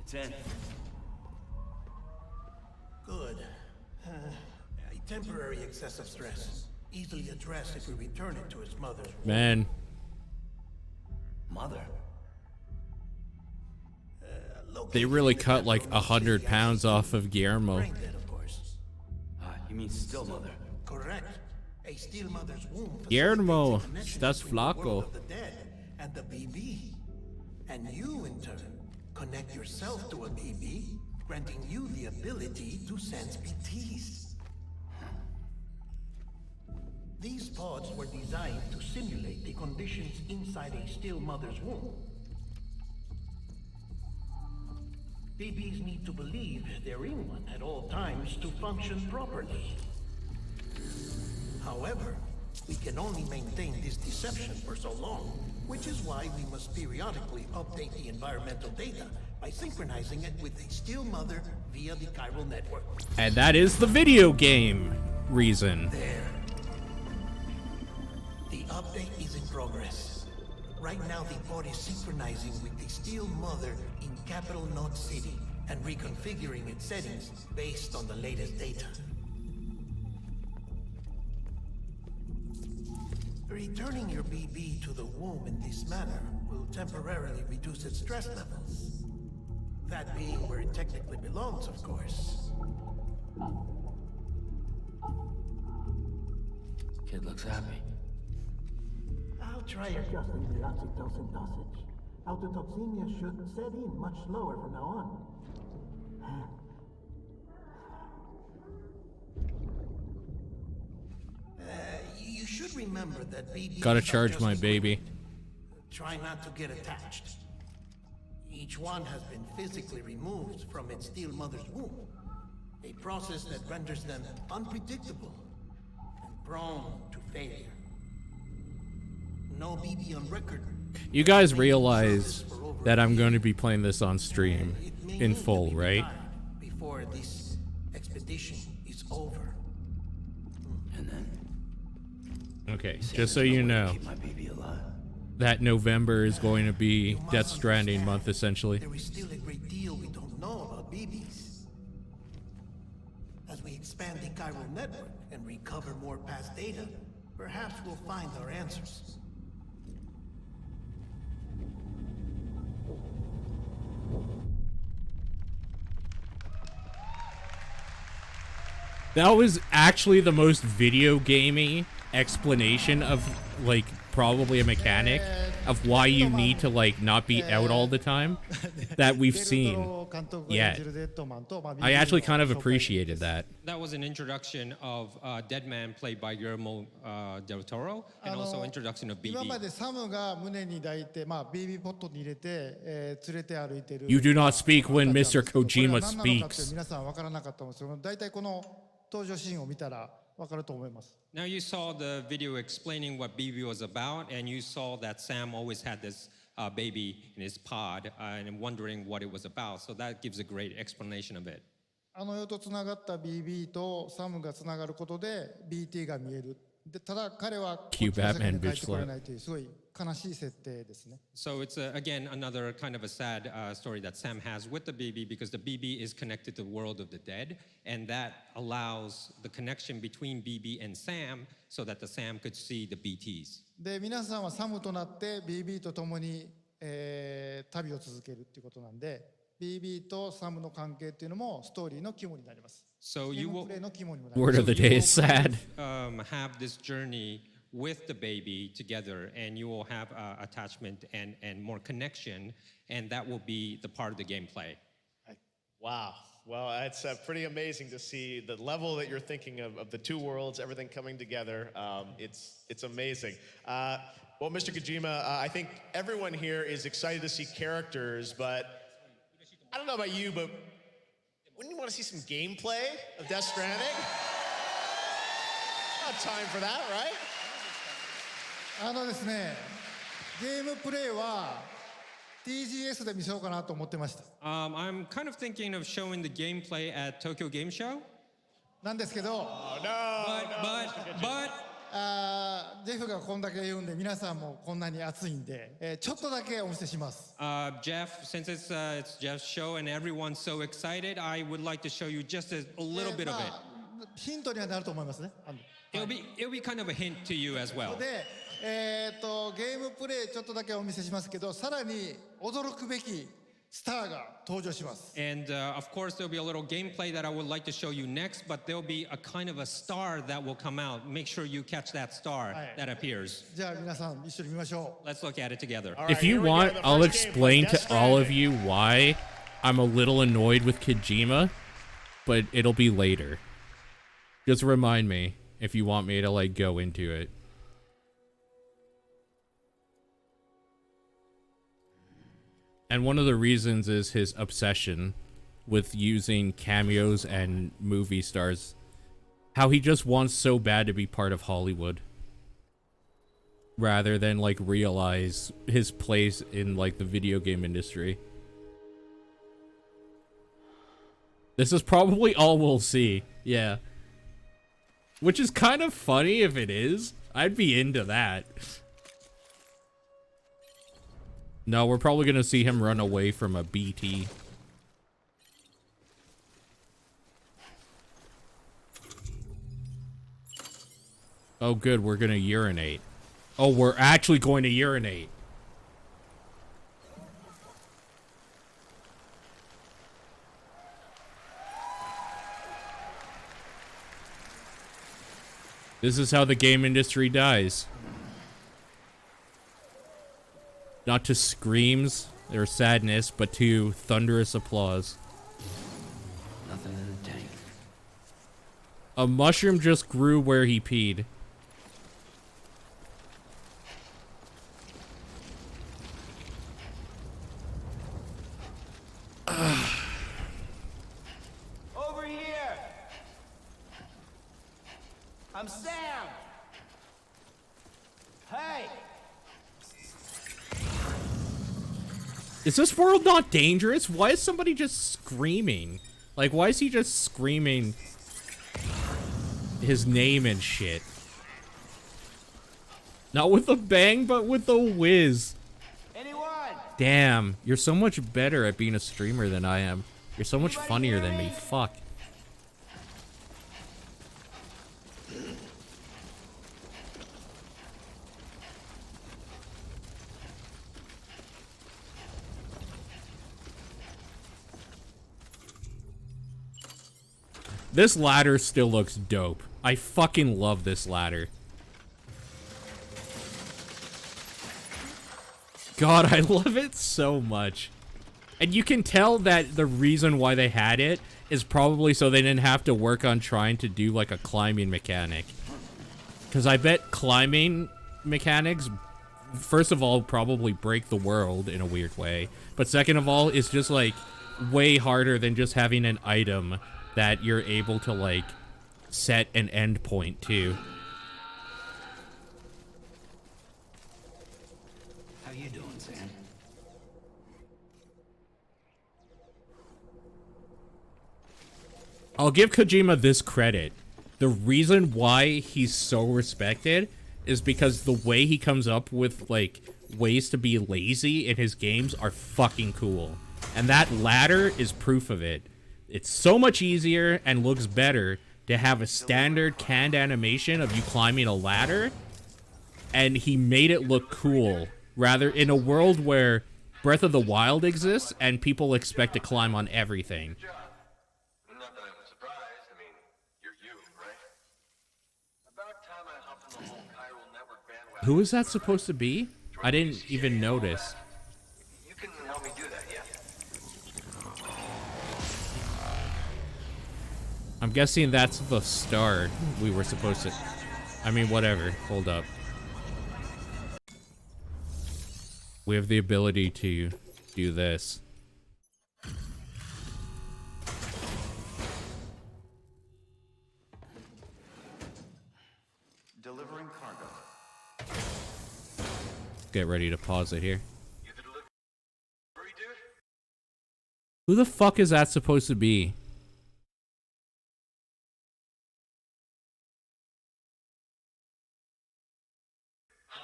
Speaker 6: It's in.
Speaker 2: Good. A temporary excessive stress. easily addressed if we return it to its mother's womb.
Speaker 1: Man.
Speaker 2: Mother?
Speaker 1: They really cut like 100 pounds off of Guillermo.
Speaker 2: Brain dead, of course.
Speaker 6: You mean still mother?
Speaker 2: Correct. A still mother's womb
Speaker 1: Guillermo,
Speaker 2: facilitates a
Speaker 1: estás
Speaker 2: connection between the world
Speaker 1: flaco.
Speaker 2: of the dead and the BB. And you, in turn, connect yourself to a BB, granting you the ability to sense BTs. These pods were designed to simulate the conditions inside a still mother's womb. BBs need to believe they're in one at all times to function properly. However, we can only maintain this deception for so long, which is why we must periodically update the environmental data by synchronizing it with a still mother via the chiral network.
Speaker 1: And that is the video game reason.
Speaker 2: There. The update is in progress. Right now, the pod is synchronizing with the still mother in Capital Knot City and reconfiguring its settings based on the latest data. Returning your BB to the womb in this manner will temporarily reduce its stress levels. That being where it technically belongs, of course.
Speaker 6: Kid looks happy.
Speaker 2: I'll try adjusting the oxytocin dosage. Autotoxemia should set in much slower from now on. You should remember that BBs
Speaker 1: Gotta
Speaker 2: are
Speaker 1: charge
Speaker 2: just
Speaker 1: my
Speaker 2: as
Speaker 1: baby.
Speaker 2: Try not to get attached. Each one has been physically removed from its still mother's womb. A process that renders them unpredictable and prone to failure. No BB on record.
Speaker 1: You guys realize that I'm going to be playing this on stream in full, right?
Speaker 2: Before this expedition is over.
Speaker 6: And then?
Speaker 1: Okay, just so you know, that November is going to be Death Stranding month, essentially.
Speaker 2: There is still a great deal we don't know about BBs. As we expand the chiral network and recover more past data, perhaps we'll find our answers.
Speaker 1: That was actually the most video gamey explanation of, like, probably a mechanic of why you need to, like, not be out all the time that we've seen yet. I actually kind of appreciated that.
Speaker 25: That was an introduction of Dead Man, played by Guillermo del Toro, and also introduction of
Speaker 23: 今ま
Speaker 25: BB.
Speaker 23: でサムが胸に抱いて、BB ポットに入れて、連れて歩いてる。
Speaker 1: You do not speak when Mr.
Speaker 23: これ
Speaker 1: Kojima
Speaker 23: は何なのかって
Speaker 1: speaks.
Speaker 23: 皆さん分からなかったんですけど、大体この登場シーンを見たら分かると思います。
Speaker 25: Now you saw the video explaining what BB was about, and you saw that Sam always had this baby in his pod, and wondering what it was about. So that gives a great explanation of it.
Speaker 23: あの世とつながった BB とサムがつながることで BT が見える。でただ彼はこっちの世界に帰ってこれないというすごい悲しい設定ですね。
Speaker 25: So it's again another kind of a sad story that Sam has with the BB, because the BB is connected to the world of the dead, and that allows the connection between BB and Sam so that the Sam could see the BTs.
Speaker 23: で皆さんはサムとなって BB と共に、旅を続けるっていうことなんで BB とサムの関係っていうのもストーリーの肝になります。
Speaker 25: So you will,
Speaker 1: Word of the day is sad.
Speaker 25: Have this journey with the baby together, and you will have attachment and more connection, and that will be the part of the gameplay.
Speaker 4: Wow. Well, it's pretty amazing to see the level that you're thinking of the two worlds, everything coming together. It's amazing. Well, Mr. Kojima, I think everyone here is excited to see characters, but I don't know about you, but wouldn't you want to see some gameplay of Death Stranding? Not time for that, right?
Speaker 23: あのですね、ゲームプレイは TGS で見せようかなと思ってました。
Speaker 25: I'm kind of thinking of showing the gameplay at Tokyo Game Show.
Speaker 23: なんですけど、ジェフがこんだけ言うんで皆さんもこんなに熱いんで、ちょっとだけお見せします。
Speaker 25: Jeff, since it's Jeff's show and everyone's so excited, I would like to show you just a little bit of it.
Speaker 23: ヒントにはなると思いますね。
Speaker 25: It'll be kind of a hint to you as well.
Speaker 23: で、ゲームプレイちょっとだけお見せしますけど、さらに驚くべきスターが登場します。
Speaker 25: And of course, there'll be a little gameplay that I would like to show you next, but there'll be a kind of a star that will come out. Make sure you catch that star that appears.
Speaker 23: じゃあ皆さん一緒に見ましょう。
Speaker 25: Let's look at it together.
Speaker 1: If you want, I'll explain to all of you why I'm a little annoyed with Kojima, but it'll be later. Just remind me if you want me to like go into it. And one of the reasons is his obsession with using cameos and movie stars. How he just wants so bad to be part of Hollywood. Rather than like realize his place in like the video game industry. This is probably all we'll see. Yeah. Which is kind of funny if it is. I'd be into that. No, we're probably gonna see him run away from a BT. Oh good, we're gonna urinate. Oh, we're actually going to urinate. This is how the game industry dies. Not to screams or sadness, but to thunderous applause.
Speaker 6: Nothing in the tank.
Speaker 1: A mushroom just grew where he peed.
Speaker 6: Over here! I'm Sam! Hey!
Speaker 1: Is this world not dangerous? Why is somebody just screaming? Like, why is he just screaming his name and shit? Not with a bang, but with a whiz.
Speaker 6: Anyone?
Speaker 1: Damn, you're so much better at being a streamer than I am. You're so much funnier than me. Fuck. This ladder still looks dope. I fucking love this ladder. God, I love it so much. And you can tell that the reason why they had it is probably so they didn't have to work on trying to do like a climbing mechanic. Because I bet climbing mechanics, first of all, probably break the world in a weird way. But second of all, it's just like way harder than just having an item that you're able to like set an end point to.
Speaker 6: How you doing, Sam?
Speaker 1: I'll give Kojima this credit. The reason why he's so respected is because the way he comes up with like ways to be lazy in his games are fucking cool. And that ladder is proof of it. It's so much easier and looks better to have a standard canned animation of you climbing a ladder, and he made it look cool. Rather, in a world where Breath of the Wild exists and people expect to climb on everything. Who is that supposed to be? I didn't even notice.
Speaker 6: You can help me do that, yeah.
Speaker 1: I'm guessing that's the star we were supposed to... I mean, whatever. Hold up. We have the ability to do this.
Speaker 6: Delivering cargo.
Speaker 1: Get ready to pause it here. Who the fuck is that supposed to be?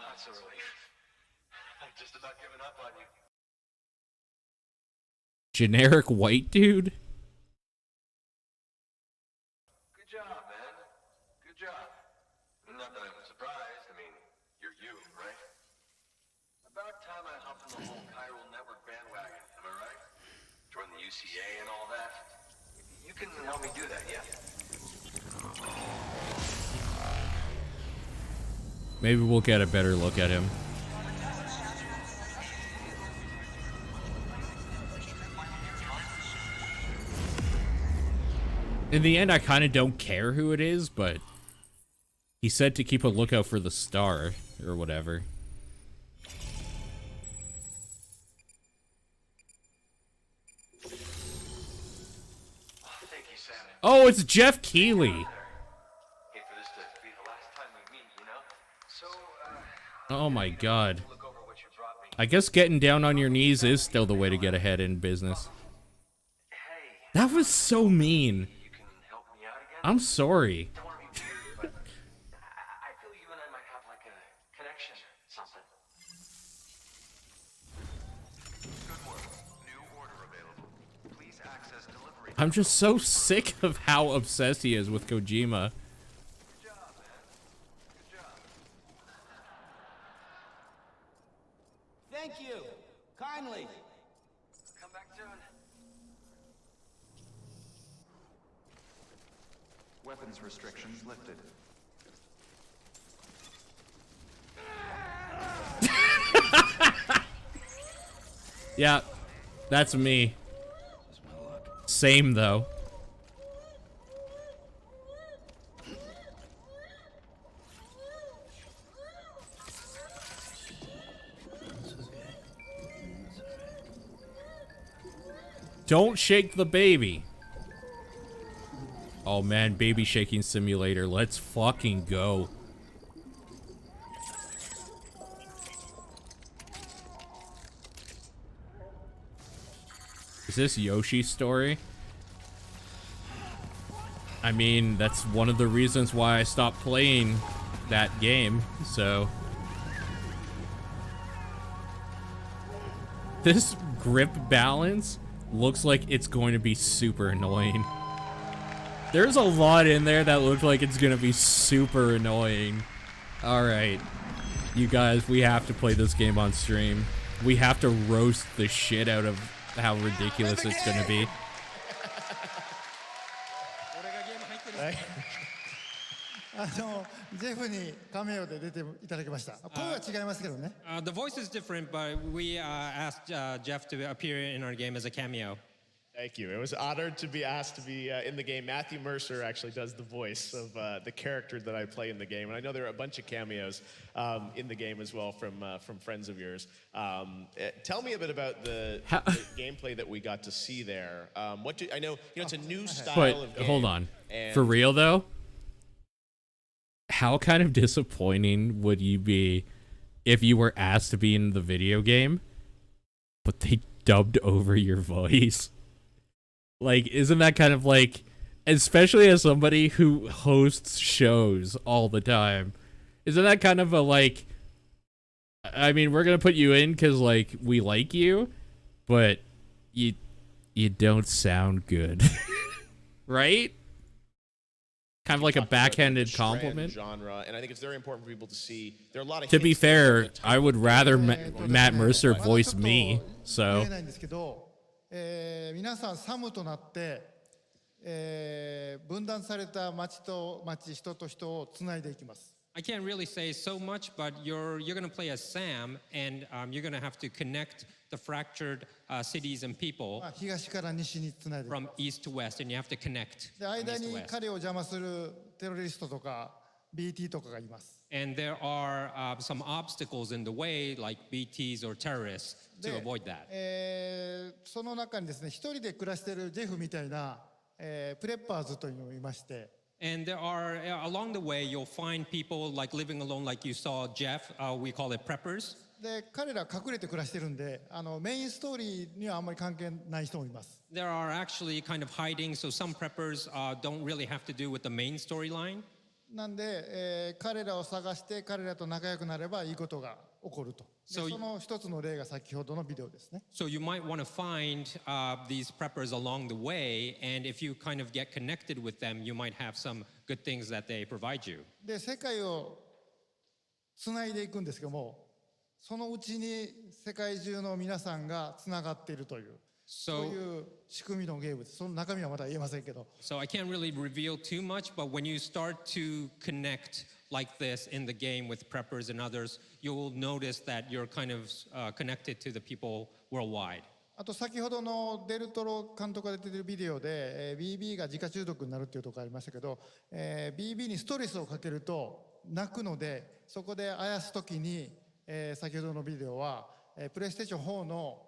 Speaker 6: That's a relief. I've just about given up on you.
Speaker 1: Generic white dude?
Speaker 6: Good job, man. Good job.
Speaker 12: UCA and all that. You can help me do that, yeah?
Speaker 1: Maybe we'll get a better look at him. In the end, I kind of don't care who it is, but he said to keep a lookout for the star or whatever. Oh, it's Jeff Keighley. Oh my god. I guess getting down on your knees is still the way to get ahead in business. That was so mean. I'm sorry. I'm just so sick of how obsessed he is with Kojima.
Speaker 12: Thank you. Kindly. Come back soon.
Speaker 13: Weapons restrictions lifted.
Speaker 1: Yeah, that's me. Same though. Don't shake the baby. Oh man, baby shaking simulator. Let's fucking go. Is this Yoshi's story? I mean, that's one of the reasons why I stopped playing that game, so. This grip balance looks like it's going to be super annoying. There's a lot in there that looks like it's going to be super annoying. Alright. You guys, we have to play this game on stream. We have to roast the shit out of how ridiculous it's going to be.
Speaker 25: The voice is different, but we asked Jeff to appear in our game as a cameo.
Speaker 4: Thank you. It was honored to be asked to be in the game. Matthew Mercer actually does the voice of the character that I play in the game, and I know there are a bunch of cameos in the game as well from friends of yours. Tell me a bit about the gameplay that we got to see there. I know it's a new style of game.
Speaker 1: Hold on. For real though, how kind of disappointing would you be if you were asked to be in the video game, but they dubbed over your voice? Like, isn't that kind of like, especially as somebody who hosts shows all the time, isn't that kind of a like, I mean, we're going to put you in because like we like you, but you don't sound good. Right? Kind of like a backhanded compliment.
Speaker 4: Genre, and I think it's very important for people to see. There are a lot of.
Speaker 1: To be fair, I would rather Matt Mercer voice me. So.
Speaker 23: 皆さんサムとなって、分断された町と町、人と人をつないでいきます。
Speaker 25: I can't really say so much, but you're going to play as Sam, and you're going to have to connect the fractured cities and people
Speaker 23: 東から西につないでいきます。
Speaker 25: from east to west, and you have to connect
Speaker 23: で、
Speaker 25: from
Speaker 23: 間
Speaker 25: east to
Speaker 23: に
Speaker 25: west.
Speaker 23: 彼を邪魔するテロリストとか BT とかがいます。
Speaker 25: And there are some obstacles in the way, like BTs or terrorists, to avoid that.
Speaker 23: その中にですね、一人で暮らしているジェフみたいな、プレッパーズというのがいまして。
Speaker 25: And there are, along the way, you'll find people like living alone, like you saw Jeff. We call it preppers.
Speaker 23: で、彼ら隠れて暮らしてるんで、メインストーリーにはあんまり関係ない人もいます。
Speaker 25: There are actually kind of hiding, so some preppers don't really have to do with the main storyline.
Speaker 23: なんで、彼らを探して彼らと仲良くなればいいことが起こると。その一つの例が先ほどのビデオですね。
Speaker 25: So you might want to find these preppers along the way, and if you kind of get connected with them, you might have some good things that they provide you.
Speaker 23: で、世界をつないでいくんですけども、そのうちに世界中の皆さんがつながっているという。そういう仕組みのゲームです。その中身はまだ言えませんけど。
Speaker 25: So I can't really reveal too much, but when you start to connect like this in the game with preppers and others, you will notice that you're kind of connected to the people worldwide.
Speaker 23: あと先ほどのデルトロ監督が出てるビデオで、BB が自家中毒になるっていうところありましたけど、BB にストレスをかけると泣くので、そこであやすときに、先ほどのビデオは、プレイステーション4の、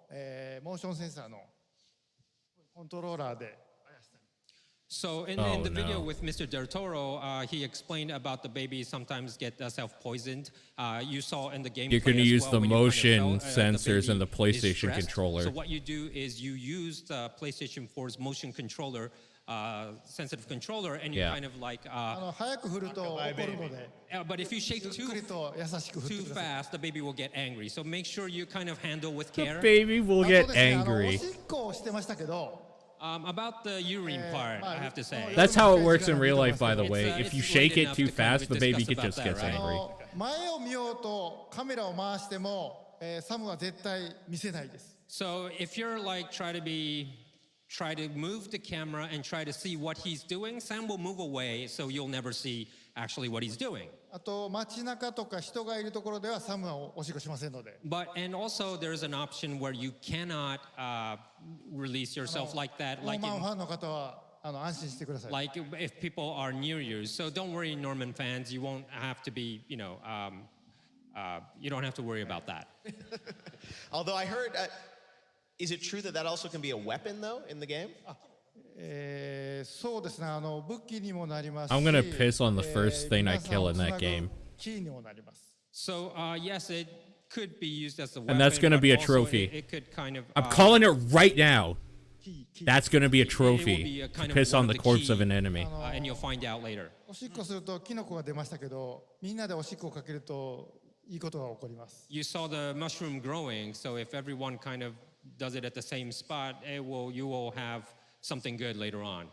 Speaker 23: モーションセンサーのコントローラーで
Speaker 25: So in the video with Mr. Del Toro, he explained about the baby sometimes get self-poisoned. You saw in the gameplay
Speaker 1: You're going to use the
Speaker 25: when you
Speaker 1: motion
Speaker 25: felt,
Speaker 1: sensors
Speaker 25: the
Speaker 1: and the
Speaker 25: baby is
Speaker 1: PlayStation
Speaker 25: stressed.
Speaker 1: controller.
Speaker 25: So what you do is you use the PlayStation 4's motion controller, sensitive controller, and you kind of like...
Speaker 23: 早く振ると怒るので
Speaker 25: but if you shake too fast, the baby will get angry. So make sure you kind of handle with care.
Speaker 1: The baby will get
Speaker 23: お
Speaker 1: angry.
Speaker 23: しっこをしてましたけど
Speaker 25: About the urine part, I have to say.
Speaker 1: That's how it works in real life, by the way. If you shake it too fast, the baby just gets angry.
Speaker 23: 前を見ようとカメラを回しても、サムは絶対見せないです。
Speaker 25: So if you're like try to move the camera and try to see what he's doing, Sam will move away, so you'll never see actually what he's doing.
Speaker 23: あと街中とか人がいるところではサムはおしっこしませんので。
Speaker 25: And also there's an option where you cannot release yourself like that.
Speaker 23: ローマンファンの方は安心してください。
Speaker 25: Like if people are near you. So don't worry, Norman fans, you won't have to be, you don't have to worry about that.
Speaker 4: Although I heard, is it true that that also can be a weapon though in the game?
Speaker 23: そうですね。武器にもなりますし。
Speaker 1: I'm gonna piss on the first thing I kill in that game.
Speaker 23: キーにもなります。
Speaker 25: So yes, it could be used as a weapon.
Speaker 1: And that's gonna be a
Speaker 25: but also
Speaker 1: trophy.
Speaker 25: It could kind of.
Speaker 1: I'm calling it right now. That's gonna be a trophy.
Speaker 25: It will be kind
Speaker 1: To
Speaker 25: of
Speaker 1: piss
Speaker 25: one
Speaker 1: on
Speaker 25: of
Speaker 1: the corpse
Speaker 25: key,
Speaker 1: of an enemy.
Speaker 25: And you'll find out later.
Speaker 23: おしっこするとキノコが出ましたけど、みんなでおしっこをかけるといいことが起こります。
Speaker 25: You saw the mushroom growing, so if everyone kind of does it at the same spot, you will have something good later on.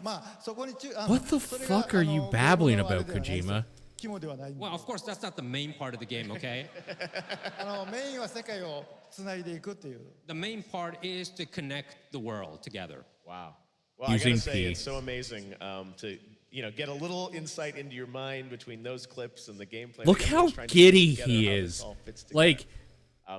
Speaker 23: まあそこに
Speaker 1: What the fuck are you babbling about, Kojima?
Speaker 23: 肝ではないんで。
Speaker 25: Well, of course, that's not the main part of the game, okay?
Speaker 23: メインは世界をつないでいくっていう。
Speaker 25: The main part is to connect the world together.
Speaker 4: Wow. Well, I gotta say, it's so amazing to get a little insight into your mind between those clips and the gameplay.
Speaker 1: Look how giddy he is. Like,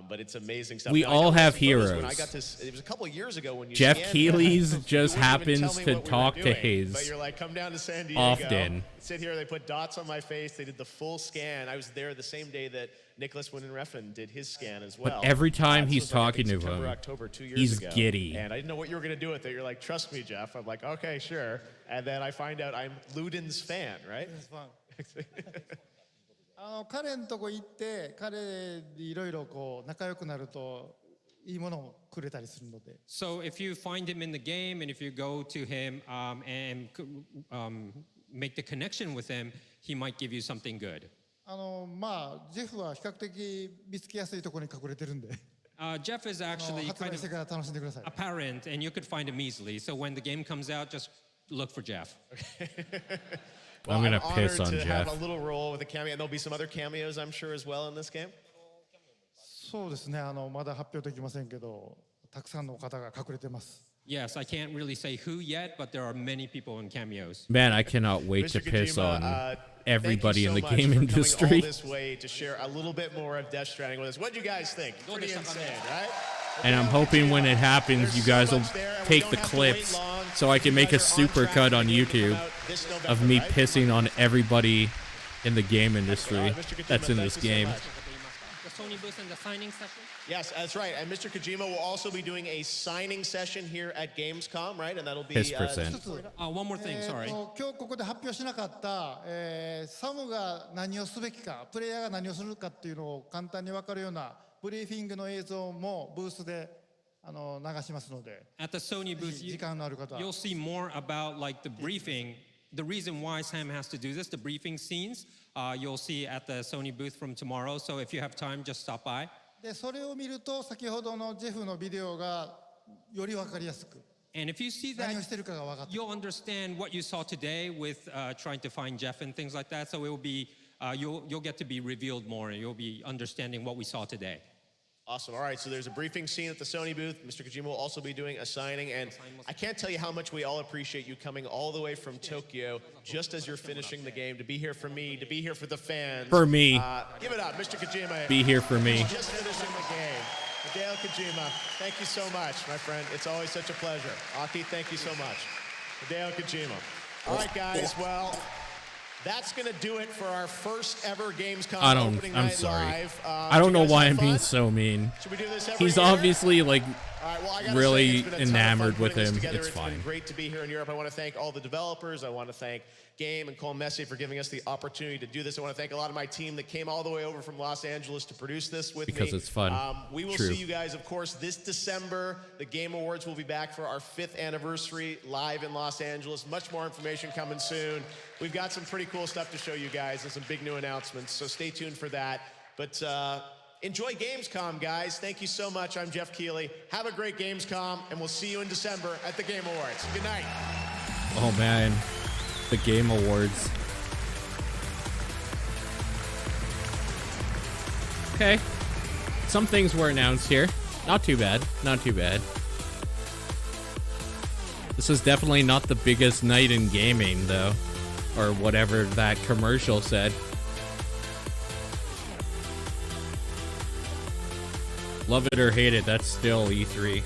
Speaker 4: but it's amazing stuff.
Speaker 1: We all have heroes.
Speaker 4: When I got this, it was a couple of years ago when you
Speaker 1: Jeff
Speaker 4: scanned
Speaker 1: Keighley's
Speaker 4: that,
Speaker 1: just
Speaker 4: you wouldn't even
Speaker 1: happens
Speaker 4: tell me
Speaker 1: to
Speaker 4: what we were
Speaker 1: talk to
Speaker 4: doing,
Speaker 1: his
Speaker 4: But you're like, come down to San Diego.
Speaker 1: often.
Speaker 4: Sit here. They put dots on my face. They did the full scan. I was there the same day that Nicholas Winden-Refn did his scan as well.
Speaker 1: But every time he's
Speaker 4: This was like, I
Speaker 1: talking
Speaker 4: think,
Speaker 1: to
Speaker 4: September,
Speaker 1: him,
Speaker 4: October, 2 years
Speaker 1: he's
Speaker 4: ago.
Speaker 1: giddy.
Speaker 4: And I didn't know what you were going to do with it. You're like, trust me, Jeff. I'm like, okay, sure. And then I find out I'm Luden's fan, right?
Speaker 23: 彼のとこ行って彼いろいろこう仲良くなるといいものをくれたりするので。
Speaker 25: So if you find him in the game and if you go to him and make the connection with him, he might give you something good.
Speaker 23: まあジェフは比較的見つけやすいところに隠れてるんで。
Speaker 25: Jeff is actually
Speaker 23: 発
Speaker 25: kind
Speaker 23: 売してから楽しんでください。
Speaker 25: of apparent, and you could find him easily. So when the game comes out, just look for Jeff.
Speaker 4: Well,
Speaker 1: I'm gonna
Speaker 4: honored
Speaker 1: piss on
Speaker 4: to
Speaker 1: Jeff.
Speaker 4: have a little role with a cameo, and there'll be some other cameos, I'm sure, as well in this game.
Speaker 23: そうですね。まだ発表できませんけど、たくさんの方が隠れてます。
Speaker 25: Yes, I can't really say who yet, but there are many people in cameos.
Speaker 1: Man, I cannot wait to
Speaker 4: Mr.
Speaker 1: piss
Speaker 4: Kojima,
Speaker 1: on everybody in
Speaker 4: thank
Speaker 1: the
Speaker 4: you so
Speaker 1: game
Speaker 4: much for coming all
Speaker 1: industry.
Speaker 4: this way to share a little bit more of Death Stranding with us. What do you guys think? Pretty insane, right?
Speaker 1: And I'm hoping when it happens, you guys will take the clips so I can make a super cut on YouTube of me pissing on everybody in the game industry that's in this game.
Speaker 25: The Sony booth and the signing session?
Speaker 4: Yes, that's right. And Mr. Kojima will also be doing a signing session here at Gamescom, right? And that'll be...
Speaker 1: Piss percent.
Speaker 25: One more thing, sorry.
Speaker 23: 今日ここで発表しなかった、サムが何をすべきか、プレイヤーが何をするかっていうのを簡単に分かるようなブリーフィングの映像もブースで流しますので。
Speaker 25: At the Sony booth,
Speaker 23: 時間のある方は。
Speaker 25: you'll see more about like the briefing, the reason why Sam has to do this, the briefing scenes. You'll see at the Sony booth from tomorrow. So if you have time, just stop by.
Speaker 23: でそれを見ると先ほどのジェフのビデオがより分かりやすく。
Speaker 25: And if you see that,
Speaker 23: 何をしてるかが分かって。
Speaker 25: you'll understand what you saw today with trying to find Jeff and things like that. So it will be you'll get to be revealed more, and you'll be understanding what we saw today.
Speaker 4: Awesome. All right, so there's a briefing scene at the Sony booth. Mr. Kojima will also be doing a signing, and I can't tell you how much we all appreciate you coming all the way from Tokyo just as you're finishing the game, to be here for me, to be here for the fans.
Speaker 1: For me.
Speaker 4: Give it up, Mr. Kojima.
Speaker 1: Be here for me.
Speaker 4: Just finishing the game. Hideo Kojima, thank you so much, my friend. It's always such a pleasure. Aki, thank you so much. Hideo Kojima. All right, guys, well, that's going to do it for our first ever Gamescom opening night
Speaker 1: I'm sorry.
Speaker 4: live.
Speaker 1: I don't know why I'm being so mean.
Speaker 4: Should we do this every
Speaker 1: He's
Speaker 4: year?
Speaker 1: obviously like
Speaker 4: All right, well, I gotta
Speaker 1: really
Speaker 4: say, it's been a ton of fun
Speaker 1: enamored with
Speaker 4: putting this
Speaker 1: him.
Speaker 4: together.
Speaker 1: It's
Speaker 4: It's
Speaker 1: fine.
Speaker 4: been great to be here in Europe. I want to thank all the developers. I want to thank Game and Cole Messi for giving us the opportunity to do this. I want to thank a lot of my team that came all the way over from Los Angeles to produce this with me.
Speaker 1: Because it's fun.
Speaker 4: We will
Speaker 1: True.
Speaker 4: see you guys, of course, this December. The Game Awards will be back for our 5th anniversary live in Los Angeles. Much more information coming soon. We've got some pretty cool stuff to show you guys and some big new announcements, so stay tuned for that. But enjoy Gamescom, guys. Thank you so much. I'm Jeff Keighley. Have a great Gamescom, and we'll see you in December at the Game Awards. Good night.
Speaker 1: Oh man, the Game Awards. Okay, some things were announced here. Not too bad. Not too bad. This is definitely not the biggest night in gaming, though, or whatever that commercial said. Love it or hate it, that's still E3.